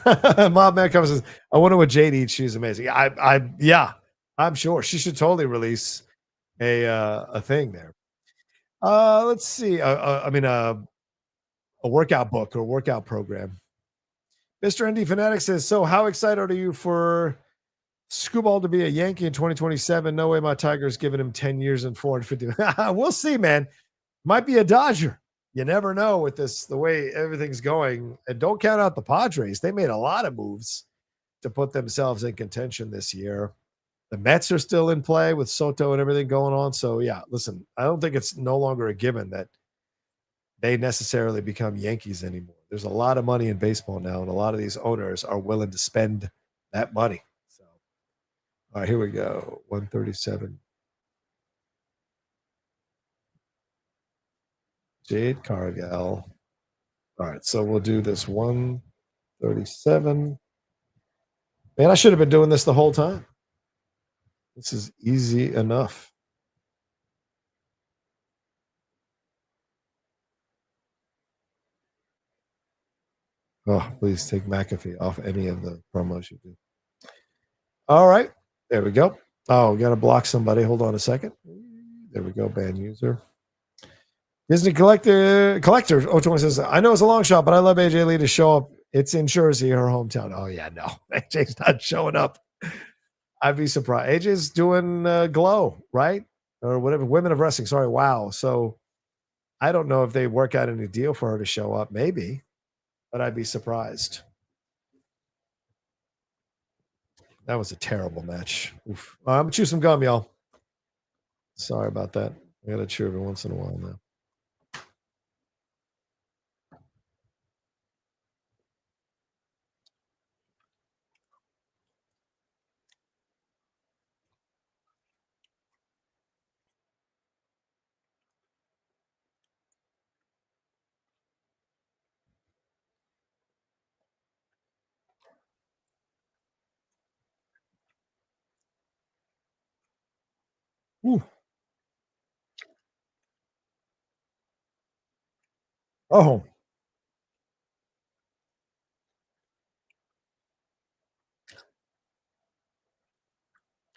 Mob Man comes and says, I wonder what Jade eats. She's amazing. Yeah, I'm sure she should totally release a thing there. Let's see. A workout book or workout program. Mr. ND Fanatic says, so how excited are you for Scooball to be a Yankee in 2027? No way my Tiger's giving him 10 years and 450. We'll see, man. Might be a Dodger. You never know with the way everything's going. And don't count out the Padres. They made a lot of moves to put themselves in contention this year. The Mets are still in play with Soto and everything going on. So yeah, listen, I don't think it's no longer a given that they necessarily become Yankees anymore. There's a lot of money in baseball now, and a lot of these owners are willing to spend that money. So, all right, here we go. 137. Jade Cargill. All right, so we'll do this 137. Man, I should have been doing this the whole time. This is easy enough. Oh, please take McAfee off any of the promos you do. All right, there we go. Oh, we got to block somebody. Hold on a second. There we go. Ban user. Disney Collector 020 says, I know it's a long shot, but I love AJ Lee to show up. It's in Jersey, her hometown. Oh, yeah, no. AJ's not showing up. I'd be surprised. AJ's doing Glow, right? Or whatever. Women of Wrestling. Sorry. Wow. So I don't know if they work out any deal for her to show up. Maybe. But I'd be surprised. That was a terrible match. Oof. I'm going to chew some gum, y'all. Sorry about that. I got to chew every once in a while now. Ooh. Oh.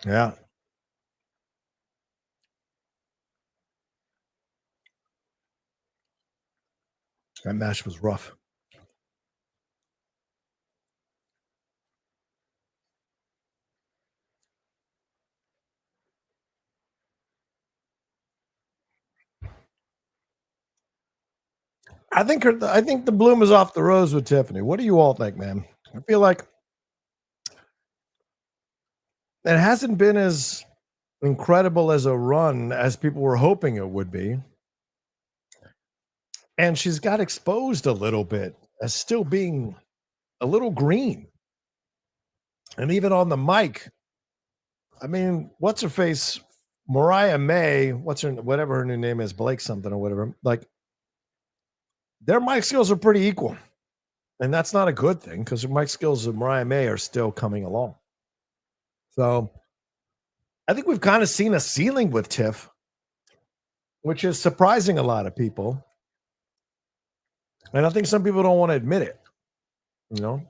Yeah. That match was rough. I think the bloom is off the rose with Tiffany. What do you all think, man? I feel like it hasn't been as incredible as a run as people were hoping it would be. And she's got exposed a little bit as still being a little green. And even on the mic, I mean, what's her face? Mariah May, whatever her new name is, Blake something or whatever. Like, their mic skills are pretty equal. And that's not a good thing because the mic skills of Mariah May are still coming along. So I think we've kind of seen a ceiling with Tiff, which is surprising a lot of people. And I think some people don't want to admit it, you know?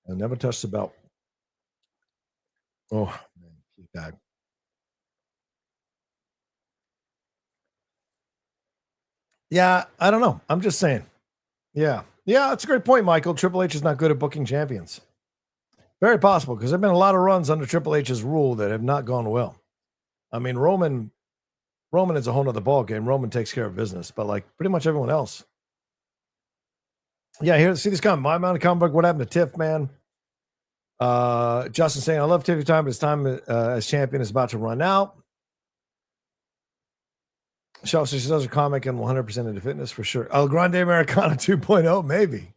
I never touched the belt. Oh, man, she's bad. Yeah, I don't know. I'm just saying. Yeah. Yeah, that's a great point, Michael. Triple H is not good at booking champions. Very possible because there have been a lot of runs under Triple H's rule that have not gone well. I mean, Roman is a whole nother ball game. Roman takes care of business, but like pretty much everyone else. Yeah, here, see this comment. My amount of comic book. What happened to Tiff, man? Justin saying, I love Tiffany time, but his time as champion is about to run out. Shelf says she does her comic and 100% into fitness for sure. El Grande Americana 2.0, maybe.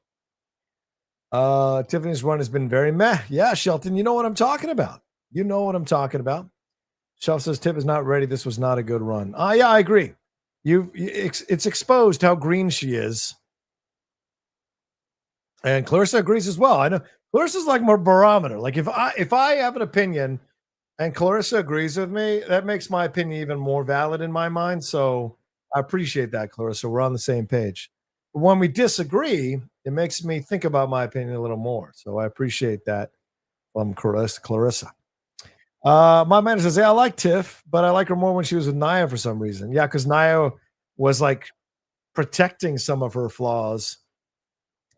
Tiffany's run has been very meh. Yeah, Shelton, you know what I'm talking about. You know what I'm talking about. Shelf says Tiff is not ready. This was not a good run. Yeah, I agree. It's exposed how green she is. And Clarissa agrees as well. I know Clarissa's like more barometer. Like if I have an opinion and Clarissa agrees with me, that makes my opinion even more valid in my mind. So I appreciate that, Clarissa. We're on the same page. But when we disagree, it makes me think about my opinion a little more. So I appreciate that from Clarissa. My man says, I like Tiff, but I like her more when she was with Nia for some reason. Yeah, because Nia was like protecting some of her flaws.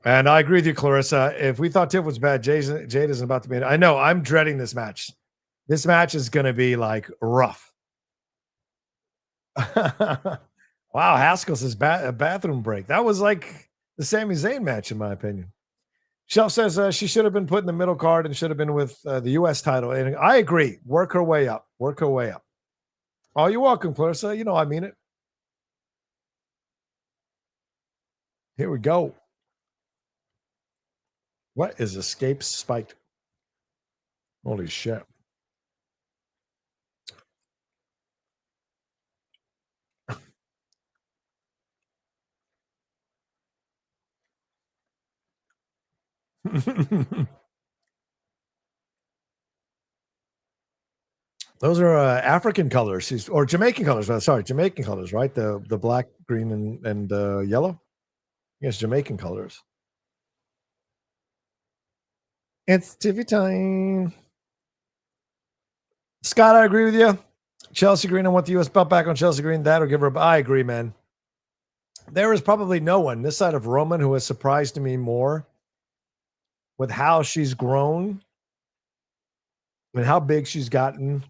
And I agree with you, Clarissa. If we thought Tiff was bad, Jade isn't about to be. I know. I'm dreading this match. This match is gonna be, like, rough. Wow, Haskell's his bathroom break. That was like the Sami Zayn match, in my opinion. Shelf says she should have been put in the middle card and should have been with the U.S. title. And I agree. Work her way up. Work her way up. Oh, you're welcome, Clarissa. You know I mean it. Here we go. What is escape spiked? Holy shit. Those are African colors, or Jamaican colors. Sorry, Jamaican colors, right? The black, green, and yellow. Yes, Jamaican colors. It's TV time. Scott, I agree with you. Chelsea Green, I want the U.S. belt back on Chelsea Green. That'll give her. I agree, man. There is probably no one this side of Roman who has surprised me more with how she's grown and how big she's gotten.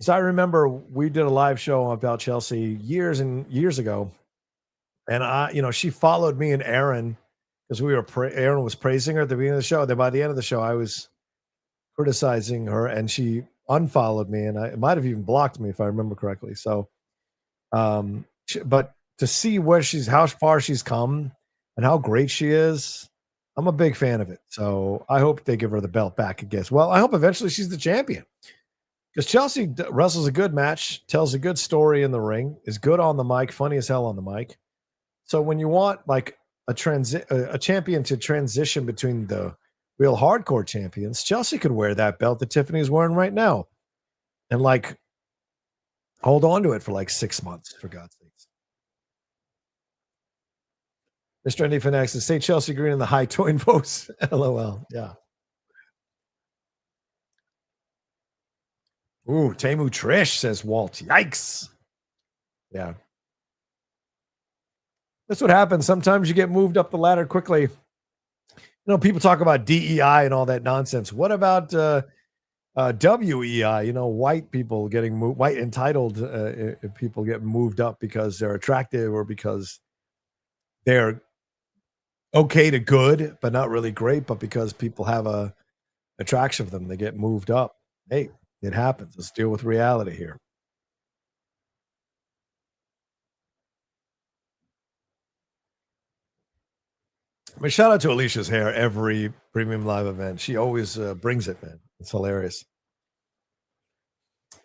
So I remember we did a live show about Chelsea years and years ago, and she followed me and Aaron because Aaron was praising her at the beginning of the show. Then by the end of the show, I was criticizing her, and she unfollowed me, and I might have even blocked me if I remember correctly. So, but to see how far she's come and how great she is, I'm a big fan of it. So I hope they give her the belt back, I guess. Well, I hope eventually she's the champion because Chelsea wrestles a good match, tells a good story in the ring, is good on the mic, funny as hell on the mic. So when you want like a champion to transition between the real hardcore champions, Chelsea could wear that belt that Tiffany is wearing right now and like hold on to it for like 6 months, for God's sakes. Mr. Andy Finex says, say Chelsea Green in the high toin votes. LOL. Yeah. Ooh, Temu Trish, says Walt. Yikes. Yeah. That's what happens. Sometimes you get moved up the ladder quickly. People talk about DEI and all that nonsense. What about WEI? White people getting white entitled people get moved up because they're attractive or because they're okay to good, but not really great, but because people have a attraction for them, they get moved up. Hey, it happens. Let's deal with reality here. But shout out to Alicia's hair every premium live event. She always brings it, man. It's hilarious.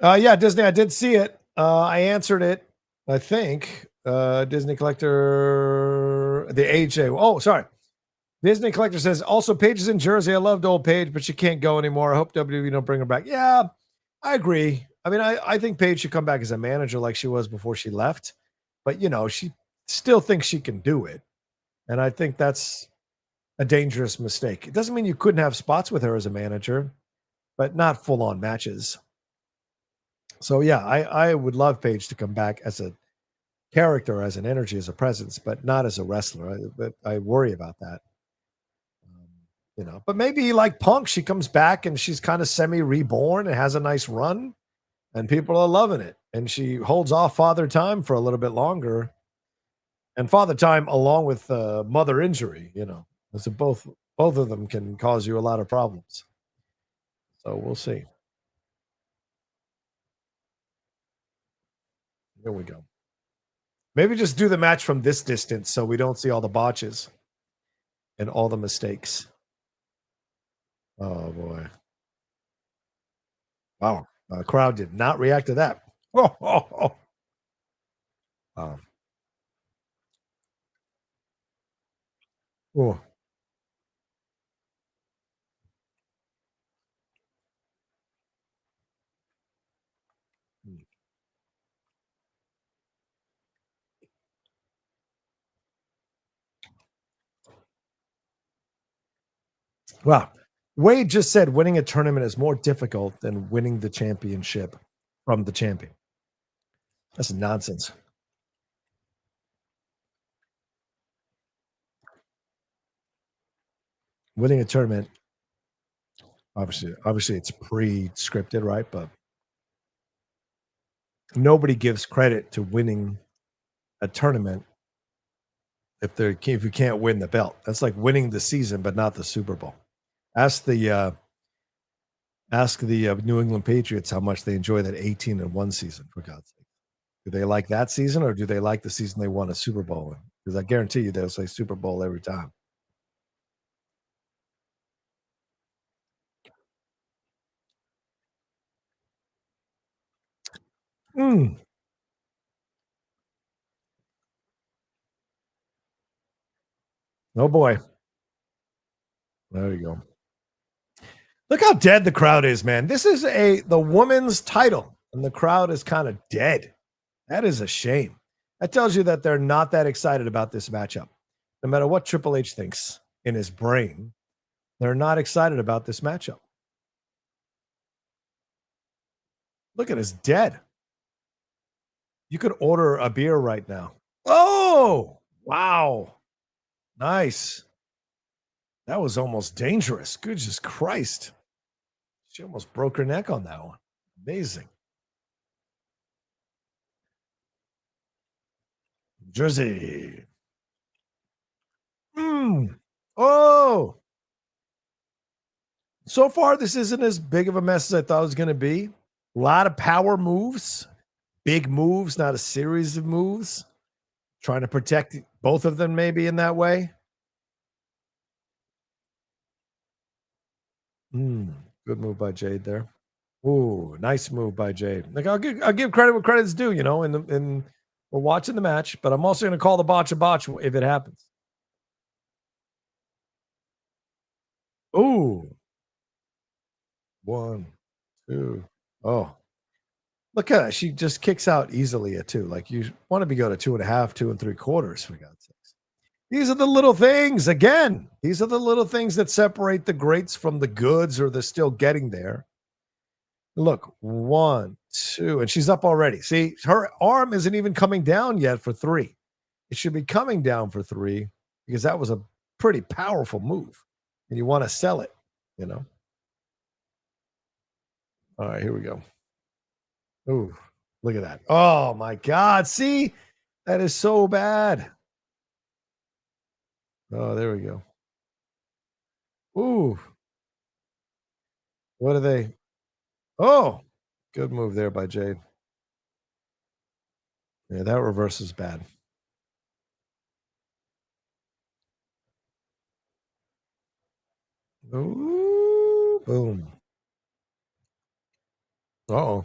Yeah, Disney, I did see it. I answered it, I think. Disney Collector, the AJ. Oh, sorry. Disney Collector says, also, Paige is in Jersey. I loved old Paige, but she can't go anymore. I hope WWE don't bring her back. Yeah, I agree. I mean, I think Paige should come back as a manager like she was before she left. But, she still thinks she can do it. And I think that's a dangerous mistake. It doesn't mean you couldn't have spots with her as a manager, but not full-on matches. So, yeah, I would love Paige to come back as a character, as an energy, as a presence, but not as a wrestler. I worry about that. But maybe like Punk, she comes back and she's kind of semi-reborn and has a nice run, and people are loving it. And she holds off Father Time for a little bit longer. And Father Time, along with Mother Injury, so both of them can cause you a lot of problems. So we'll see. Here we go. Maybe just do the match from this distance so we don't see all the botches and all the mistakes. Oh, boy. Wow. The crowd did not react to that. Oh. Oh. Wow. Wade just said winning a tournament is more difficult than winning the championship from the champion. That's nonsense. Winning a tournament Obviously, it's pre-scripted, right? But nobody gives credit to winning a tournament if you can't win the belt. That's like winning the season, but not the Super Bowl. Ask the New England Patriots how much they enjoy that 18-1 season. For God's sake, do they like that season or do they like the season they won a Super Bowl in? Because I guarantee you they'll say Super Bowl every time. Mm. Oh boy, there you go. Look how dead the crowd is, man. This is the women's title, and the crowd is kind of dead. That is a shame. That tells you that they're not that excited about this matchup. No matter what Triple H thinks in his brain, they're not excited about this matchup. Look at us dead. You could order a beer right now. Oh, wow. Nice. That was almost dangerous. Goodness Christ. She almost broke her neck on that one. Amazing. Jersey. Oh. So far, this isn't as big of a mess as I thought it was going to be. A lot of power moves, big moves, not a series of moves. Trying to protect both of them, maybe in that way. Good move by Jade there. Ooh, nice move by Jade. Like I'll give credit where credit's due, you know, and we're watching the match, but I'm also going to call the botch a botch if it happens. Ooh. 1, 2. Oh, look at her. She just kicks out easily at 2. Like you want to be go to 2.5, 2 3/4 for God's sakes. These are the little things. Again, these are the little things that separate the greats from the goods or the still getting there. Look, 1, 2, and she's up already. See, her arm isn't even coming down yet for 3. It should be coming down for 3 because that was a pretty powerful move, and you want to sell it, you know. All right, here we go. Ooh, look at that. Oh my God. See, that is so bad. Oh, there we go. Ooh, what are they? Oh, good move there by Jade. Yeah, that reverse is bad. Ooh, boom. Uh-oh.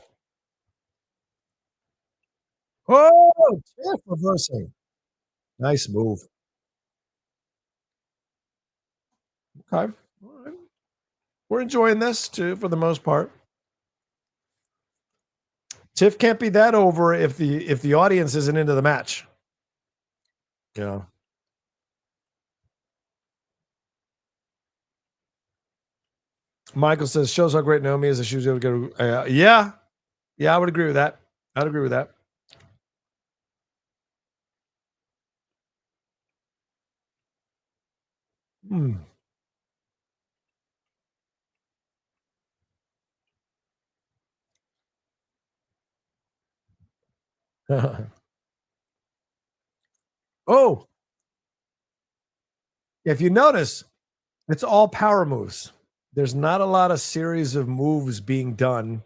Oh, Tiff reversing. Nice move. Okay. All right. We're enjoying this too, for the most part. Tiff can't be that over if the audience isn't into the match. Yeah. Michael says shows how great Naomi is that she was able to get. Yeah, I would agree with that. I'd agree with that. Hmm. Oh, if you notice, it's all power moves. There's not a lot of series of moves being done.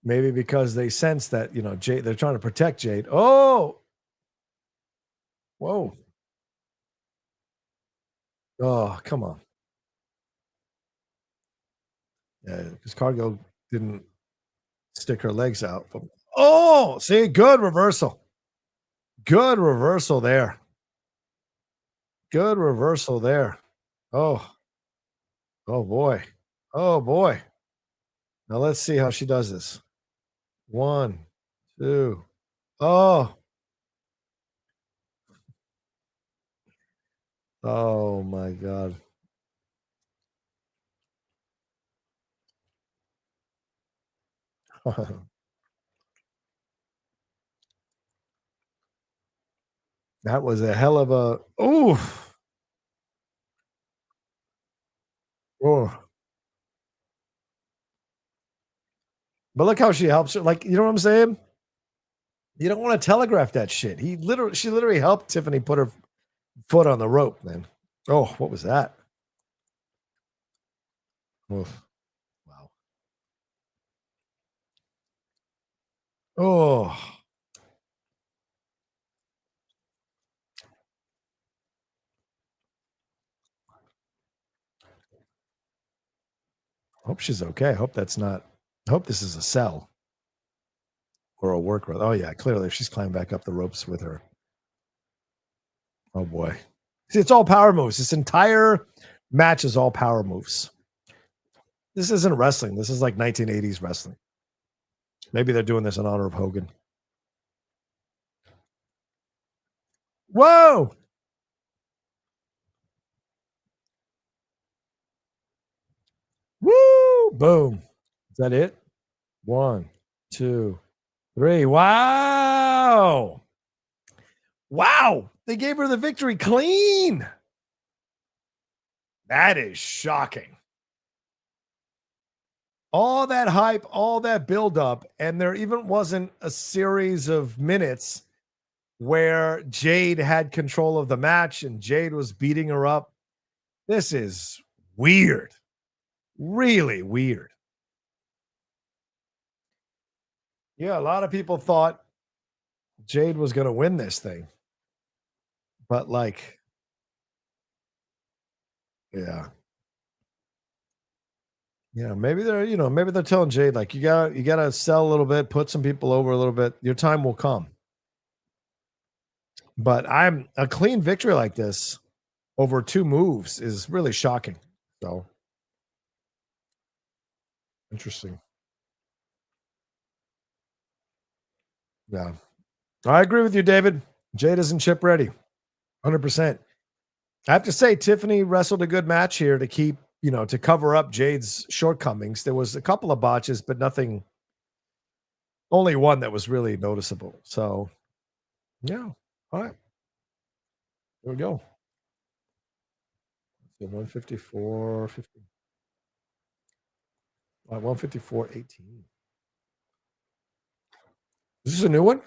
Maybe because they sense that, you know, Jade, they're trying to protect Jade. Oh, whoa. Oh, come on. Yeah, because Cargill didn't stick her legs out. Oh, see, good reversal. Good reversal there. Good reversal there. Oh, oh boy. Oh boy. Now let's see how she does this. 1, 2. Oh, oh my God. That was a hell of a oof. Oh. But look how she helps her. Like, you know what I'm saying? You don't want to telegraph that shit. She literally helped Tiffany put her foot on the rope, man. Oh, what was that? Oof. Wow. Oh. Hope she's okay. Hope that's not. Hope this is a sell or a work. Oh yeah, clearly if she's climbing back up the ropes with her. Oh boy. See, it's all power moves. This entire match is all power moves. This isn't wrestling. This is like 1980s wrestling. Maybe they're doing this in honor of Hogan. Whoa! Woo! Boom. Is that it? 1, 2, 3. Wow! Wow! They gave her the victory clean. That is shocking. All that hype, all that buildup, and there even wasn't a series of minutes where Jade had control of the match and Jade was beating her up. This is weird. Really weird. Yeah, a lot of people thought Jade was going to win this thing. But like, yeah. Yeah, maybe maybe they're telling Jade like you gotta sell a little bit, put some people over a little bit. Your time will come. But I'm a clean victory like this over 2 moves is really shocking. So interesting. Yeah. I agree with you, David. Jade isn't chip ready. 100%. I have to say, Tiffany wrestled a good match here to keep, to cover up Jade's shortcomings. There was a couple of botches, but nothing, only one that was really noticeable. So, yeah. All right. There we go. 154, 50. 154, 18. Is this a new one?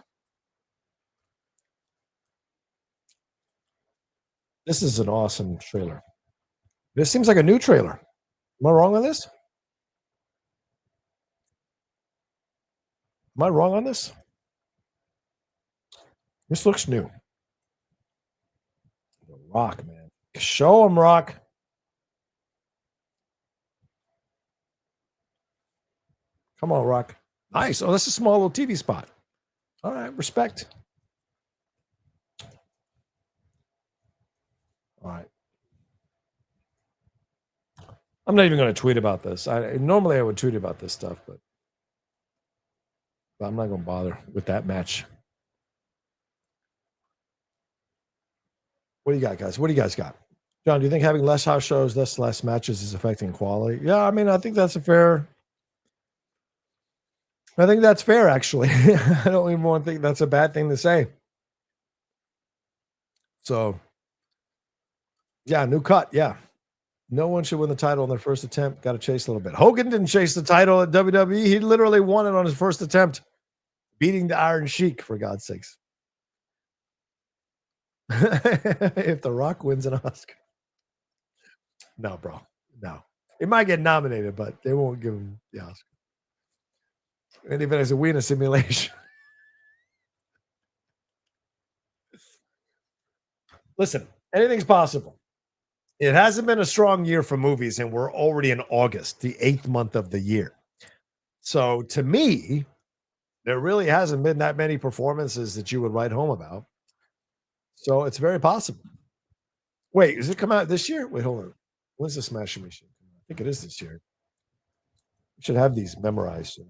This is an awesome trailer. This seems like a new trailer. Am I wrong on this? Am I wrong on this? This looks new. The Rock, man. Show him, Rock. Come on, Rock. Nice. Oh, that's a small little TV spot. All right, respect. All right. I'm not even going to tweet about this. Normally I would tweet about this stuff, but I'm not going to bother with that match. What do you got, guys? What do you guys got? John, do you think having less house shows, less matches is affecting quality? Yeah, I mean, I think that's fair, actually. I don't even think that's a bad thing to say. So, yeah, new cut. Yeah. No one should win the title on their first attempt. Got to chase a little bit. Hogan didn't chase the title at WWE. He literally won it on his first attempt, beating the Iron Sheik, for God's sakes. If The Rock wins an Oscar. No, bro. No. He might get nominated, but they won't give him the Oscar. And even as a win a simulation. Listen, anything's possible. It hasn't been a strong year for movies, and we're already in August, the 8th month of the year. So to me, there really hasn't been that many performances that you would write home about. So it's very possible. Wait, does it come out this year? Wait, hold on. When's the Smashing Machine? I think it is this year. We should have these memorized.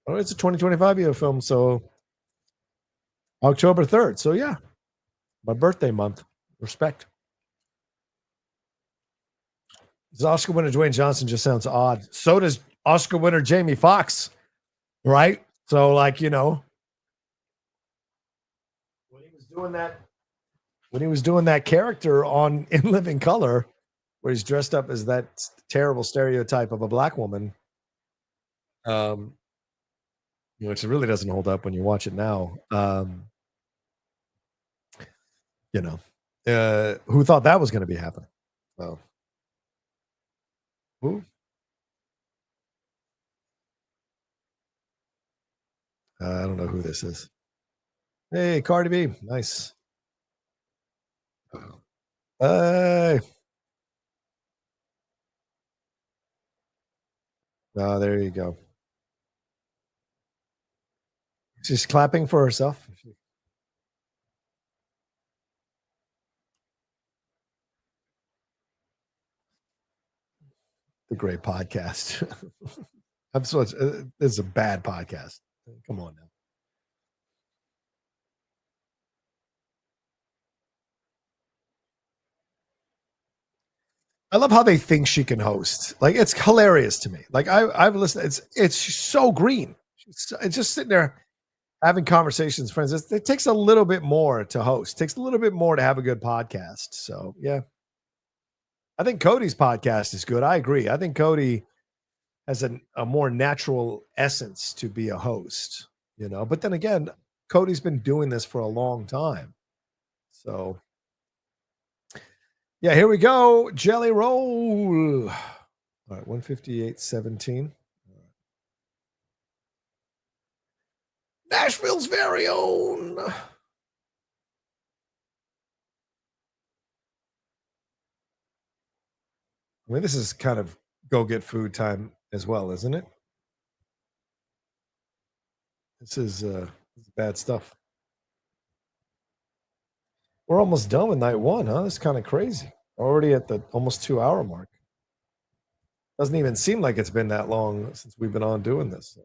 Oh, it's a 2025 year film, so October 3rd. So yeah, my birthday month. Respect. This Oscar winner Dwayne Johnson just sounds odd. So does Oscar winner Jamie Foxx, right? So, like, when he was doing that character on In Living Color, where he's dressed up as that terrible stereotype of a black woman, which really doesn't hold up when you watch it now. You know, who thought that was going to be happening? So, who? I don't know who this is. Hey, Cardi B, nice. Hey, there you go. She's clapping for herself. The great podcast. I'm so. This is a bad podcast. Come on now. I love how they think she can host. Like it's hilarious to me. Like I've listened. It's so green. It's just sitting there having conversations, friends. It takes a little bit more to host. It takes a little bit more to have a good podcast. So yeah, I think Cody's podcast is good. I agree. I think Cody has a more natural essence to be a host. But then again, Cody's been doing this for a long time. So yeah, here we go. Jelly roll. All right, 158.17. Nashville's very own. I mean, this is kind of go get food time as well, isn't it? This is bad stuff. We're almost done with night one, huh? It's kind of crazy. Already at the almost 2 hour mark. Doesn't even seem like it's been that long since we've been on doing this. So.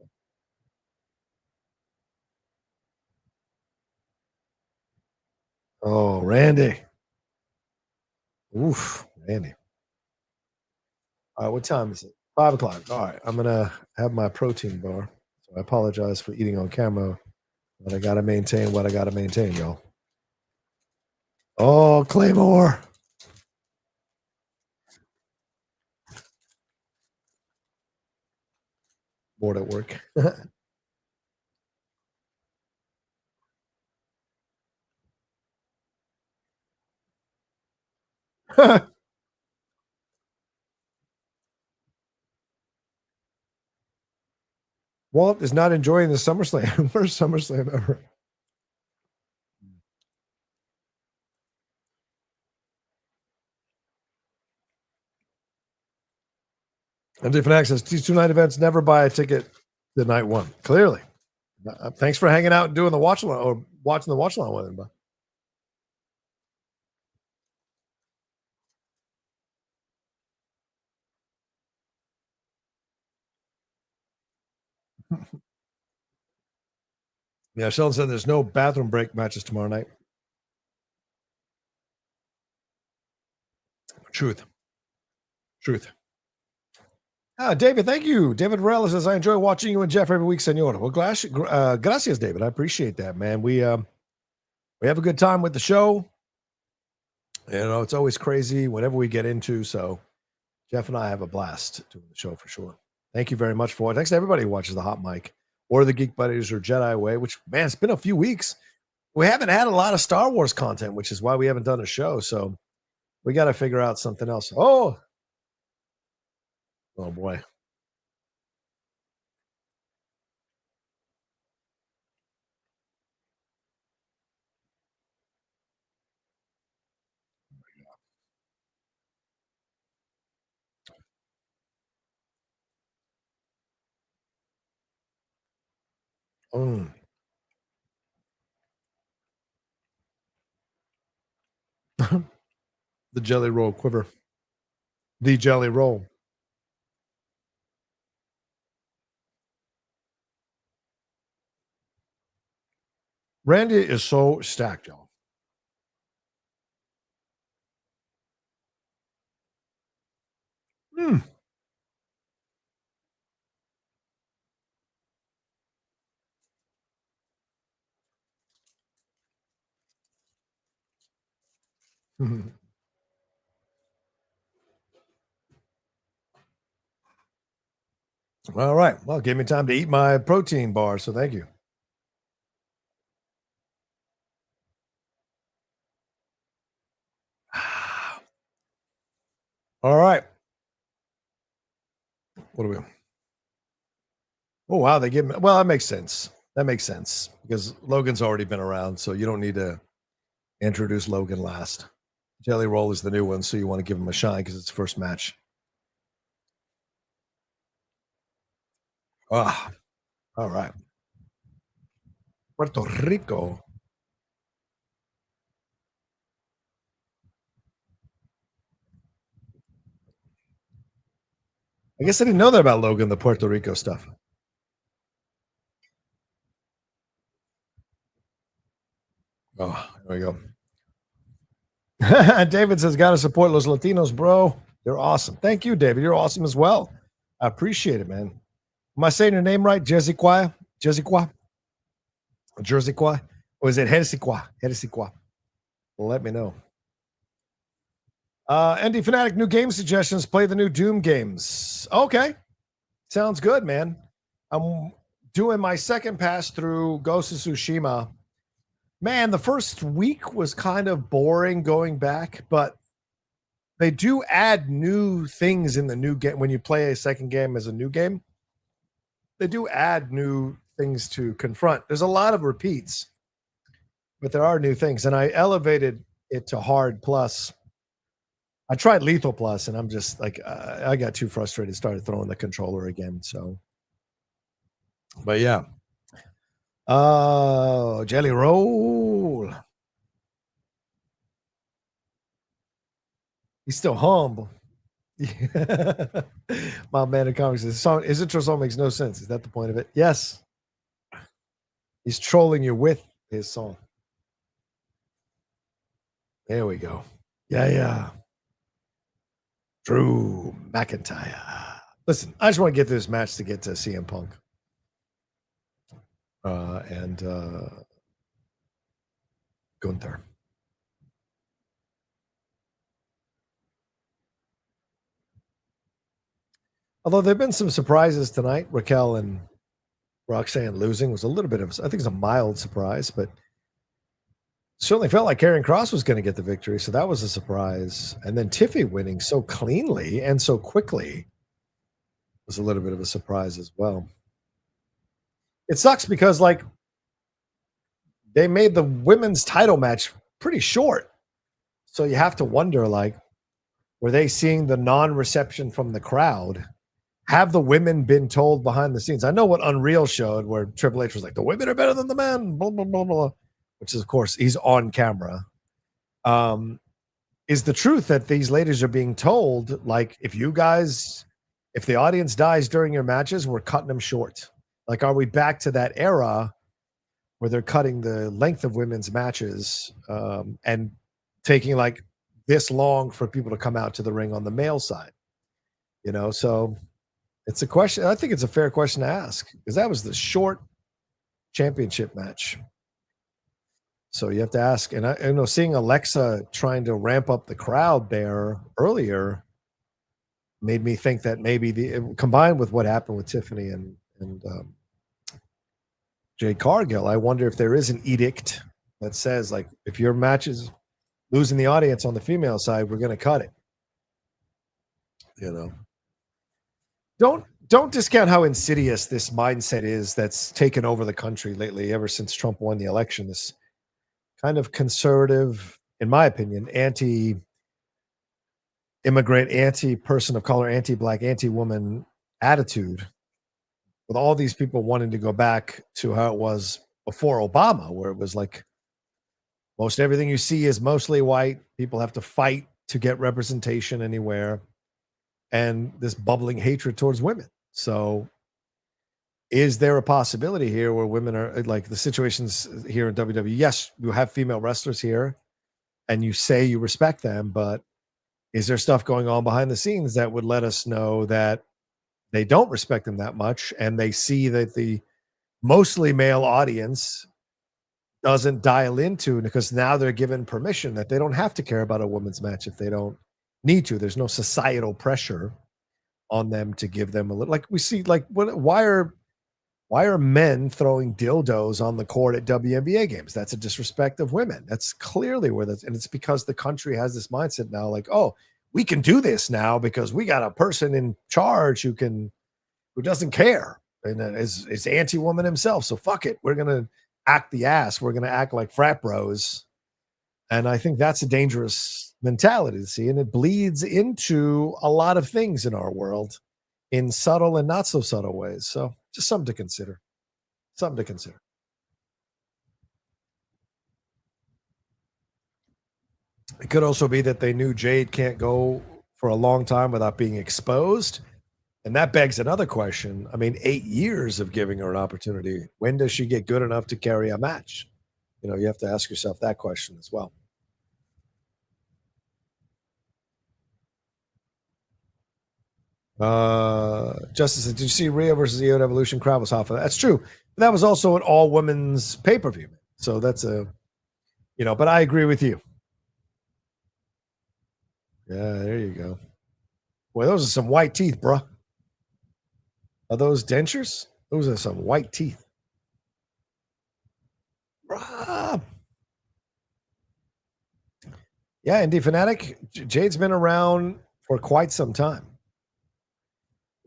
Oh, Randy. Oof, Randy. All right, what time is it? 5 o'clock. All right, I'm gonna have my protein bar. So I apologize for eating on camera, but I gotta maintain what I gotta maintain, y'all. Oh, Claymore. Bored at work. Walt is not enjoying the SummerSlam. First SummerSlam ever. And different access. These 2 night events, never buy a ticket to night one. Clearly. Thanks for hanging out and doing the watch along or watching the watch along with him. Yeah, Sheldon said there's no bathroom break matches tomorrow night. Truth. Truth. David, thank you. David Morales says, I enjoy watching you and Jeff every week, senor. Well, gracias, David. I appreciate that, man. We have a good time with the show. It's always crazy whenever we get into. So Jeff and I have a blast doing the show for sure. Thank you very much for it. Thanks to everybody who watches the Hot Mic or the Geek Buddies or Jedi Way, which, man, it's been a few weeks. We haven't had a lot of Star Wars content, which is why we haven't done a show. So we got to figure out something else. Oh boy. Mm. The Jelly Roll quiver. The Jelly Roll. Randy is so stacked, y'all. Mm. All right. Well, gave me time to eat my protein bar, so thank you. All right. What do we? Oh wow, they give me. Well, that makes sense. That makes sense because Logan's already been around, so you don't need to introduce Logan last. Jelly Roll is the new one, so you want to give him a shine because it's first match. Ah, all right. Puerto Rico. I guess I didn't know that about Logan, the Puerto Rico stuff. Oh, there we go. David says, "Gotta support los Latinos, bro. They're awesome." Thank you, David. You're awesome as well. I appreciate it, man. Am I saying your name right? Jeziqua? Jeziqua? Jerseyqua? Or is it Heresiqua? Heresiqua. Well, let me know. Andy Fanatic, new game suggestions. Play the new Doom games. Okay. Sounds good, man. I'm doing my second pass through Ghost of Tsushima. Man, the first week was kind of boring going back, but they do add new things in the new game. When you play a second game as a new game, they do add new things to confront. There's a lot of repeats, but there are new things. And I elevated it to hard plus. I tried lethal plus, and I'm just like, I got too frustrated, started throwing the controller again. So, but yeah. Oh, Jelly Roll. He's still humble. My man in comics says, his intro song makes no sense. Is that the point of it? Yes. He's trolling you with his song. There we go. Yeah. Drew McIntyre. Listen, I just want to get this match to get to CM Punk. And Gunther. Although there have been some surprises tonight. Raquel and Roxanne losing was a little bit of, I think it's a mild surprise, but certainly felt like Karrion Kross was going to get the victory. So that was a surprise. And then Tiffy winning so cleanly and so quickly was a little bit of a surprise as well. It sucks because, like, they made the women's title match pretty short. So you have to wonder, like, were they seeing the non-reception from the crowd? Have the women been told behind the scenes? I know what Unreal showed, where Triple H was like, the women are better than the men, blah, blah, blah, blah, which is, of course, he's on camera. Is the truth that these ladies are being told, like, if the audience dies during your matches, we're cutting them short? Like, are we back to that era where they're cutting the length of women's matches and taking like this long for people to come out to the ring on the male side? You know, so it's a question. I think it's a fair question to ask because that was the short championship match. So you have to ask. And I know seeing Alexa trying to ramp up the crowd there earlier made me think that maybe combined with what happened with Tiffany and Jade Cargill, I wonder if there is an edict that says, like, if your match is losing the audience on the female side, we're going to cut it. You know, don't discount how insidious this mindset is that's taken over the country lately, ever since Trump won the election. This kind of conservative, in my opinion, anti-immigrant, anti-person of color, anti-black, anti-woman attitude, with all these people wanting to go back to how it was before Obama, where it was like most everything you see is mostly white. People have to fight to get representation anywhere, and this bubbling hatred towards women. So is there a possibility here where women are like the situations here in WWE? Yes, you have female wrestlers here and you say you respect them, but is there stuff going on behind the scenes that would let us know that they don't respect them that much, and they see that the mostly male audience doesn't dial into, because now they're given permission that they don't have to care about a women's match if they don't need to. There's no societal pressure on them to give them a little, like we see, like why are men throwing dildos on the court at WNBA games? That's a disrespect of women. That's clearly where that's, and it's because the country has this mindset now, like, oh, we can do this now because we got a person in charge who doesn't care and is anti-woman himself. So fuck it, we're gonna act the ass. We're gonna act like frat bros, and I think that's a dangerous mentality to see, and it bleeds into a lot of things in our world in subtle and not so subtle ways. So just something to consider. Something to consider. It could also be that they knew Jade can't go for a long time without being exposed. And that begs another question. I mean, 8 years of giving her an opportunity. When does she get good enough to carry a match? You have to ask yourself that question as well. Justice, did you see Rhea versus EO Evolution? Crowd was hot for that. That's true. But that was also an all women's pay per view. So that's but I agree with you. Yeah, there you go. Boy, those are some white teeth, bro. Are those dentures? Those are some white teeth. Rob. Yeah, Indie Fanatic. Jade's been around for quite some time.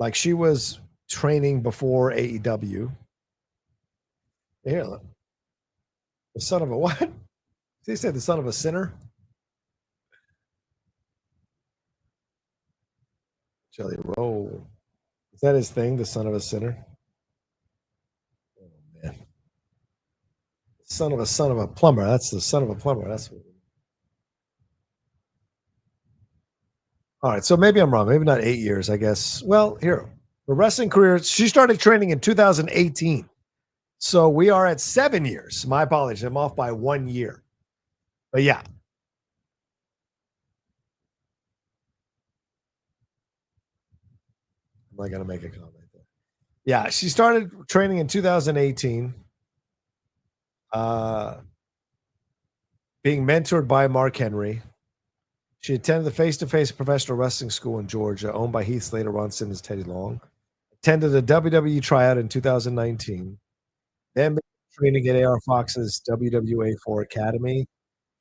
Like she was training before AEW. Here, look. The son of a what? He said the son of a sinner. Jelly Roll. Is that his thing? The son of a sinner? Oh man. Son of a plumber. That's the son of a plumber. That's what. All right, so maybe I'm wrong. Maybe not 8 years, I guess. Well, here, the wrestling career, she started training in 2018. So we are at 7 years. My apologies. I'm off by 1 year. But yeah. I'm not going to make a comment there. Yeah, she started training in 2018. Being mentored by Mark Henry. She attended the face-to-face professional wrestling school in Georgia, owned by Heath Slater, Ron Simmons, Teddy Long. Attended a WWE tryout in 2019. Then training at AR Fox's WWA4 Academy.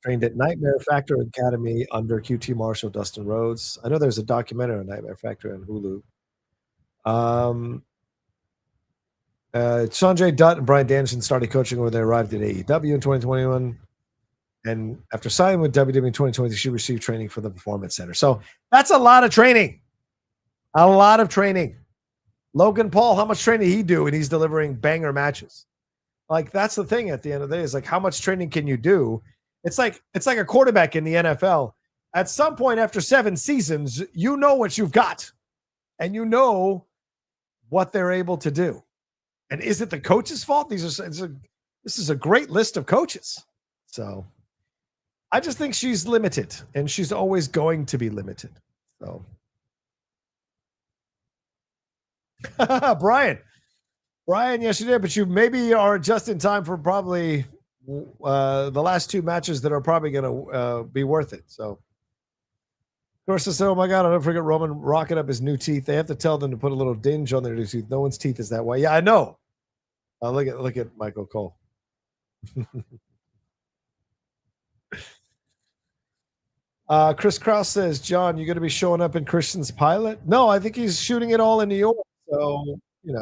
Trained at Nightmare Factory Academy under QT Marshall, Dustin Rhodes. I know there's a documentary on Nightmare Factory on Hulu. Sanjay Dutt and Brian Danielson started coaching when they arrived at AEW in 2021. And after signing with WWE in 2020, she received training for the Performance Center. So that's a lot of training. A lot of training. Logan Paul, how much training did he do? And he's delivering banger matches. Like that's the thing at the end of the day is like how much training can you do? It's like a quarterback in the NFL. At some point after 7 seasons, you know what you've got. And you know what they're able to do. And is it the coach's fault? This is a great list of coaches. So I just think she's limited, and she's always going to be limited. So, Brian, yes, you did, but you maybe are just in time for probably the last 2 matches that are probably going to be worth it. So, of course, I said, "Oh my God, I'll never forget Roman rocking up his new teeth." They have to tell them to put a little dinge on their new teeth. No one's teeth is that way. Yeah, I know. Look at Michael Cole. Chris Krause says, John, you going to be showing up in Christian's pilot? No, I think he's shooting it all in New York. So, and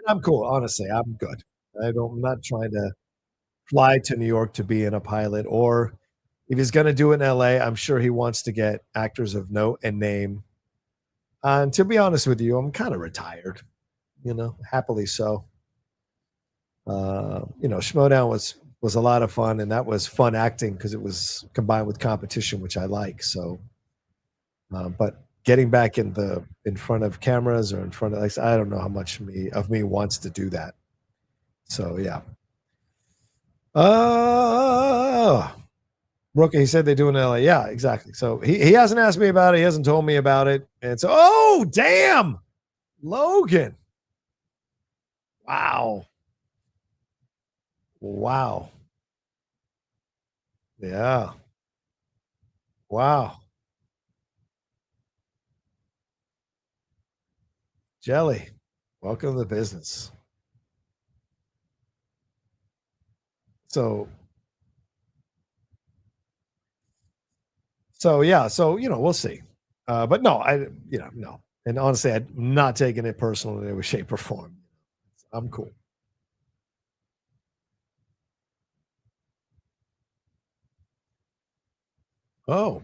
I'm cool. Honestly, I'm good. I'm not trying to fly to New York to be in a pilot, or if he's going to do it in LA, I'm sure he wants to get actors of note and name. And to be honest with you, I'm kind of retired, happily so. Schmodown was a lot of fun, and that was fun acting because it was combined with competition, which I like. So, but getting back in front of cameras or in front of, like, I don't know how much of me wants to do that. So yeah. Rocha, he said they do in LA. Yeah, exactly. So he hasn't asked me about it. He hasn't told me about it. And so, oh damn, Logan. Wow. Yeah. Wow. Jelly, welcome to the business. So yeah, so we'll see. But no, no. And honestly, I'm not taking it personal in any way, shape, or form. I'm cool. Oh,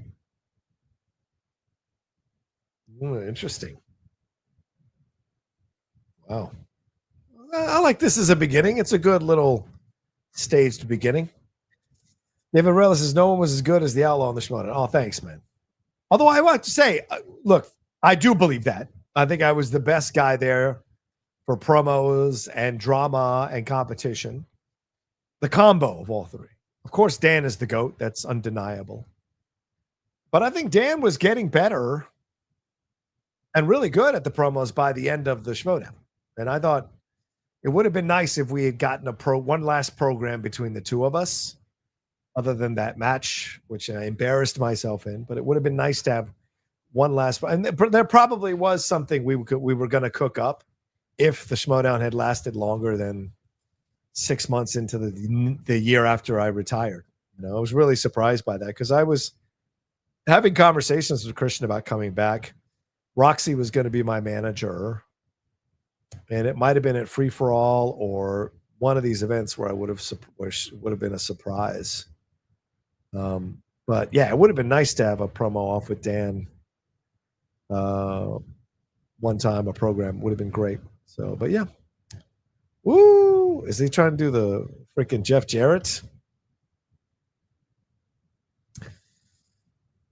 interesting. Wow. I like this as a beginning. It's a good little staged beginning. David Rella says no one was as good as the Outlaw on the Schmodown. Oh, thanks, man. Although I want to say, look, I do believe that. I think I was the best guy there for promos and drama and competition. The combo of all three. Of course, Dan is the GOAT. That's undeniable. But I think Dan was getting better and really good at the promos by the end of the Schmodown. And I thought it would have been nice if we had gotten one last program between the two of us, other than that match, which I embarrassed myself in. But it would have been nice to have one last. And there probably was something we were going to cook up if the Schmodown had lasted longer than 6 months into the year after I retired. I was really surprised by that because I was having conversations with Christian about coming back. Roxy was going to be my manager, and it might have been at Free for All or one of these events where I would have been a surprise. But yeah, it would have been nice to have a promo off with Dan. One time, a program would have been great. So, but yeah. Woo! Is he trying to do the freaking Jeff Jarrett?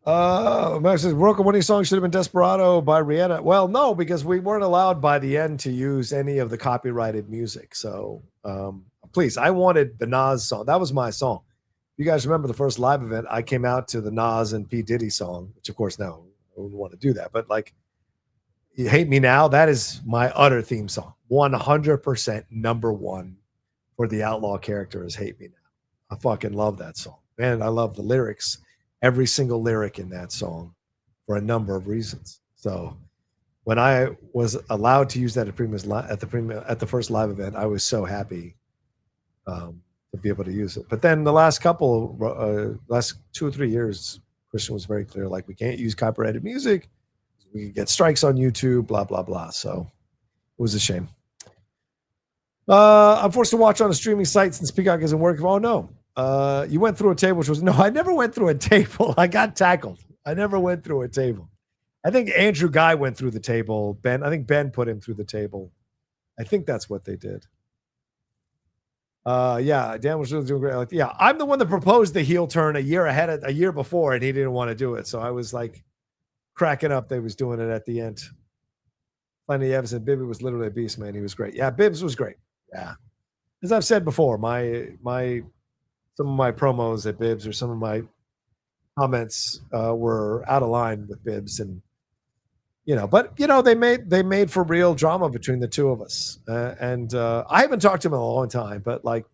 Max says, Rocha, one of these songs should have been Desperado by Rihanna. Well, no, because we weren't allowed by the end to use any of the copyrighted music. So please, I wanted the Nas song. That was my song. You guys remember the first live event, I came out to the Nas and P. Diddy song, which of course now I wouldn't want to do that. But like, You Hate Me Now, that is my utter theme song. 100% number one for the Outlaw character is Hate Me Now. I fucking love that song. And I love the lyrics. Every single lyric in that song for a number of reasons. So when I was allowed to use that at the first live event, I was so happy to be able to use it. But then the last 2 or 3 years, Christian was very clear, like, we can't use copyrighted music. We could get strikes on YouTube, blah, blah, blah. So it was a shame. I'm forced to watch on a streaming site since Peacock isn't working. Oh, no. You went through a table, which was no, I never went through a table. I got tackled. I never went through a table. I think Andrew Guy went through the table. I think Ben put him through the table. I think that's what they did. Yeah, Dan was really doing great. Like, yeah, I'm the one that proposed the heel turn a year before, and he didn't want to do it. So I was like cracking up. They was doing it at the end. Plenty Evans and Bibby was literally a beast, man. He was great. Yeah, Bibbs was great. Yeah, as I've said before, some of my promos at Bibbs or some of my comments were out of line with Bibbs, and but they made for real drama between the two of us, and I haven't talked to him in a long time, but like,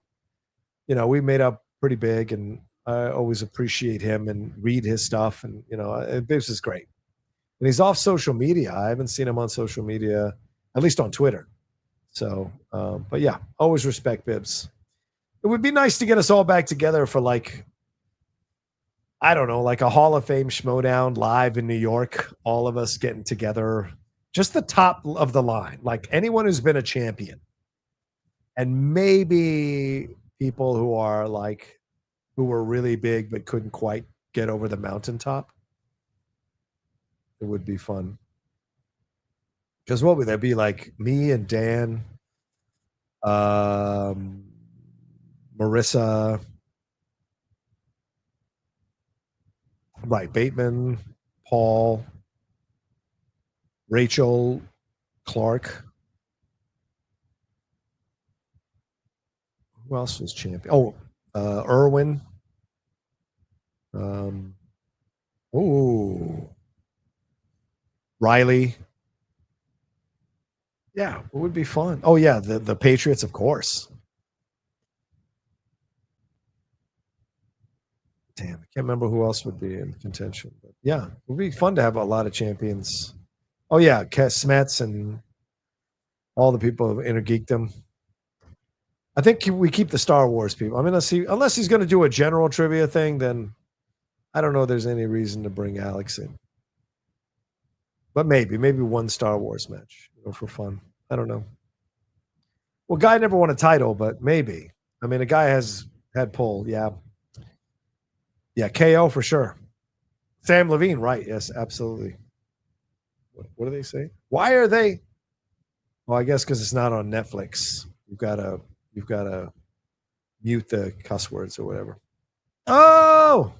we made up pretty big, and I always appreciate him and read his stuff, and Bibbs is great, and he's off social media. I haven't seen him on social media, at least on Twitter. So, but yeah, always respect Bibbs. It would be nice to get us all back together for like, I don't know, like a Hall of Fame Schmodown live in New York. All of us getting together, just the top of the line, like anyone who's been a champion, and maybe people who were really big but couldn't quite get over the mountaintop. It would be fun. Because what would that be like? Me and Dan, Marissa, right, Bateman, Paul, Rachel, Clark. Who else was champion? Oh, Irwin. Riley. Yeah, it would be fun. Oh yeah, the Patriots, of course. Damn, I can't remember who else would be in contention. But yeah, it would be fun to have a lot of champions. Oh yeah, Smets and All the people of Inner Geekdom. I think we keep the Star Wars people. I mean, unless he's going to do a general trivia thing, then I don't know there's any reason to bring Alex in. But maybe one Star Wars match, for fun. I don't know. Well, guy never won a title, but maybe. I mean, a guy has had pull, yeah. Yeah, KO for sure. Sam Levine, right? Yes, absolutely. What do they say? Why are they? Well, I guess because it's not on Netflix. You've got to mute the cuss words or whatever. Oh,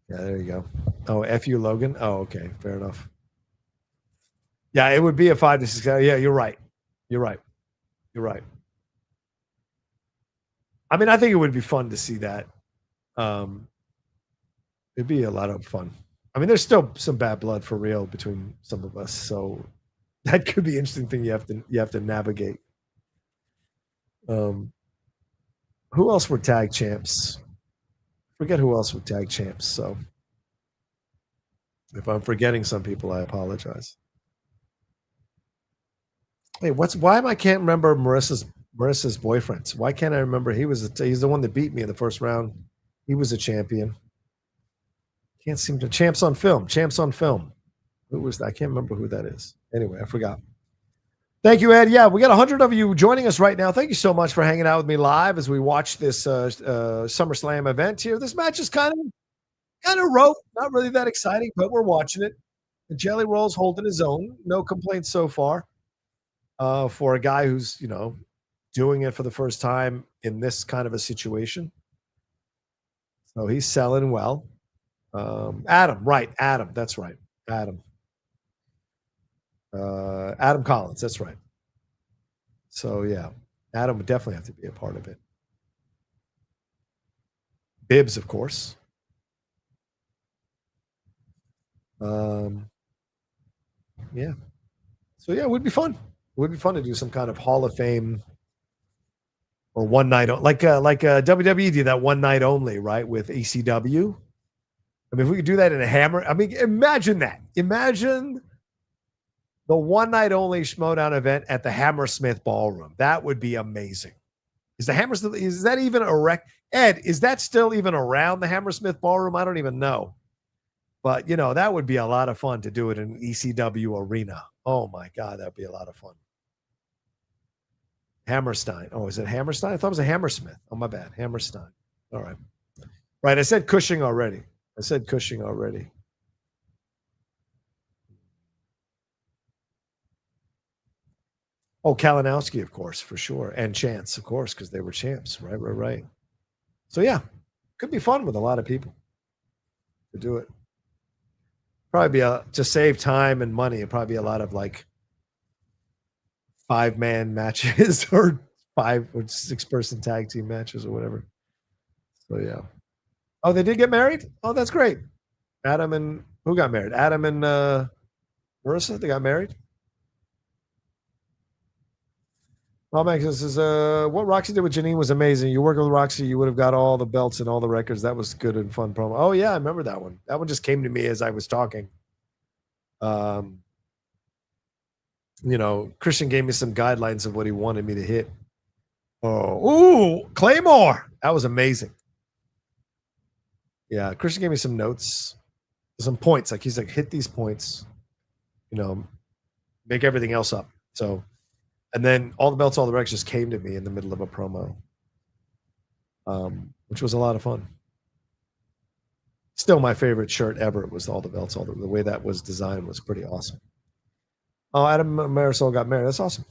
yeah, there you go. Oh, F you, Logan. Oh, okay, fair enough. Yeah, it would be a 5 to 6. Yeah, you're right. You're right. You're right. I mean, I think it would be fun to see that. It'd be a lot of fun. I mean, there's still some bad blood for real between some of us, so that could be an interesting thing you have to navigate. Who else were tag champs? Forget who else were tag champs. So if I'm forgetting some people, I apologize. Hey, why am I can't remember Marissa's boyfriend? Why can't I remember he's the one that beat me in the first round? He was a champion. Can't seem to champs on film. Who was that? I can't remember who that is. Anyway, I forgot. Thank you, Ed. Yeah, we got 100 of you joining us right now. Thank you so much for hanging out with me live as we watch this SummerSlam event here. This match is kind of rote, not really that exciting, but we're watching it. The Jelly Roll's holding his own. No complaints so far for a guy who's, doing it for the first time in this kind of a situation. So he's selling well. Adam, right. Adam, that's right. Adam Collins, that's right. So yeah, Adam would definitely have to be a part of it. Bibbs, of course. Yeah. So yeah, it would be fun. It would be fun to do some kind of Hall of Fame or one night, like WWE did that one night only, right, with ECW. I mean, if we could do that in a Hammer, I mean, imagine that. Imagine the one night only Schmodown event at the Hammersmith Ballroom. That would be amazing. Is that even erect? Ed, is that still even around the Hammersmith Ballroom? I don't even know. But, that would be a lot of fun to do it in an ECW arena. Oh, my God, that'd be a lot of fun. Hammerstein. Oh, is it Hammerstein? I thought it was a Hammersmith. Oh, my bad. Hammerstein. All right. Right, I said Cushing already. Oh, Kalinowski, of course, for sure. And Chance, of course, because they were champs. Right. So, yeah, could be fun with a lot of people to do it. Probably be to save time and money. It'd probably be a lot of 5-man matches or 5 or 6-person tag team matches or whatever. So, yeah. Oh, they did get married? Oh, that's great. Adam and who got married? Adam and Marissa, they got married? Well, Max, this is what Roxy did with Janine was amazing. You worked with Roxy, you would have got all the belts and all the records. That was good and fun promo. Oh yeah, I remember that one. That one just came to me as I was talking. Christian gave me some guidelines of what he wanted me to hit. Oh, Claymore. That was amazing. Yeah, Christian gave me some notes, some points. He's like, hit these points, make everything else up. So, and then all the belts, all the records just came to me in the middle of a promo, which was a lot of fun. Still my favorite shirt ever. It was all the belts, the way that was designed was pretty awesome. Oh, Adam Marisol got married. That's awesome.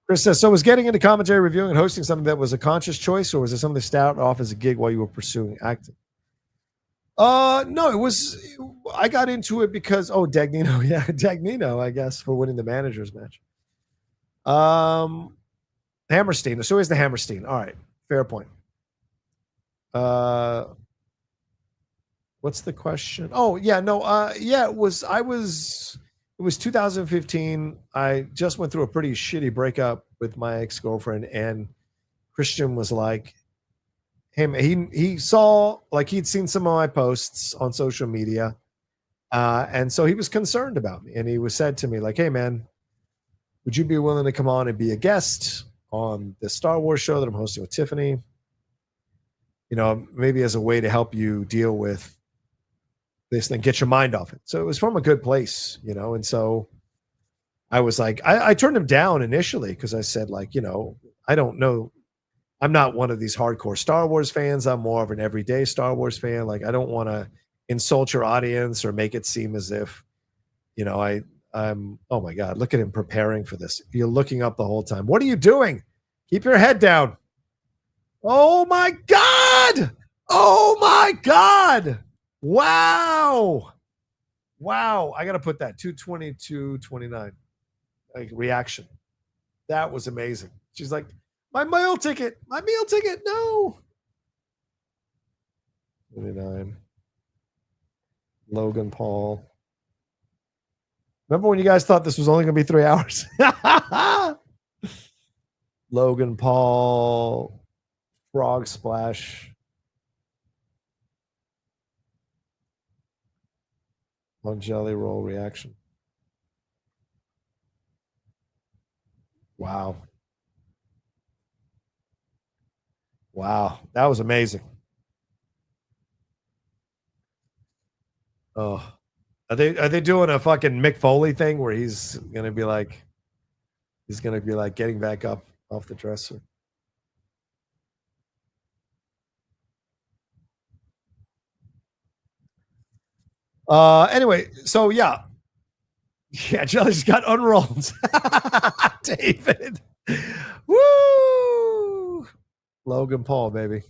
Chris says, so was getting into commentary, reviewing, and hosting something that was a conscious choice, or was it something that started off as a gig while you were pursuing acting? No, it was. I got into it because Dagnino, yeah, Dagnino, I guess, for winning the managers match. Hammerstein. So is the Hammerstein. All right, fair point. What's the question? Oh yeah, no, yeah, it was 2015. I just went through a pretty shitty breakup with my ex-girlfriend, and Christian was like, he saw, he'd seen some of my posts on social media. And so he was concerned about me, and he was said to me like, "Hey, man, would you be willing to come on and be a guest on the Star Wars show that I'm hosting with Tiffany? You know, maybe as a way to help you deal with this thing, get your mind off it." So it was from a good place, you know. And so I was like, I turned him down initially because I said, like, you know, I don't know. I'm not one of these hardcore Star Wars fans. I'm more of an everyday Star Wars fan. Like, I don't want to insult your audience or make it seem as if, you know, I'm, oh my God, look at him preparing for this. You're looking up the whole time. What are you doing? Keep your head down. Oh my God. Oh my God. Wow. Wow. I got to put that 222.29 like reaction. That was amazing. She's like, my meal ticket. No. 29. Logan Paul. Remember when you guys thought this was only going to be 3 hours? Logan Paul, Frog Splash. On Jelly Roll reaction. Wow. Wow. That was amazing. Oh. Are they doing a fucking Mick Foley thing where he's gonna be like getting back up off the dresser? Anyway, so yeah. Yeah, Jelly's got unrolled. David. Woo! Logan Paul, baby.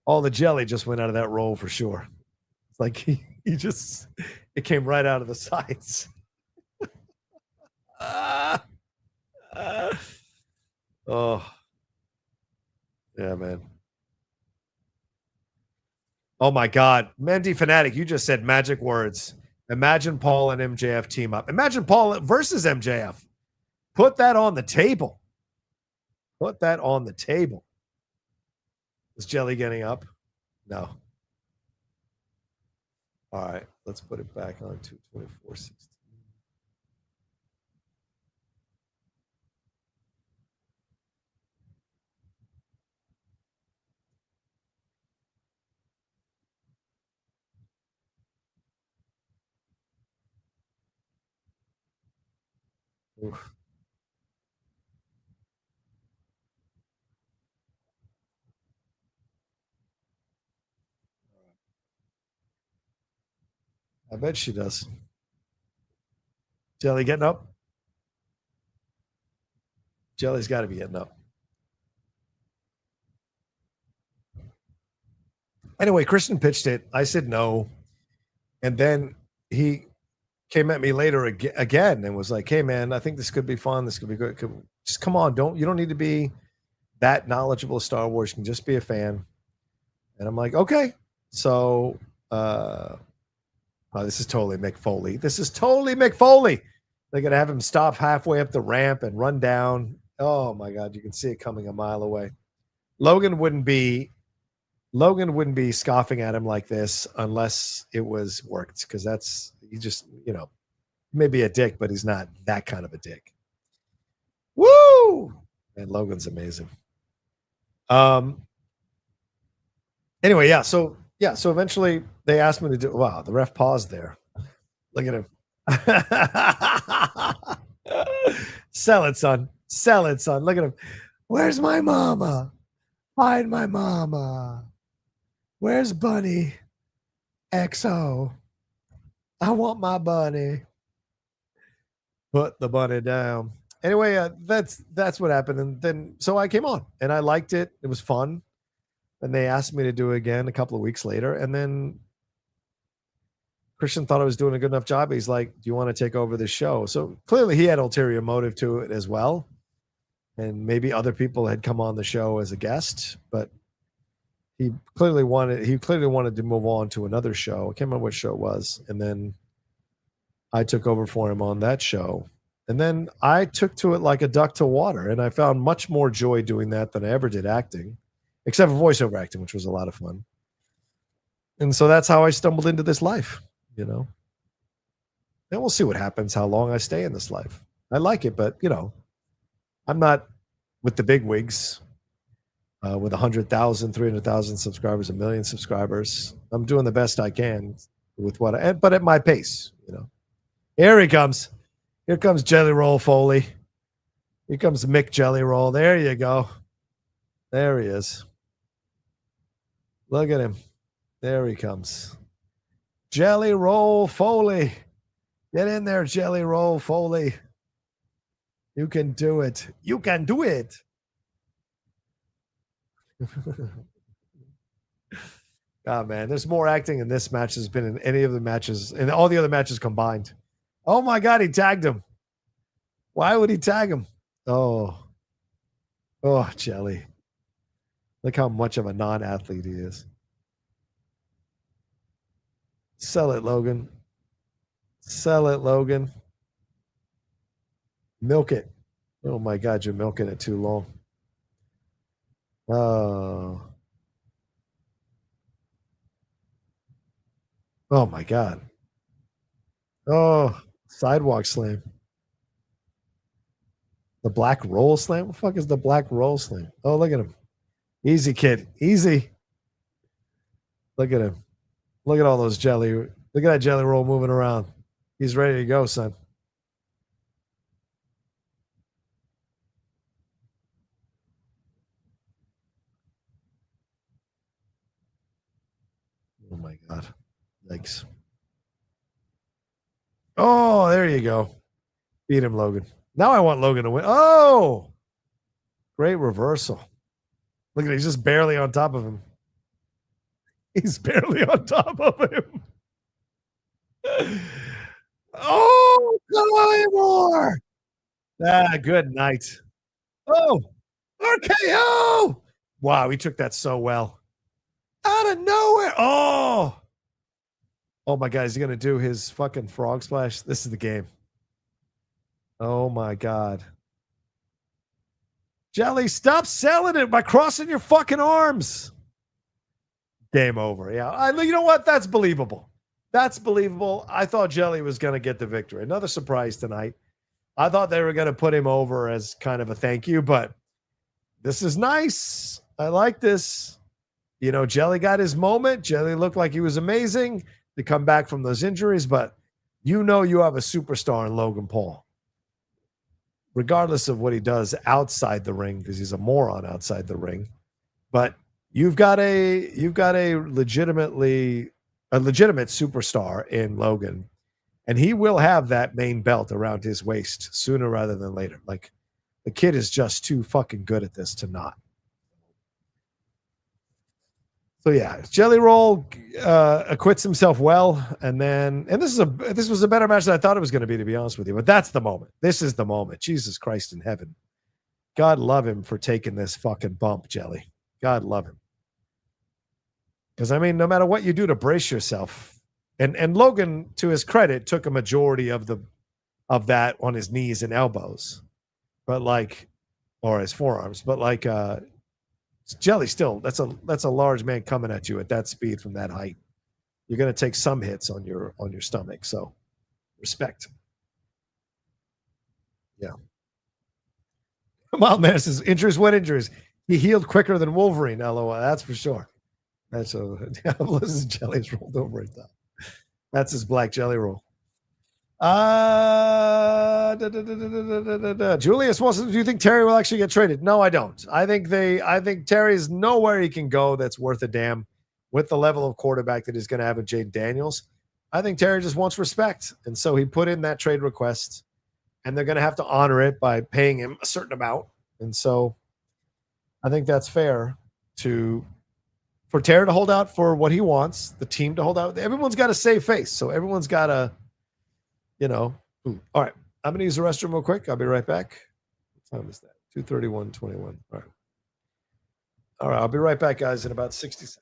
All the jelly just went out of that roll for sure. It's like he just, it came right out of the sides. Oh, yeah, man. Oh my God, Mendy Fanatic, you just said magic words. Imagine Paul and MJF team up. Imagine Paul versus MJF. Put that on the table. Put that on the table. Is Jelly getting up? No. All right, let's put it back on 224.16. Oof. I bet she does. Jelly getting up? Jelly's got to be getting up. Anyway, Christian pitched it. I said no. And then he came at me later again and was like, "Hey, man, I think this could be fun. This could be good. Just come on. You don't need to be that knowledgeable of Star Wars. You can just be a fan." And I'm like, okay. So this is totally Mick Foley. This is totally Mick Foley. They're going to have him stop halfway up the ramp and run down. Oh, my God. You can see it coming a mile away. Logan wouldn't be scoffing at him like this unless it was worked, because he just, you know, maybe a dick, but he's not that kind of a dick. Woo! And Logan's amazing. Anyway, yeah. So eventually they asked me to do. Wow, the ref paused there. Look at him. Sell it, son. Sell it, son. Look at him. Where's my mama? Find my mama. Where's Bunny? XO. I want my bunny. Put the bunny down. Anyway, that's what happened. And then so I came on and I liked it. It was fun. And they asked me to do it again a couple of weeks later. And then Christian thought I was doing a good enough job. He's like, "Do you want to take over the show?" So clearly he had ulterior motive to it as well. And maybe other people had come on the show as a guest, but he clearly wanted to move on to another show. I can't remember what show it was. And then I took over for him on that show. And then I took to it like a duck to water. And I found much more joy doing that than I ever did acting, except for voiceover acting, which was a lot of fun. And so that's how I stumbled into this life, you know. And we'll see what happens, how long I stay in this life. I like it, but I'm not with the big wigs with 100,000, 300,000 subscribers, 1,000,000 subscribers. I'm doing the best I can with but at my pace. Here he comes. Here comes Jelly Roll Foley. Here comes Mick Jelly Roll. There you go. There he is. Look at him. There he comes. Jelly Roll Foley. Get in there, Jelly Roll Foley. You can do it. You can do it. God, man, there's more acting in this match has been in any of the matches, in all the other matches combined. Oh my God, he tagged him. Why would he tag him? Oh, Jelly. Look how much of a non-athlete he is. Sell it, Logan. Sell it, Logan. Milk it. Oh my God, you're milking it too long. Oh. Oh my God. Oh, sidewalk slam. The black roll slam? What the fuck is the black roll slam? Oh, look at him. Easy, kid. Easy. Look at him. Look at all those jelly. Look at that jelly roll moving around. He's ready to go, son. Oh my God. Yikes. Oh, there you go. Beat him, Logan. Now I want Logan to win. Oh, great reversal. Look at it. He's just barely on top of him. He's barely on top of him. Oh, Claymore. Good night. Oh, RKO. Wow, he took that so well. Out of nowhere. Oh my God, is he going to do his fucking frog splash? This is the game. Oh my God. Jelly, stop selling it by crossing your fucking arms. Game over. Yeah. You know what? That's believable. That's believable. I thought Jelly was going to get the victory. Another surprise tonight. I thought they were going to put him over as kind of a thank you, but this is nice. I like this. Jelly got his moment. Jelly looked like he was amazing to come back from those injuries, but you have a superstar in Logan Paul. Regardless of what he does outside the ring, because he's a moron outside the ring. But you've got a legitimate superstar in Logan, and he will have that main belt around his waist sooner rather than later. Like, the kid is just too fucking good at this to not. So yeah, Jelly Roll acquits himself well, and this was a better match than I thought it was going to be honest with you. But that's the moment. This is the moment. Jesus Christ in heaven, God love him for taking this fucking bump, Jelly. God love him, because I mean, no matter what you do to brace yourself, and Logan, to his credit, took a majority of that on his knees and elbows, or his forearms, but Jelly still, that's a large man coming at you at that speed from that height. You're going to take some hits on your stomach. So respect. Yeah. Wild Man says injuries. What injuries? He healed quicker than Wolverine. LOL. That's for sure. That's Bliss's jelly's rolled over it though. That's his black jelly roll. Julius wants to, do you think Terry will actually get traded? No, I don't. I think Terry's nowhere he can go that's worth a damn with the level of quarterback that he's going to have with Jade Daniels. I think Terry just wants respect. And so he put in that trade request, and they're going to have to honor it by paying him a certain amount. And so I think that's fair for Terry to hold out for what he wants, the team to hold out. Everyone's got to save face. So everyone's got to, all right. I'm going to use the restroom real quick. I'll be right back. What time is that? 2:31:21. All right. All right. I'll be right back, guys, in about 60 seconds.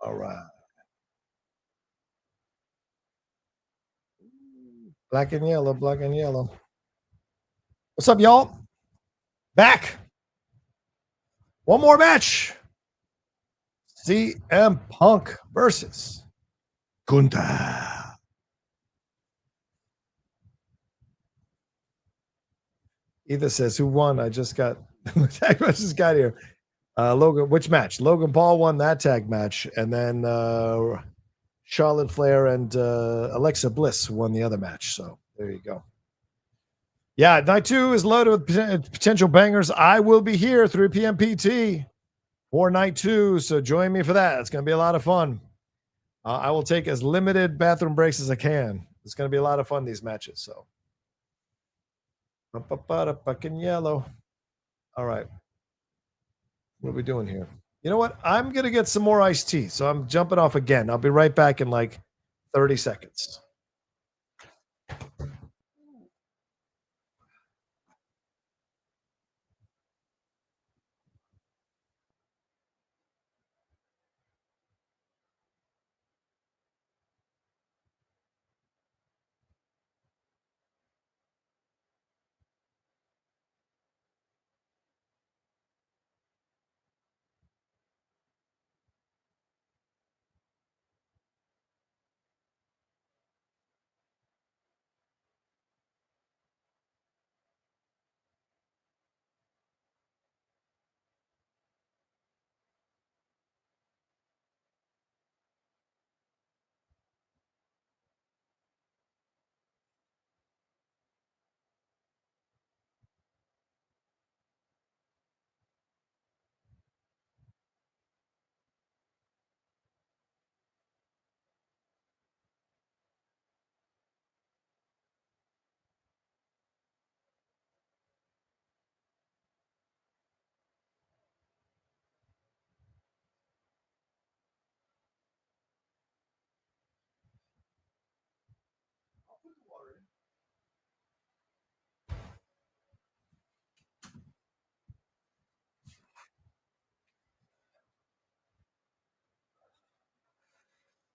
All right. Black and yellow, black and yellow. What's up, y'all? Back. One more match. CM Punk versus Gunther. Either says who won. I just got tag match just got here. Logan, which match? Logan Paul won that tag match, and then Charlotte Flair and Alexa Bliss won the other match. So there you go. Yeah, night 2 is loaded with potential bangers. I will be here 3 p.m. PT for night 2, so join me for that. It's going to be a lot of fun. I will take as limited bathroom breaks as I can. It's going to be a lot of fun, these matches. So, fucking yellow. All right. What are we doing here? You know what? I'm going to get some more iced tea, so I'm jumping off again. I'll be right back in like 30 seconds.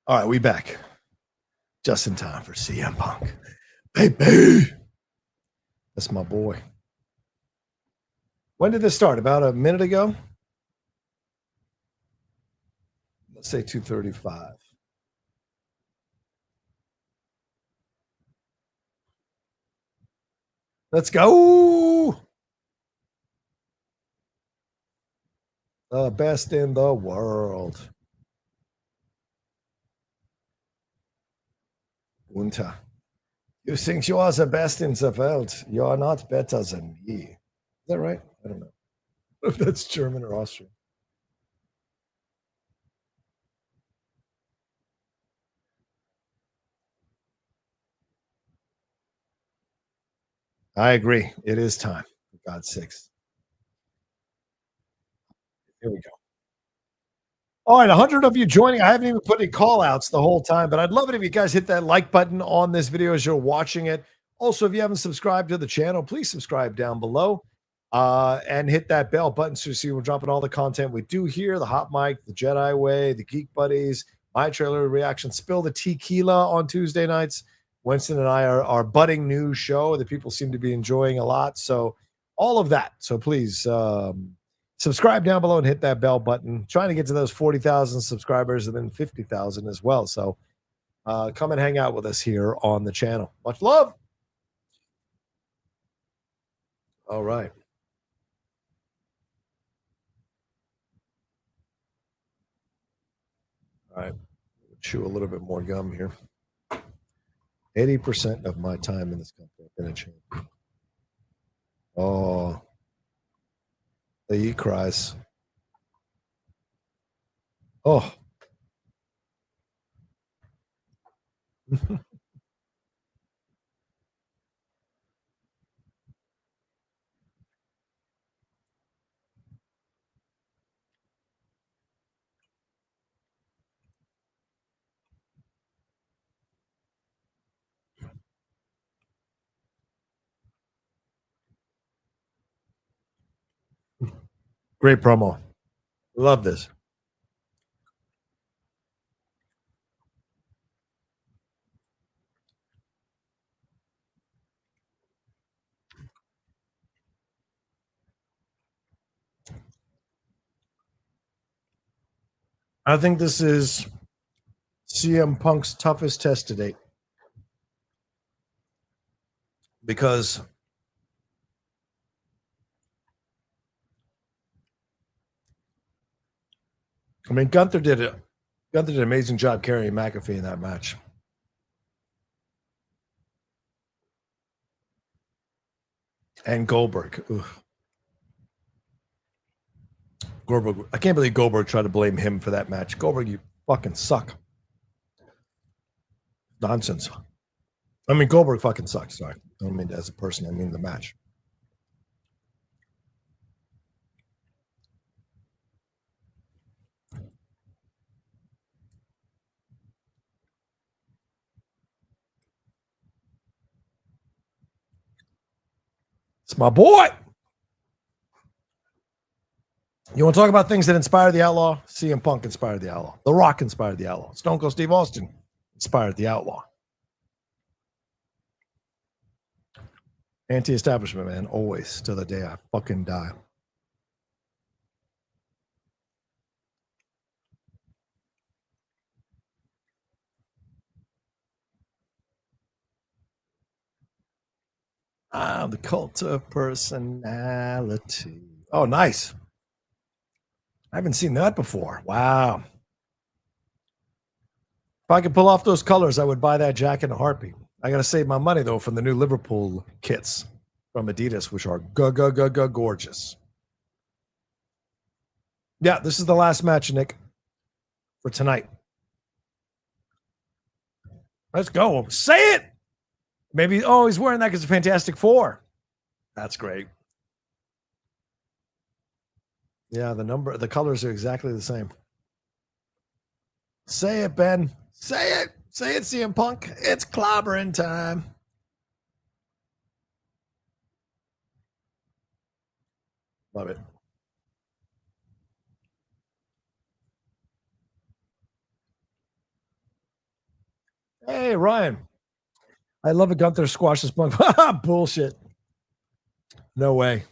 All right, we back. Just in time for CM Punk. Baby. That's my boy. When did this start? About a minute ago? Let's say 2:35. Let's go. The best in the world. Gunther. You think you are the best in the world. You are not better than me. Is that right? I don't know if that's German or Austrian. I agree. It is time, for God's sakes. Here we go. All right, 100 of you joining. I haven't even put any call outs the whole time, but I'd love it if you guys hit that like button on this video as you're watching it. Also, if you haven't subscribed to the channel, please subscribe down below and hit that bell button so you see we're dropping all the content we do here, the Hot Mic, the Jedi Way, the Geek Buddies, My Trailer Reaction, Spill the Tequila on Tuesday nights. Winston and I are budding new show that people seem to be enjoying a lot. So all of that. So please subscribe down below and hit that bell button. Trying to get to those 40,000 subscribers and then 50,000 as well. So come and hang out with us here on the channel. Much love. All right. All right. Chew a little bit more gum here. 80% of my time in this company has been a champion. Oh, he cries. Oh. Great promo. Love this. I think this is CM Punk's toughest test to date. Because I mean, Gunther did an amazing job carrying McAfee in that match. And Goldberg. Ugh. Goldberg. I can't believe Goldberg tried to blame him for that match. Goldberg, you fucking suck. Nonsense. I mean, Goldberg fucking sucks. Sorry. I don't mean as a person. I mean the match. It's my boy. You want to talk about things that inspired the Outlaw? CM Punk inspired the Outlaw. The Rock inspired the Outlaw. Stone Cold Steve Austin inspired the Outlaw. Anti-establishment, man. Always. Till the day I fucking die. The Cult of Personality. Oh, nice. I haven't seen that before. Wow. If I could pull off those colors, I would buy that jacket in a heartbeat. I got to save my money, though, from the new Liverpool kits from Adidas, which are gorgeous. Yeah, this is the last match, Nick, for tonight. Let's go. Say it. Maybe, oh, he's wearing that because of Fantastic Four. That's great. Yeah, the colors are exactly the same. Say it, Ben. Say it. Say it, CM Punk. It's clobbering time. Love it. Hey, Ryan. I love a Gunther squash this Punk. Bullshit. No way.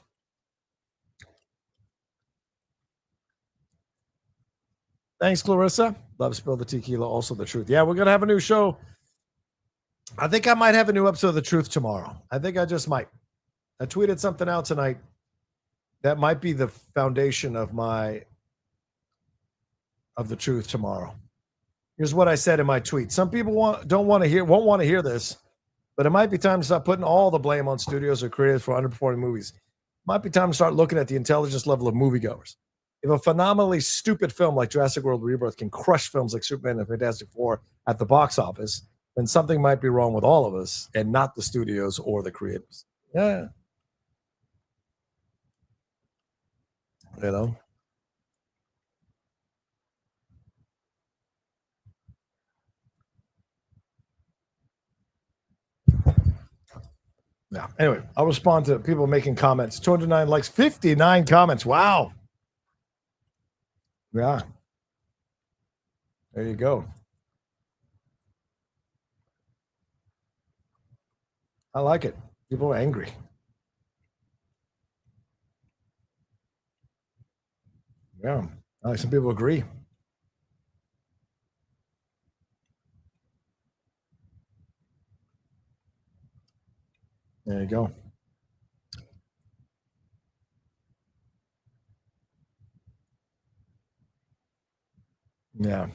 Thanks, Clarissa. Love Spill the Tequila, also the truth. Yeah, we're going to have a new show. I think I might have a new episode of The Truth tomorrow. I think I just might. I tweeted something out tonight that might be the foundation of The Truth tomorrow. Here's what I said in my tweet. Some people won't want to hear this, but it might be time to stop putting all the blame on studios or creators for underperforming movies. It might be time to start looking at the intelligence level of moviegoers. If a phenomenally stupid film like Jurassic World Rebirth can crush films like Superman and Fantastic Four at the box office, then something might be wrong with all of us and not the studios or the creators. Yeah. You know? Yeah. Anyway, I'll respond to people making comments. 209 likes, 59 comments. Wow. Yeah. There you go. I like it. People are angry. Yeah. Some people agree. There you go. Yeah.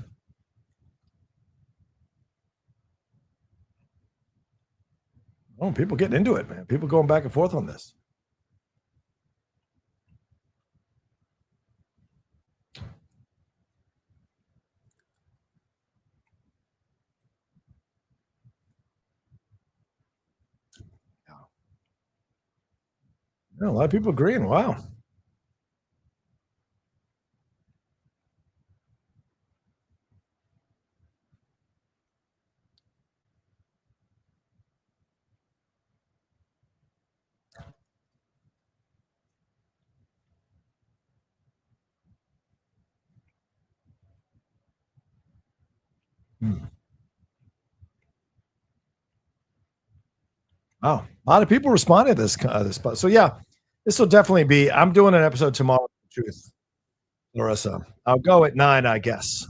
Oh, people getting into it, man. People going back and forth on this. Yeah, a lot of people agreeing. Wow. Wow. A lot of people responded to this. So, yeah, this will definitely be. I'm doing an episode tomorrow. Truth, Larissa. I'll go at 9, I guess.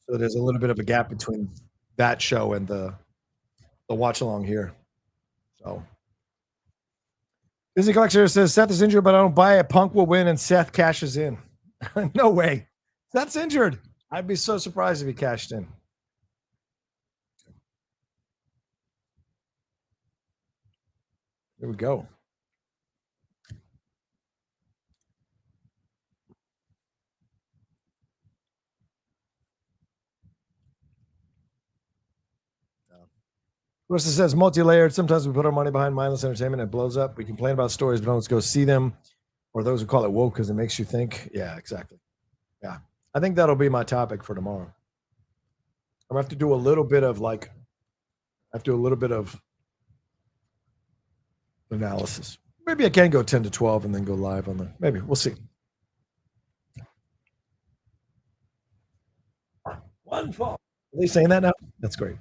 So there's a little bit of a gap between that show and the watch along here. So Disney Collector says Seth is injured, but I don't buy it. Punk will win and Seth cashes in. No way. Seth's injured. I'd be so surprised if he cashed in. Here we go. Rocha says multi-layered. Sometimes we put our money behind mindless entertainment and it blows up. We complain about stories, but don't go see them. Or those who call it woke because it makes you think. Yeah, exactly. Yeah. I think that'll be my topic for tomorrow. I'm gonna have to do a little bit of analysis. Maybe I can go 10 to 12 and then go live on the maybe. We'll see. One fall. Are they saying that now? That's great.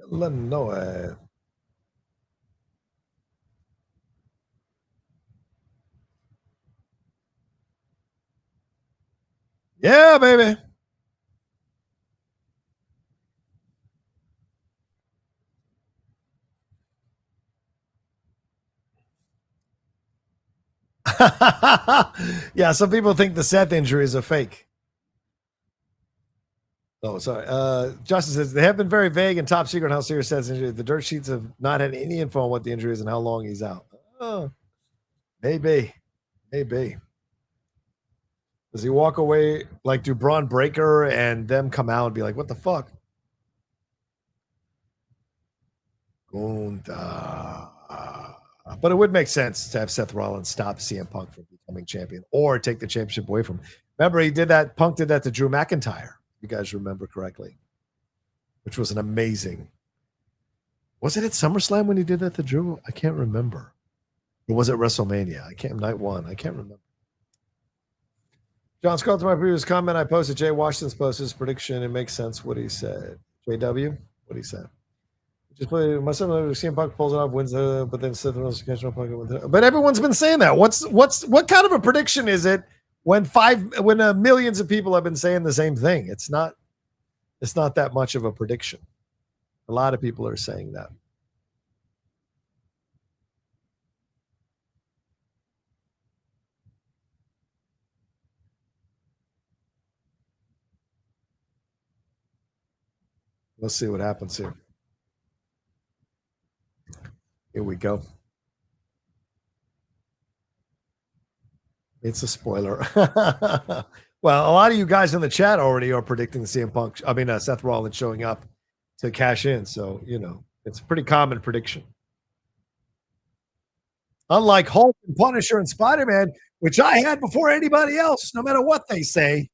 Illinois. Yeah, baby. Yeah, some people think the Seth injury is a fake. Oh, sorry. Justin says they have been very vague and top secret on how serious Seth's injury. The dirt sheets have not had any info on what the injury is and how long he's out. Oh, maybe. Does he walk away like do Bron Breakker and them come out and be like, what the fuck? Gunther. But it would make sense to have Seth Rollins stop CM Punk from becoming champion or take the championship away from him. Remember, he did that. Punk did that to Drew McIntyre, if you guys remember correctly, which was an amazing. Was it at SummerSlam when he did that to Drew? I can't remember. Or was it WrestleMania? I can't. Night one. I can't remember. John Scott, to my previous comment, I posted Jay Washington's post his prediction. It makes sense what he said. JW, what he said. Just play my son. CM Punk pulls it off, wins but then Seth Rollins catch up. But everyone's been saying that. What kind of a prediction is it when millions of people have been saying the same thing? It's not that much of a prediction. A lot of people are saying that. Let's see what happens here. Here we go. It's a spoiler. Well, a lot of you guys in the chat already are predicting CM Punk. I mean, Seth Rollins showing up to cash in. So, it's a pretty common prediction. Unlike Hulk and Punisher and Spider-Man, which I had before anybody else, no matter what they say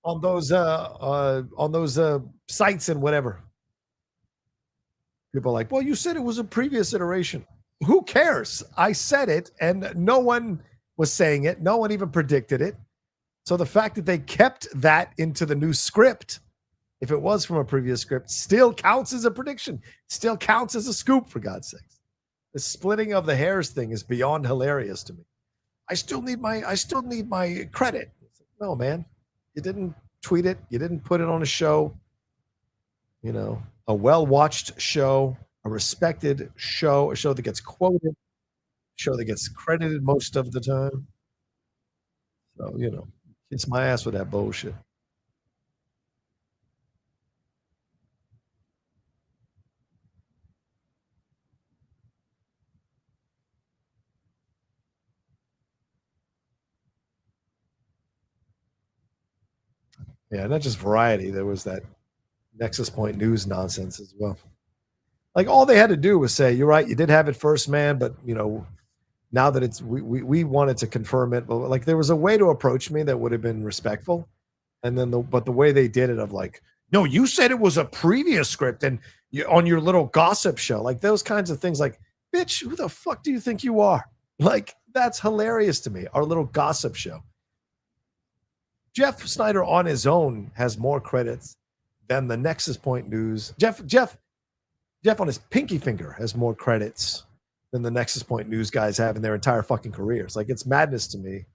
on those sites and whatever. People are like, well, you said it was a previous iteration. Who cares? I said it, and no one was saying it. No one even predicted it. So the fact that they kept that into the new script, if it was from a previous script, still counts as a prediction, still counts as a scoop, for God's sakes. The splitting of the hairs thing is beyond hilarious to me. I still need my credit. No, man. You didn't tweet it. You didn't put it on a show. You know, a well-watched show, a respected show, a show that gets quoted, a show that gets credited most of the time. So, you know, kiss my ass with that bullshit. Yeah, not just Variety. There was that Nexus Point News nonsense as well. Like all they had to do was say, "You're right, you did have it first, man, but you know, now that it's we wanted to confirm it, but like there was a way to approach me that would have been respectful." And then the way they did it of like, "No, you said it was a previous script and you on your little gossip show." Like those kinds of things like, "Bitch, who the fuck do you think you are?" Like that's hilarious to me. Our little gossip show. Jeff Snyder on his own has more credits than the Nexus Point News. Jeff on his pinky finger has more credits than the Nexus Point News guys have in their entire fucking careers. Like it's madness to me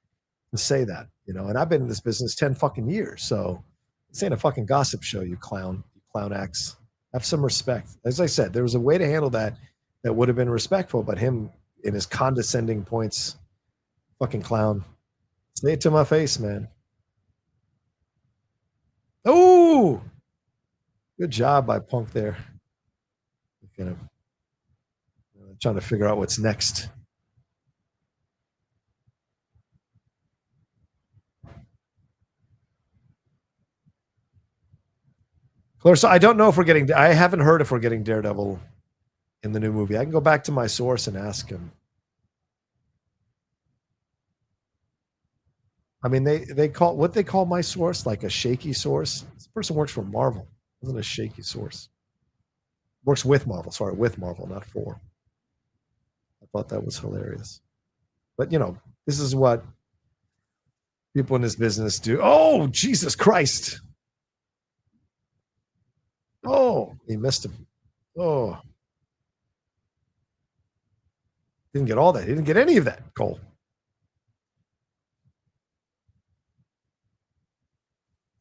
to say that, you know. And I've been in this business 10 fucking years, so this ain't a fucking gossip show, you clown acts. Have some respect. As I said, there was a way to handle that that would have been respectful, but him in his condescending points, fucking clown. Say it to my face, man. Oh, good job by Punk there. Kind of trying to figure out what's next. Clarissa, I don't know if we're getting. I haven't heard if we're getting Daredevil in the new movie. I can go back to my source and ask him. I mean, they call what they call my source like a shaky source. This person works for Marvel. It wasn't a shaky source. Works with Marvel. Sorry, with Marvel, not for. I thought that was hilarious. But you know, this is what people in this business do. Oh, Jesus Christ! Oh, he missed him. Oh, didn't get all that. He didn't get any of that, Cole.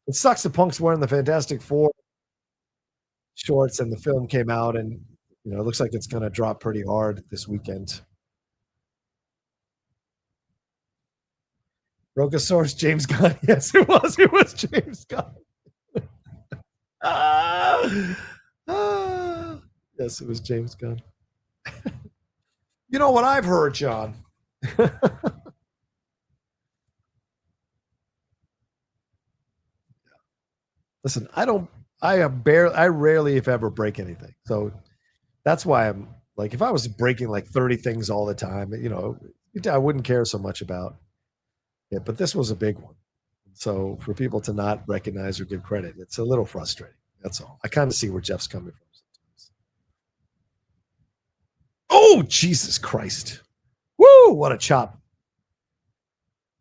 It sucks that Punk's wearing the Fantastic Four shorts and the film came out and you know, it looks like it's going to drop pretty hard this weekend. Rochasaurus, James Gunn. Yes, it was. It was James Gunn. ah, ah. Yes, it was James Gunn. You know what I've heard, John? Listen, I rarely, if ever, break anything. So that's why I'm like, if I was breaking like 30 things all the time, you know, I wouldn't care so much about it. But this was a big one. So for people to not recognize or give credit, it's a little frustrating. That's all. I kind of see where Jeff's coming from sometimes. Oh, Jesus Christ. Woo, what a chop.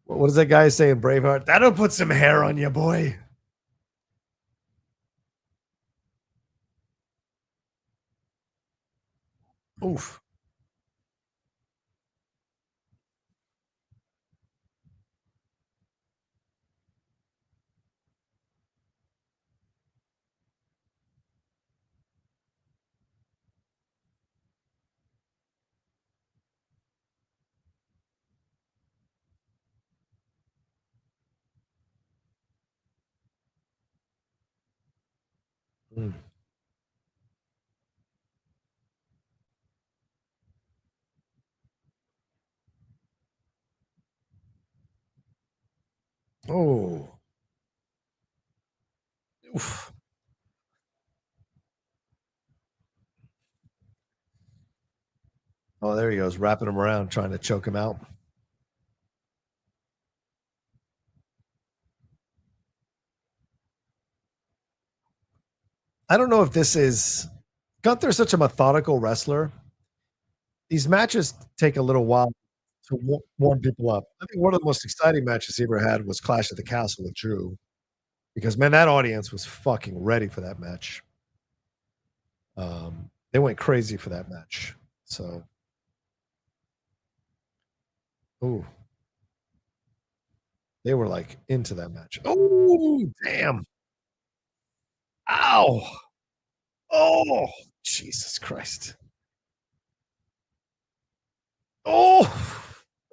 What does that guy say in Braveheart? That'll put some hair on you, boy. Oof. Mm. Oh. Oof. Oh, there he goes, wrapping him around, trying to choke him out. I don't know if this is Gunther's such a methodical wrestler. These matches take a little while to warm people up. I think one of the most exciting matches he ever had was Clash at the Castle with Drew, because man, that audience was fucking ready for that match. They went crazy for that match. So, ooh, they were like into that match. Oh, damn! Ow! Oh, Jesus Christ! Oh,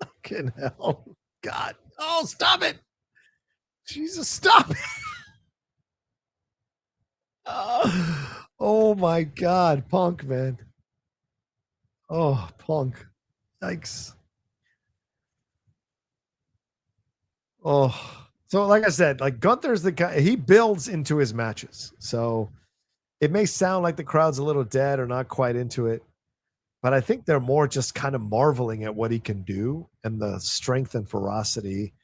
fucking hell! God! Oh, stop it! Jesus, stop it! Oh my God, Punk, man! Oh, Punk! Yikes! Oh, so like I said, like Gunther's the guy. He builds into his matches, so it may sound like the crowd's a little dead or not quite into it, but I think they're more just kind of marveling at what he can do and the strength and ferocity.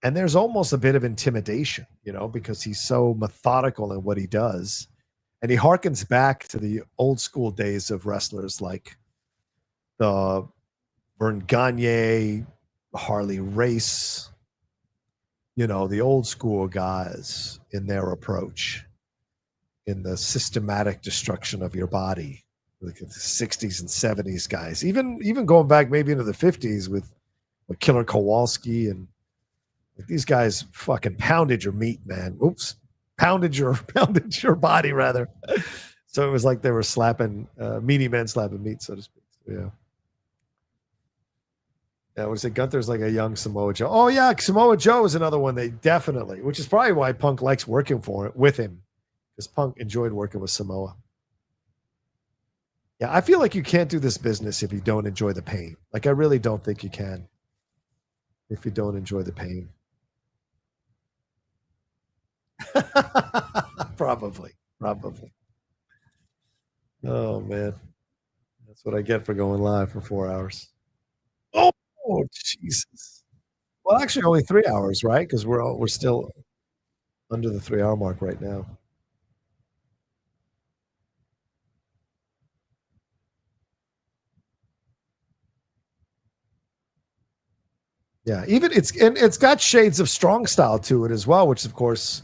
And there's almost a bit of intimidation, because he's so methodical in what he does. And he harkens back to the old school days of wrestlers like the Vern Gagne, Harley Race, the old school guys in their approach, in the systematic destruction of your body, like the 60s and 70s guys, even going back maybe into the 50s with Killer Kowalski, and these guys fucking pounded your meat, man. Oops, pounded your body rather. So it was like they were slapping meaty men slapping meat, so to speak. So, yeah. I would say Gunther's like a young Samoa Joe. Oh yeah, Samoa Joe is another one they definitely, which is probably why Punk likes working with him, because Punk enjoyed working with Samoa. Yeah, I feel like you can't do this business if you don't enjoy the pain. Like I really don't think you can if you don't enjoy the pain. Probably. Oh man, that's what I get for going live for 4 hours. Oh Jesus. Well, actually, only 3 hours, right? Because we're still under the 3 hour mark right now. Yeah, even it's got shades of strong style to it as well, which of course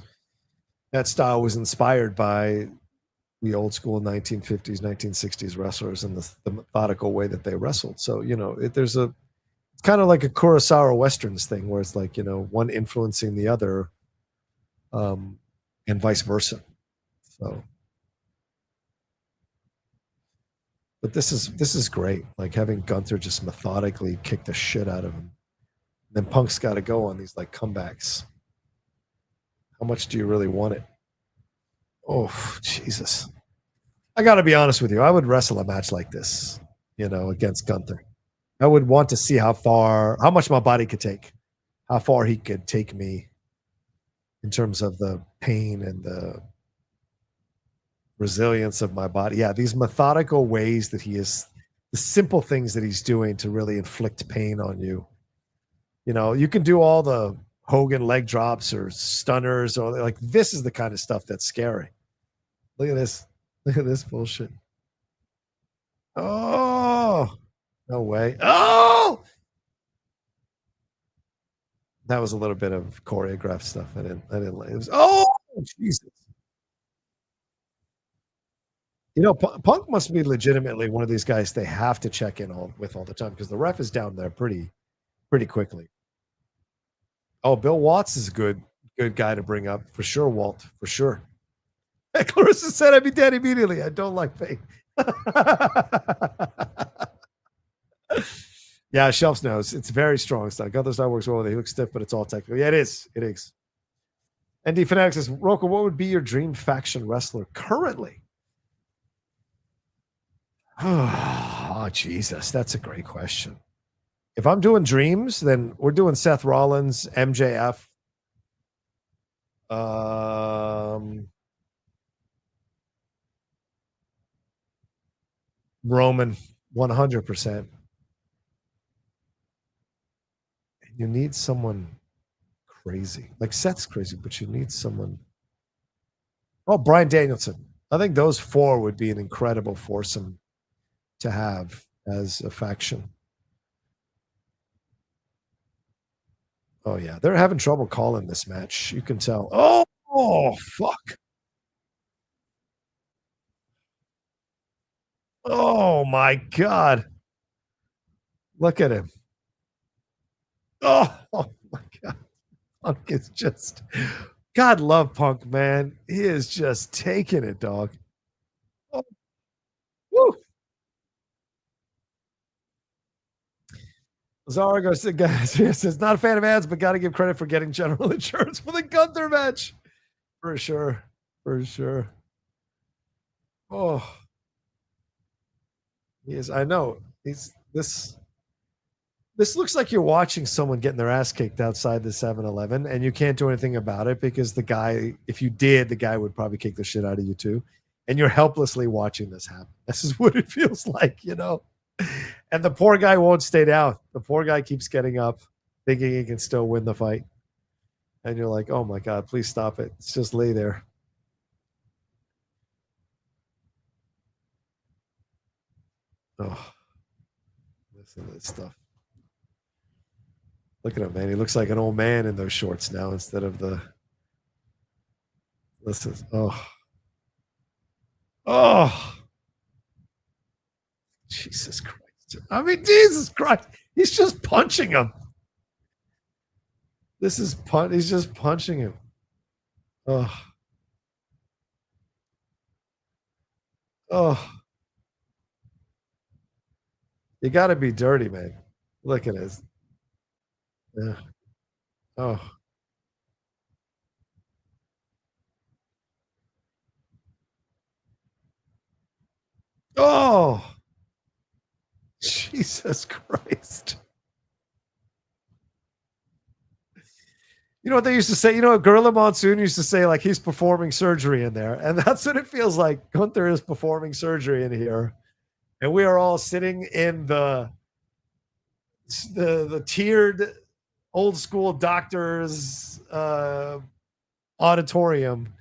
that style was inspired by the old school 1950s, 1960s wrestlers and the methodical way that they wrestled. So it's kind of like a Kurosawa westerns thing, where it's like one influencing the other, and vice versa. So, but this is great. Like having Gunther just methodically kick the shit out of him. Then Punk's got to go on these like comebacks. How much do you really want it? Oh, Jesus. I got to be honest with you. I would wrestle a match like this, against Gunther. I would want to see how much my body could take, how far he could take me in terms of the pain and the resilience of my body. Yeah, these methodical ways that he is, the simple things that he's doing to really inflict pain on you. You can do all the Hogan leg drops or stunners, or like this is the kind of stuff that's scary. Look at this. Look at this bullshit. Oh, no way. Oh, that was a little bit of choreographed stuff. I didn't like it. Oh, Jesus. Punk must be legitimately one of these guys they have to check in with all the time, because the ref is down there pretty quickly. Oh, Bill Watts is a good guy to bring up for sure, Walt, for sure. Clarissa said I'd be dead immediately. I don't like pain. Yeah, Shelfs knows. It's very strong stuff. Gunther style works well. They look stiff, but it's all technical. Yeah, it is. It is. ND Fanatics says, Rocha, what would be your dream faction wrestler currently? Oh, Jesus. That's a great question. If I'm doing dreams, then we're doing Seth Rollins, MJF. Roman, 100%. You need someone crazy. Like Seth's crazy, but you need someone. Oh, Bryan Danielson. I think those four would be an incredible foursome to have as a faction. Oh, yeah. They're having trouble calling this match. You can tell. Oh, fuck. Oh, my God. Look at him. Oh my God. Punk is just, God love Punk, man. He is just taking it, dog. Oh, woo. Zargo says, not a fan of ads, but got to give credit for getting general insurance for the Gunther match. For sure. For sure. Oh, he is. I know. He's this. This looks like you're watching someone getting their ass kicked outside the 7-Eleven, and you can't do anything about it because the guy, if you did, the guy would probably kick the shit out of you too. And you're helplessly watching this happen. This is what it feels like, you know? And the poor guy won't stay down. The poor guy keeps getting up, thinking he can still win the fight. And you're like, oh my God, please stop it. It's just lay there. Oh, listen to this stuff. Look at him, man. He looks like an old man in those shorts now instead of the. This is oh, Jesus Christ! I mean, Jesus Christ! He's just punching him. This is He's just punching him. Oh, you got to be dirty, man. Look at this. Yeah. Oh. Oh. Jesus Christ. You know what they used to say? You know what Gorilla Monsoon used to say? Like, he's performing surgery in there. And that's what it feels like. Gunther is performing surgery in here. And we are all sitting in the tiered old school doctors auditorium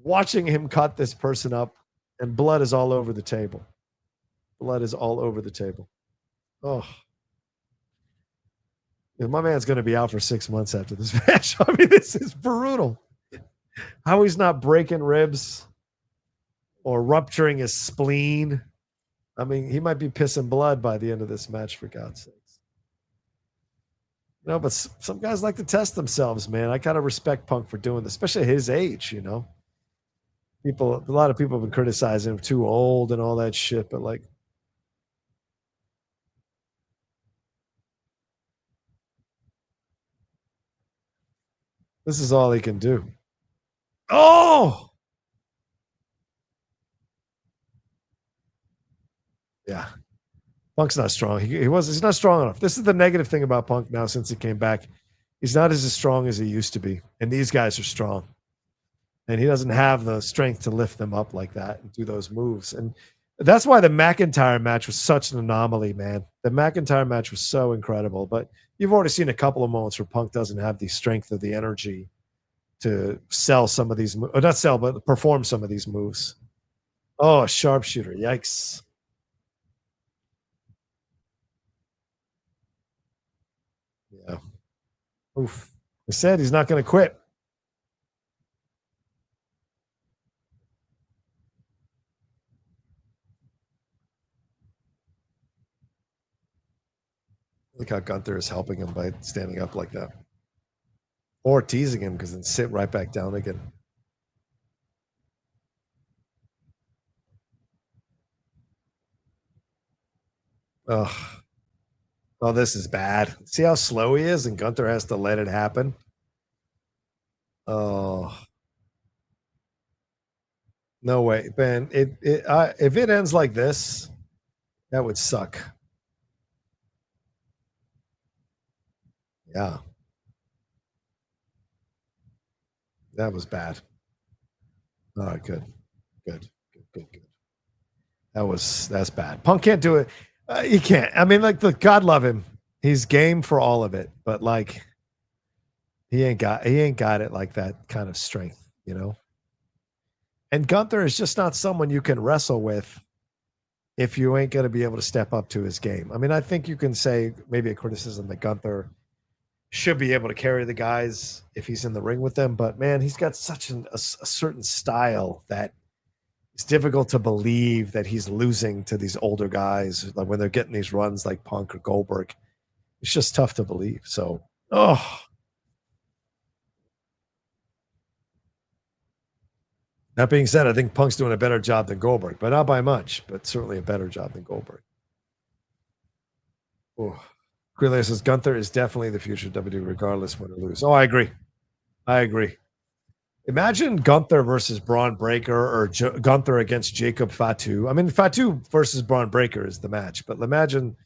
watching him cut this person up, and blood is all over the table. Blood is all over the table. Oh. My man's going to be out for 6 months after this match. I mean, this is brutal. How he's not breaking ribs or rupturing his spleen. I mean, he might be pissing blood by the end of this match, for God's sakes. You know, but some guys like to test themselves, man. I kind of respect Punk for doing this, especially at his age, you know. A lot of people have been criticizing him too old and all that shit, but like, this is all he can do. Oh! Yeah. Punk's not strong. He's not strong enough. This is the negative thing about Punk now since he came back. He's not as strong as he used to be. And these guys are strong. And he doesn't have the strength to lift them up like that and do those moves. And that's why the McIntyre match was such an anomaly, man. The McIntyre match was so incredible. But you've already seen a couple of moments where Punk doesn't have the strength or the energy to sell some of these moves. Not sell, but perform some of these moves. Oh, a sharpshooter. Yikes. Yeah. Oof. I said he's not going to quit. Look how Gunther is helping him by standing up like that. Or teasing him because then sit right back down again. Oh, this is bad. See how slow he is, and Gunther has to let it happen. Oh, no way, Ben. If it ends like this, that would suck. Yeah, that was bad. All right, good. That's bad. Punk can't do it. He can't. I mean, like, God love him. He's game for all of it, but like he ain't got it like that kind of strength, you know? And Gunther is just not someone you can wrestle with if you ain't going to be able to step up to his game. I mean, I think you can say maybe a criticism that Gunther should be able to carry the guys if he's in the ring with them, but man, he's got such a certain style that it's difficult to believe that he's losing to these older guys like when they're getting these runs like Punk or Goldberg. It's just tough to believe. So, oh, that being said, I think Punk's doing a better job than Goldberg, but not by much, but certainly a better job than Goldberg. Oh. Quilly says Gunther is definitely the future WWE, regardless win or lose. Oh, I agree. I agree. Imagine Gunther versus Bron Breakker or Gunther against Jacob Fatu. I mean, Fatu versus Bron Breakker is the match, but imagine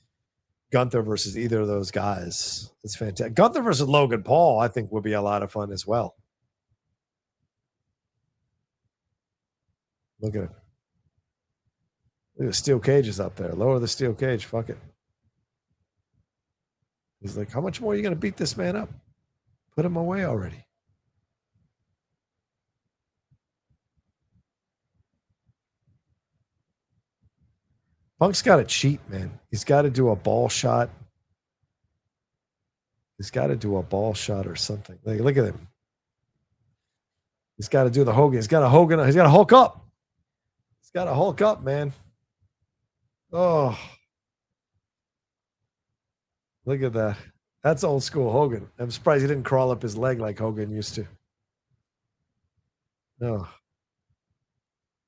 Gunther versus either of those guys. It's fantastic. Gunther versus Logan Paul, I think, would be a lot of fun as well. Look at it. Look at the steel cage is up there. Lower the steel cage. Fuck it. He's like, how much more are you going to beat this man up? Put him away already. Punk's got to cheat, man. He's got to do a ball shot. He's got to do a ball shot or something. Like, look at him. He's got to do the Hogan. He's got to Hogan. He's got to Hulk up. He's got to Hulk up, man. Oh, look at that. That's old school Hogan. I'm surprised he didn't crawl up his leg like Hogan used to. Oh,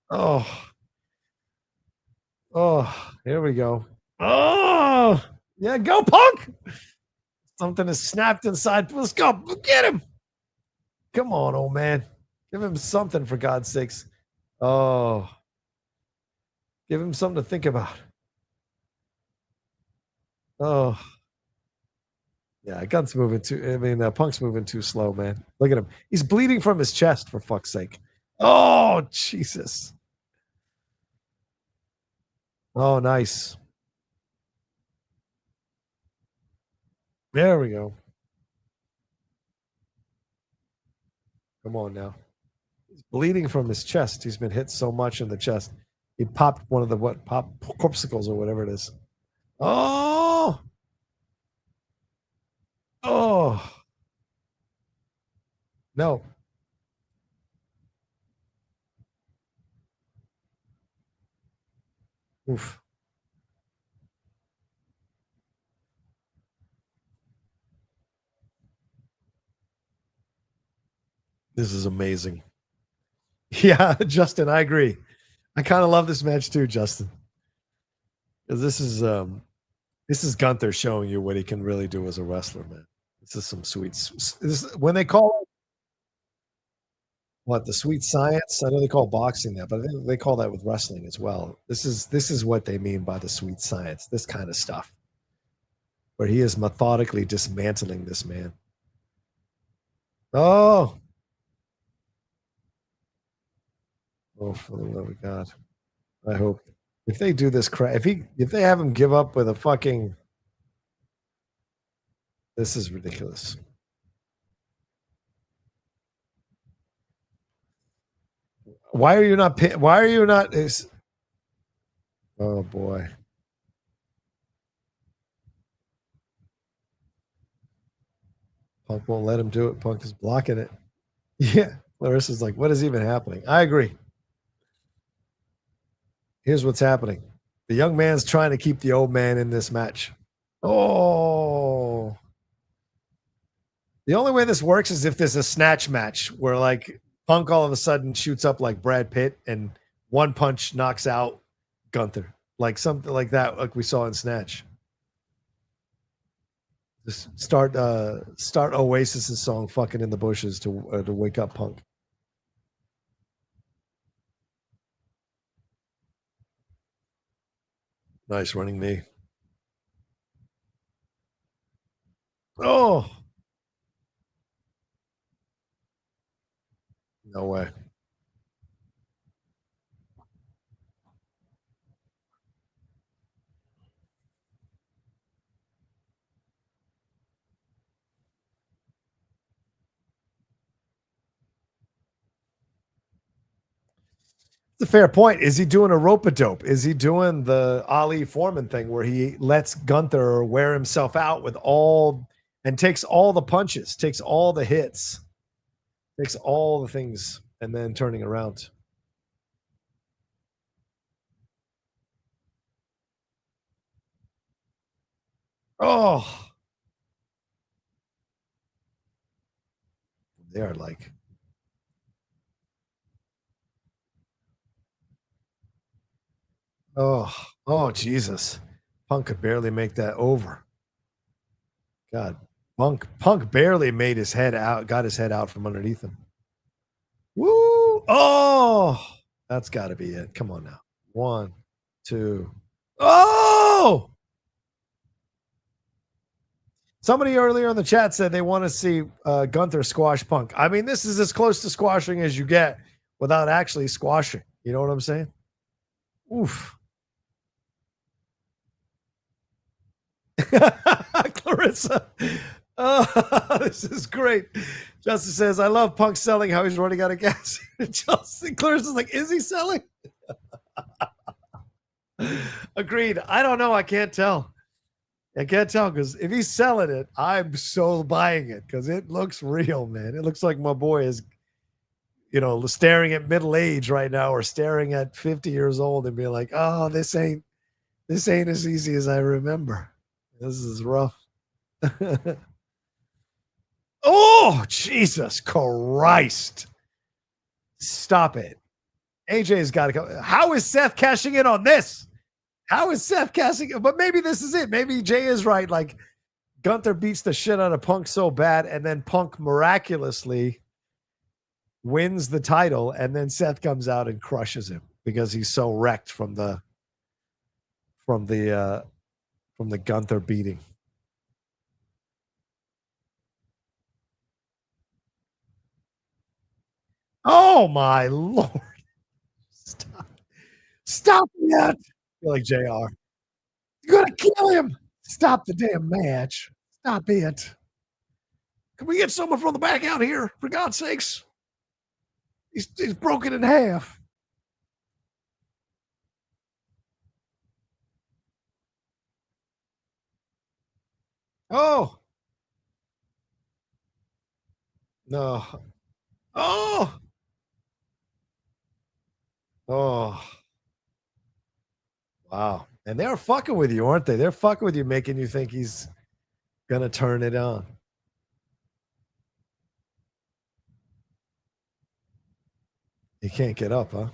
oh, oh, here we go. Oh, yeah, go Punk. Something is snapped inside. Let's go. Get him. Come on, old man. Give him something for God's sakes. Oh, give him something to think about. Oh, yeah, Gun's moving too. I mean, Punk's moving too slow, man. Look at him. He's bleeding from his chest, for fuck's sake. Oh, Jesus. Oh, nice. There we go. Come on now. He's bleeding from his chest. He's been hit so much in the chest. He popped one of the pop corpuscles or whatever it is. Oh, oh, no. Oof. This is amazing. Yeah, Justin, I agree. I kind of love this match too, Justin. Because this is Gunther showing you what he can really do as a wrestler, man. This is some sweet. When they call it what the sweet science. I know they call boxing that, but I think they call that with wrestling as well. This is what they mean by the sweet science. This kind of stuff, where he is methodically dismantling this man. Oh, oh, for the love of God! I hope if they do this crap, if they have him give up with a fucking, this is ridiculous. Why are you not? Why are you not? Oh boy. Punk won't let him do it. Punk is blocking it. Yeah. Larissa's like, what is even happening? I agree. Here's what's happening. The young man's trying to keep the old man in this match. Oh. The only way this works is if there's a snatch match where like Punk all of a sudden shoots up like Brad Pitt and one punch knocks out Gunther. Like something like that, like we saw in Snatch. Just start Oasis's song "Fucking in the Bushes" to wake up Punk. Nice running knee. Oh, no way. It's a fair point. Is he doing a rope-a-dope? Is he doing the Ali Foreman thing where he lets Gunther wear himself out with all and takes all the punches, takes all the hits, takes all the things, and then turning around? Oh, they are like, oh, Jesus. Punk could barely make that over. God, Punk barely made his head out, got his head out from underneath him. Woo! Oh, that's got to be it. Come on now. 1, 2. Oh! Somebody earlier in the chat said they want to see Gunther squash Punk. I mean, this is as close to squashing as you get without actually squashing. You know what I'm saying? Oof. Clarissa. Oh, this is great. Justin says, I love Punk selling how he's running out of gas. Justin Clarissa's like, is he selling? Agreed. I don't know. I can't tell. I can't tell because if he's selling it, I'm so buying it because it looks real, man. It looks like my boy is, staring at middle age right now or staring at 50 years old and being like, oh, this ain't as easy as I remember. This is rough. Oh, Jesus Christ. Stop it. AJ's got to go. How is Seth cashing in on this? How is Seth cashing? But maybe this is it. Maybe Jay is right. Like Gunther beats the shit out of Punk so bad, and then Punk miraculously wins the title, and then Seth comes out and crushes him because he's so wrecked from the Gunther beating. Oh my Lord. Stop that. I feel like JR. You're gonna kill him. Stop the damn match. Stop it. Can we get someone from the back out here? For God's sakes. He's broken in half. Oh. No. Oh. Oh. Wow. And they're fucking with you, aren't they? They're fucking with you, making you think he's gonna turn it on. He can't get up, huh?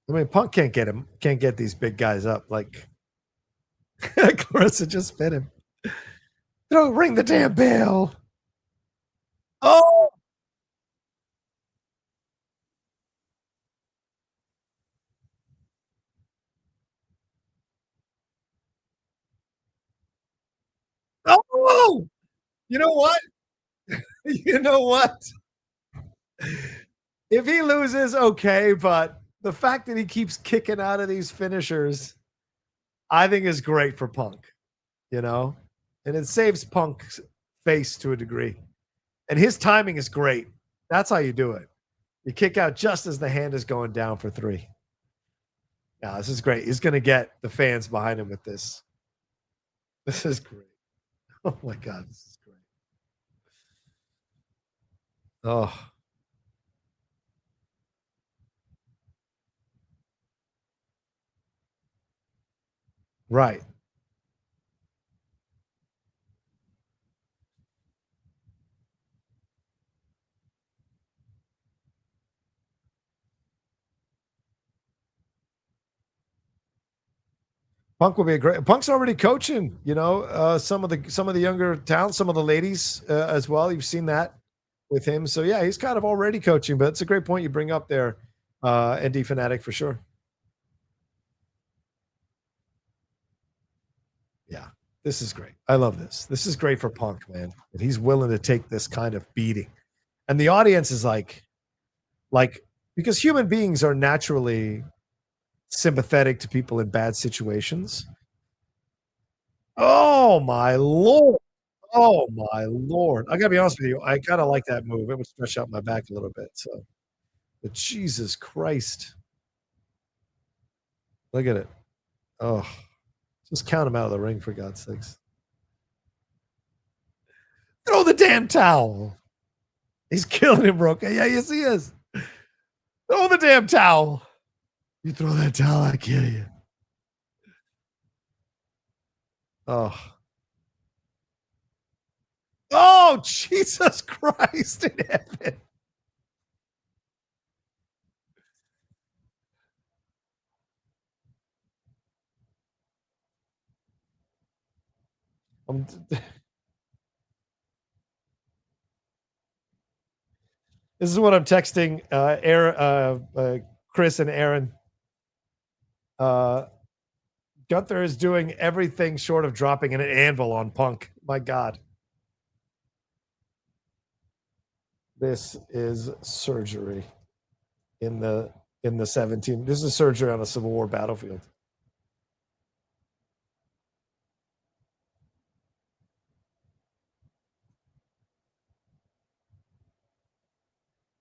I mean, Punk can't get these big guys up. Like Clarissa just fit him. Don't ring the damn bell. Oh. Oh. You know what? You know what? If he loses, okay, but the fact that he keeps kicking out of these finishers, I think is great for Punk, and it saves Punk's face to a degree. And his timing is great. That's how you do it. You kick out just as the hand is going down for 3. Yeah, this is great. He's going to get the fans behind him with this. This is great. Oh my God, this is great. Oh. Right. Punk will be a great. Punk's already coaching, some of the younger talents, some of the ladies as well. You've seen that with him, so yeah, he's kind of already coaching. But it's a great point you bring up there, ND Fanatic for sure. Yeah, this is great. I love this. This is great for Punk, man. That he's willing to take this kind of beating, and the audience is like, because human beings are naturally sympathetic to people in bad situations. Oh my Lord. Oh my lord. I gotta be honest with you, I kinda like that move. It would stretch out my back a little bit, so but Jesus Christ. Look at it. Oh, just count him out of the ring for God's sakes. Throw the damn towel. He's killing him, Rocha. Yeah, yes, he is. Throw the damn towel. You throw that towel, I kill you. Oh. Oh, Jesus Christ in heaven. This is what I'm texting Chris and Aaron. Gunther is doing everything short of dropping an anvil on Punk. My God. This is surgery in the 17. This is surgery on a Civil War battlefield.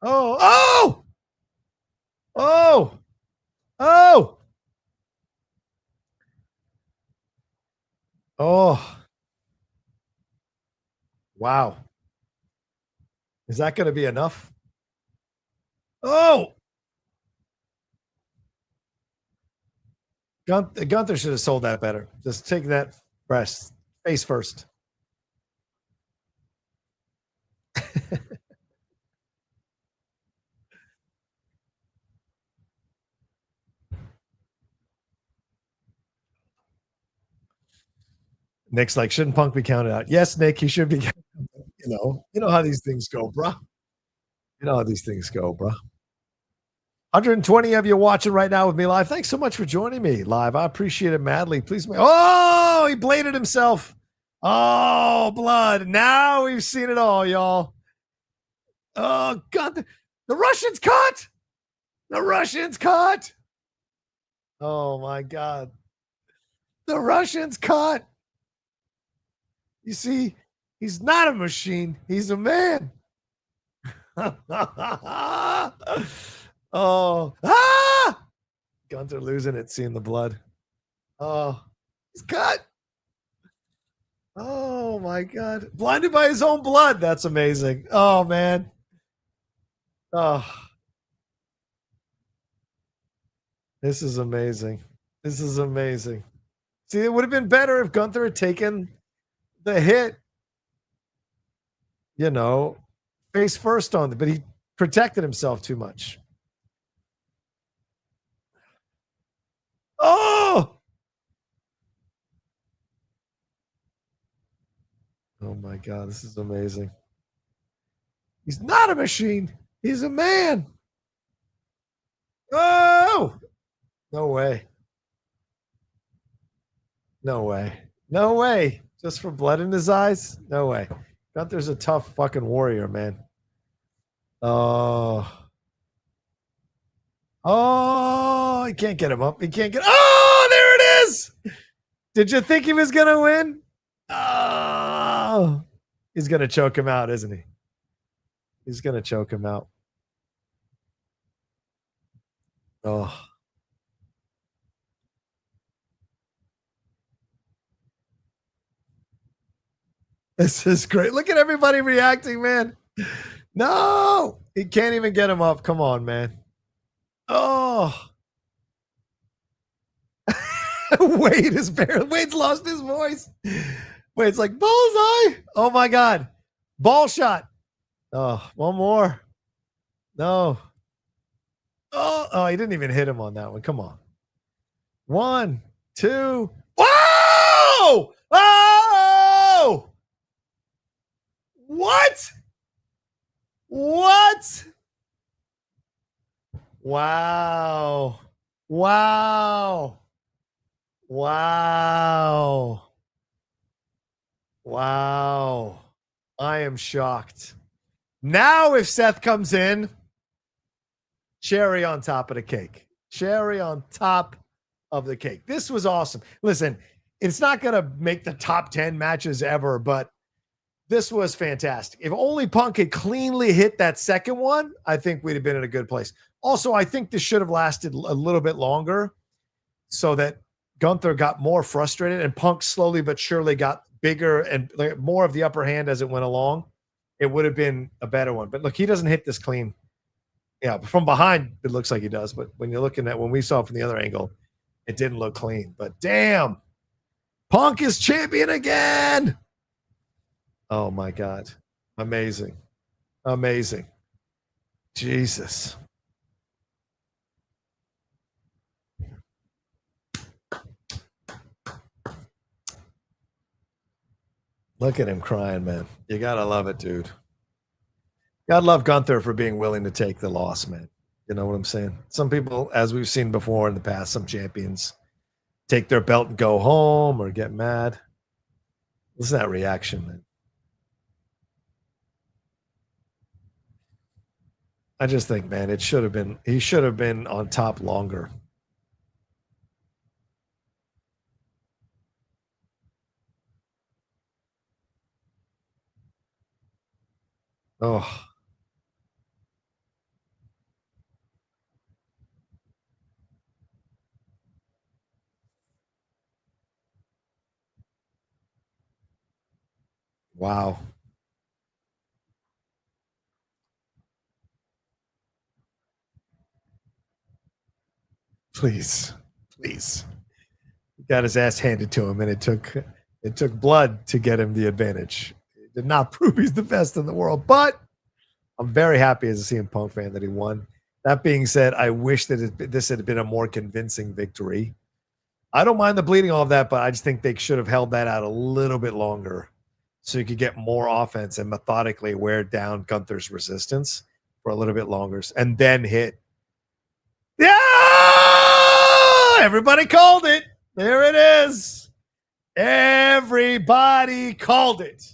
Oh, oh, oh, oh, oh. Wow. Is that going to be enough? Oh, Gunther should have sold that better. Just take that breast face first. Nick's like, shouldn't Punk be counted out? Yes, Nick, he should be. You know how these things go, bro. You know how these things go, bro. 120 of you watching right now with me live. Thanks so much for joining me live. I appreciate it madly. Please. Oh, he bladed himself. Oh, blood. Now we've seen it all, y'all. Oh, God. The Russians caught. The Russians caught. Oh, my God. The Russians caught. You see, he's not a machine. He's a man. Oh, Gunther losing it, seeing the blood. Oh, he's cut. Oh my God, blinded by his own blood. That's amazing. Oh man. Oh, this is amazing. This is amazing. See, it would have been better if Gunther had taken the hit, face first on it, but he protected himself too much. Oh! Oh my God, this is amazing. He's not a machine. He's a man. Oh! No way. No way. No way. Just for blood in his eyes? No way. Gunther's a tough fucking warrior, man. Oh. Oh, he can't get him up. He can't get. Oh, there it is. Did you think he was going to win? Oh, he's going to choke him out, isn't he? He's going to choke him out. Oh. This is great. Look at everybody reacting, man. No, he can't even get him up. Come on, man. Oh. Wade's lost his voice. Wade's like, bullseye. Oh my God. Ball shot. Oh, one more. No. Oh, he didn't even hit him on that one. Come on. 1, 2. Whoa! Oh! What? What? Wow. Wow. Wow. Wow. I am shocked. Now, if Seth comes in, cherry on top of the cake. Cherry on top of the cake. This was awesome. Listen, it's not going to make the top 10 matches ever, but this was fantastic. If only Punk had cleanly hit that second one, I think we'd have been in a good place. Also, I think this should have lasted a little bit longer so that Gunther got more frustrated and Punk slowly but surely got bigger and more of the upper hand as it went along. It would have been a better one. But look, he doesn't hit this clean. Yeah, from behind, it looks like he does. But when you're looking at when we saw it from the other angle, it didn't look clean. But damn, Punk is champion again. Oh my God. Amazing. Amazing. Jesus. Look at him crying, man. You gotta love it, dude. Gotta love Gunther for being willing to take the loss, man. You know what I'm saying? Some people, as we've seen before in the past, some champions take their belt and go home or get mad. Listen to that reaction, man. I just think, man, it should have been, he should have been on top longer. Oh. Wow. Please. Please. He got his ass handed to him, and it took blood to get him the advantage. It did not prove he's the best in the world, but I'm very happy as a CM Punk fan that he won. That being said, I wish that this had been a more convincing victory. I don't mind the bleeding, all of that, but I just think they should have held that out a little bit longer so you could get more offense and methodically wear down Gunther's resistance for a little bit longer and then hit. Yeah! Everybody called it. There it is. Everybody called it.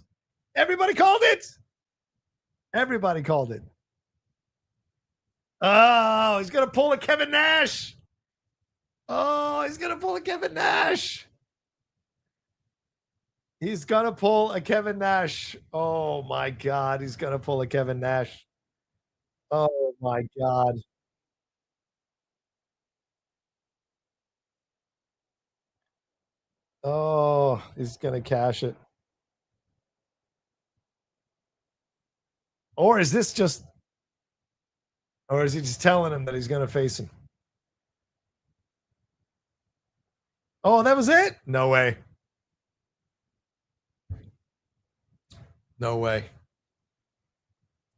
Everybody called it. Everybody called it. Oh, he's going to pull a Kevin Nash. Oh, he's going to pull a Kevin Nash. He's going to pull a Kevin Nash. Oh, my God. He's going to pull a Kevin Nash. Oh, my God. Oh, he's going to cash it. Or is this just, or is he just telling him that he's going to face him? Oh, that was it? No way. No way.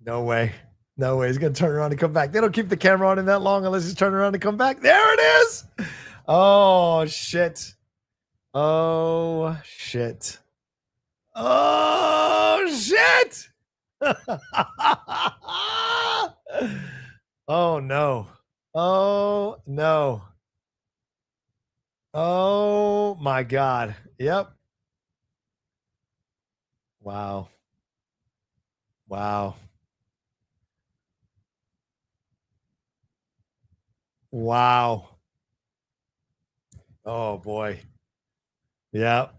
No way. No way. He's going to turn around and come back. They don't keep the camera on him that long unless he's turning around to come back. There it is. Oh, shit. Oh, shit. Oh, shit. Oh, no. Oh, no. Oh, my God. Yep. Wow. Wow. Wow. Oh, boy. Yep.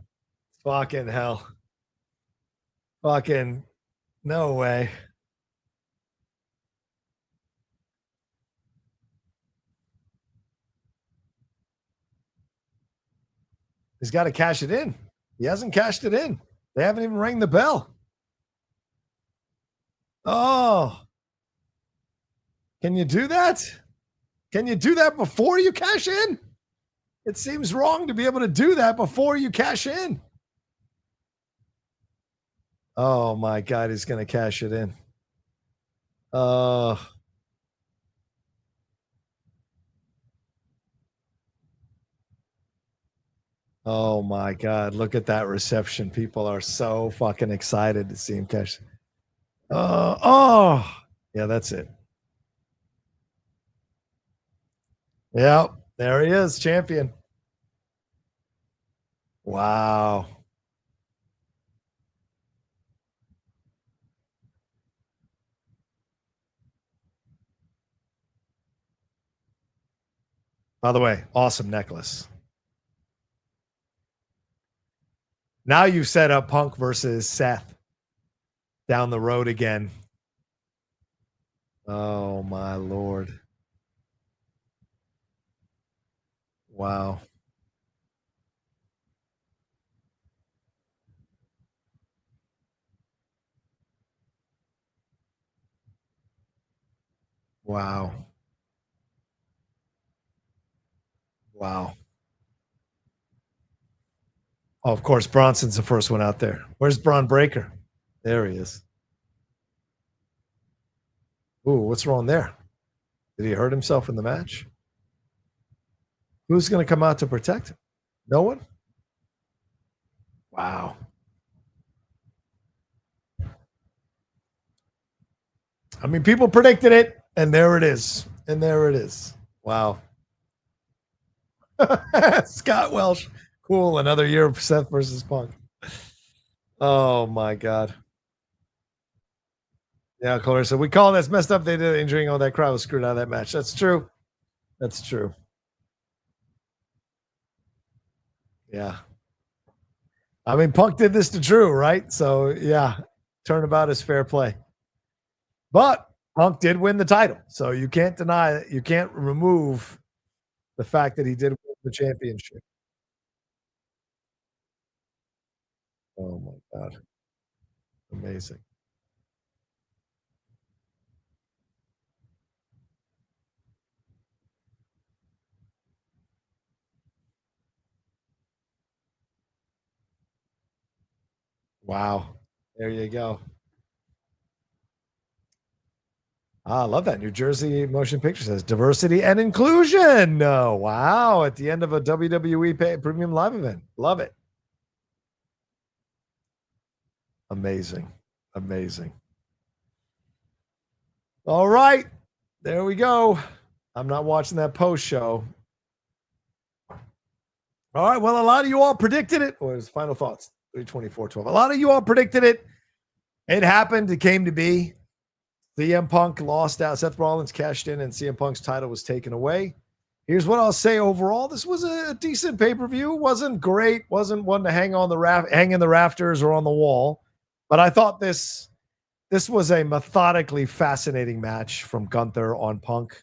Fucking hell. Fucking no way. He's got to cash it in. He hasn't cashed it in. They haven't even rang the bell. Oh. Can you do that? Can you do that before you cash in? It seems wrong to be able to do that before you cash in. Oh my God, he's going to cash it in. Oh my God, look at that reception. People are so fucking excited to see him cash. Oh, yeah, that's it. Yep, there he is, champion. Wow. By the way, awesome necklace. Now you've set up Punk versus Seth. down the road again. Oh, my Lord. Wow. Wow. Wow. Oh, of course, Bronson's the first one out there. Where's Bron Breakker? There he is. Ooh, what's wrong there? Did he hurt himself in the match? Who's going to come out to protect him? No one? Wow. I mean, people predicted it, and there it is. And there it is. Wow. Scott Welsh. Cool. Another year of Seth versus Punk. Oh, my God. Yeah, Clarissa. We call this messed up. They did injuring. All that crowd was screwed out of that match. That's true. That's true. Yeah. I mean, Punk did this to Drew, right? So, yeah, turnabout is fair play. But Punk did win the title. So you can't deny it. You can't remove the fact that he did win the championship. Oh, my God. Amazing. Wow. There you go. I love that. New Jersey Motion Picture says diversity and inclusion. Oh, wow. At the end of a WWE premium live event. Love it. Amazing. Amazing. All right. There we go. I'm not watching that post show. All right. Well, a lot of you all predicted it. What was final thoughts? 324-12. A lot of you all predicted it. It happened. It came to be. CM Punk lost out. Seth Rollins cashed in, and CM Punk's title was taken away. Here's what I'll say overall. This was a decent pay-per-view. Wasn't great. Wasn't one to hang in the rafters or on the wall. But I thought this was a methodically fascinating match from Gunther on Punk.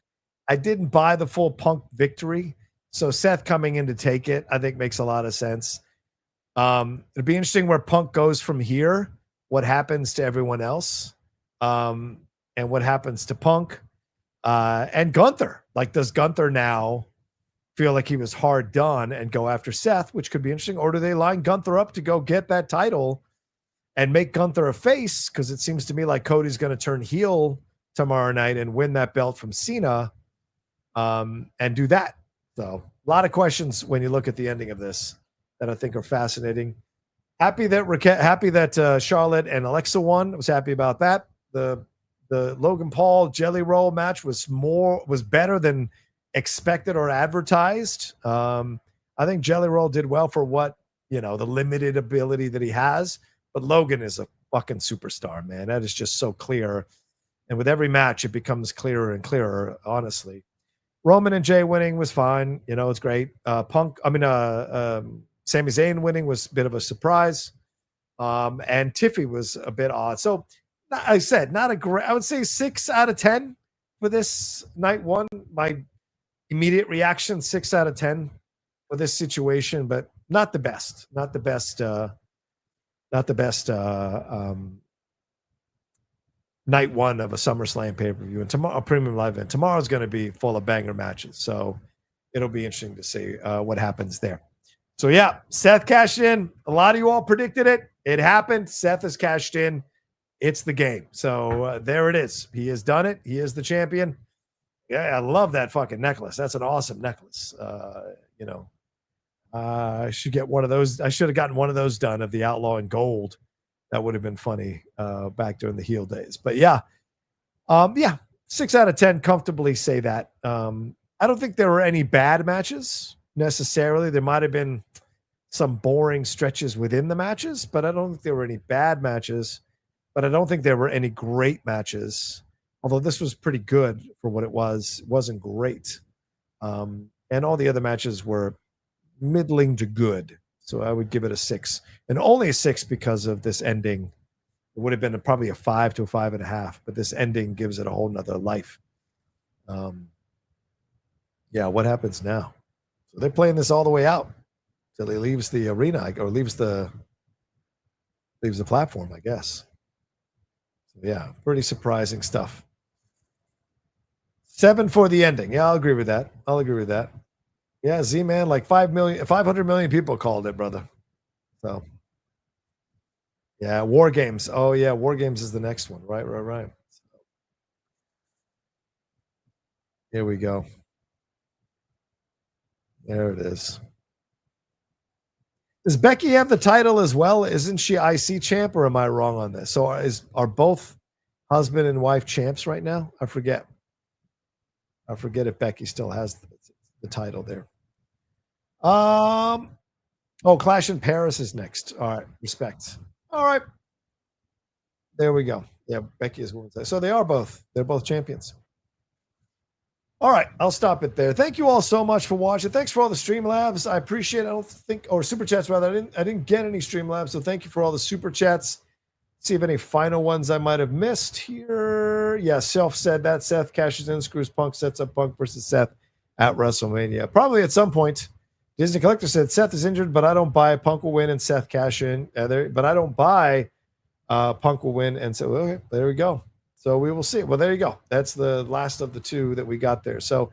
I didn't buy the full Punk victory. So Seth coming in to take it, I think makes a lot of sense. It'd be interesting where Punk goes from here, what happens to everyone else. And what happens to Punk and Gunther. Like, does Gunther now feel like he was hard done and go after Seth, which could be interesting? Or do they line Gunther up to go get that title and make Gunther a face? Because it seems to me like Cody's going to turn heel tomorrow night and win that belt from Cena and do that. So a lot of questions when you look at the ending of this that I think are fascinating. Happy that Charlotte and Alexa won. I was happy about that. The Logan Paul Jelly Roll match was better than expected or advertised. I think Jelly Roll did well for what, the limited ability that he has, but Logan is a fucking superstar, man. That is just so clear. And with every match, it becomes clearer and clearer, honestly. Roman and Jey winning was fine. It's great. Sami Zayn winning was a bit of a surprise. And Tiffy was a bit odd. So, I said, not a great, I would say 6 out of 10 for this night one. My immediate reaction, 6 out of 10 for this situation, but not the best. Not the best night one of a SummerSlam pay-per-view. And tomorrow, a premium live event. Tomorrow's going to be full of banger matches. So it'll be interesting to see what happens there. So yeah, Seth cashed in. A lot of you all predicted it. It happened. Seth has cashed in. It's the game. So there it is. He has done it. He is the champion. Yeah, I love that fucking necklace. That's an awesome necklace. I should get one of those. I should have gotten one of those done of the Outlaw in gold. That would have been funny back during the heel days. But yeah, 6 out of 10 comfortably say that. I don't think there were any bad matches necessarily. There might have been some boring stretches within the matches, but I don't think there were any bad matches. But I don't think there were any great matches, although this was pretty good for what it was. It wasn't great. And all the other matches were middling to good. So I would give it a 6. And only a 6 because of this ending It would have been probably a 5 to a 5.5, but this ending gives it a whole nother life. Yeah, what happens now? So they're playing this all the way out till he leaves the arena or leaves the platform, I guess. So yeah, pretty surprising stuff. 7 for the ending. Yeah, I'll agree with that. Yeah, Z-Man, like 500 million people called it, brother. So yeah, War Games. Oh yeah, War Games is the next one. Right. Here we go. There it is. Does Becky have the title as well? Isn't she IC champ, or am I wrong on this? So are both husband and wife champs right now? I forget if Becky still has the title there. Clash in Paris is next. All right, respect. All right. There we go. Yeah, Becky is women's. So they're both champions. All right, I'll stop it there. Thank you all so much for watching. Thanks for all the Streamlabs. I appreciate it. Or Super Chats, rather. I didn't get any Streamlabs, so thank you for all the Super Chats. See if any final ones I might have missed here. Yeah, Self said that. Seth cashes in, screws Punk, sets up Punk versus Seth at WrestleMania. Probably at some point. Disney Collector said, Seth is injured, but I don't buy. Punk will win and Seth cash in. But I don't buy. Punk will win. And so, okay, there we go. So we will see. Well, there you go. That's the last of the two that we got there. So,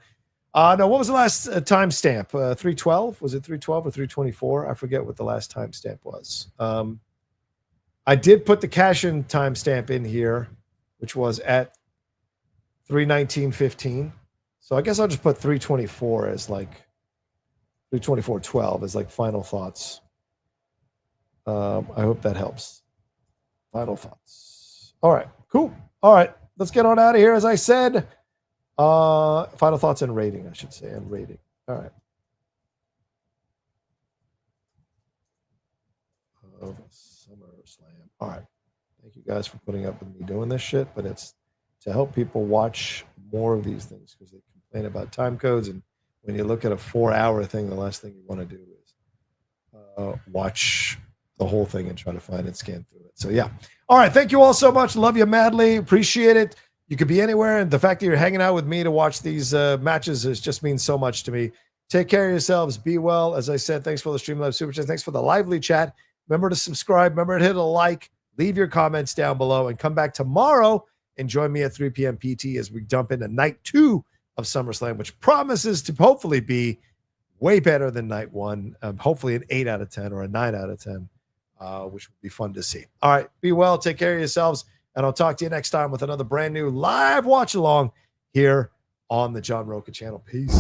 no, what was the last timestamp? 312? Was it 312 or 324? I forget what the last timestamp was. I did put the cash-in timestamp in here, which was at 3:19:15. So I guess I'll just put 324 as like 3:24:12 as like final thoughts. I hope that helps. Final thoughts. All right, cool. All right, let's get on out of here. As I said, final thoughts and rating, I should say, and rating. All right. SummerSlam. All right. Thank you guys for putting up with me doing this shit, but it's to help people watch more of these things because they complain about time codes. And when you look at a 4-hour thing, the last thing you want to do is watch the whole thing and try to find and scan through it. So, yeah. All right. Thank you all so much. Love you madly. Appreciate it. You could be anywhere. And the fact that you're hanging out with me to watch these matches just means so much to me. Take care of yourselves. Be well. As I said, thanks for the Streamlabs Super Chat. Thanks for the lively chat. Remember to subscribe. Remember to hit a like. Leave your comments down below. And come back tomorrow and join me at 3 p.m. PT as we jump into night 2 of SummerSlam, which promises to hopefully be way better than night 1. Hopefully an 8 out of 10 or a 9 out of 10, which would be fun to see. All right. Be well. Take care of yourselves. And I'll talk to you next time with another brand new live watch along here on the John Rocha channel. Peace.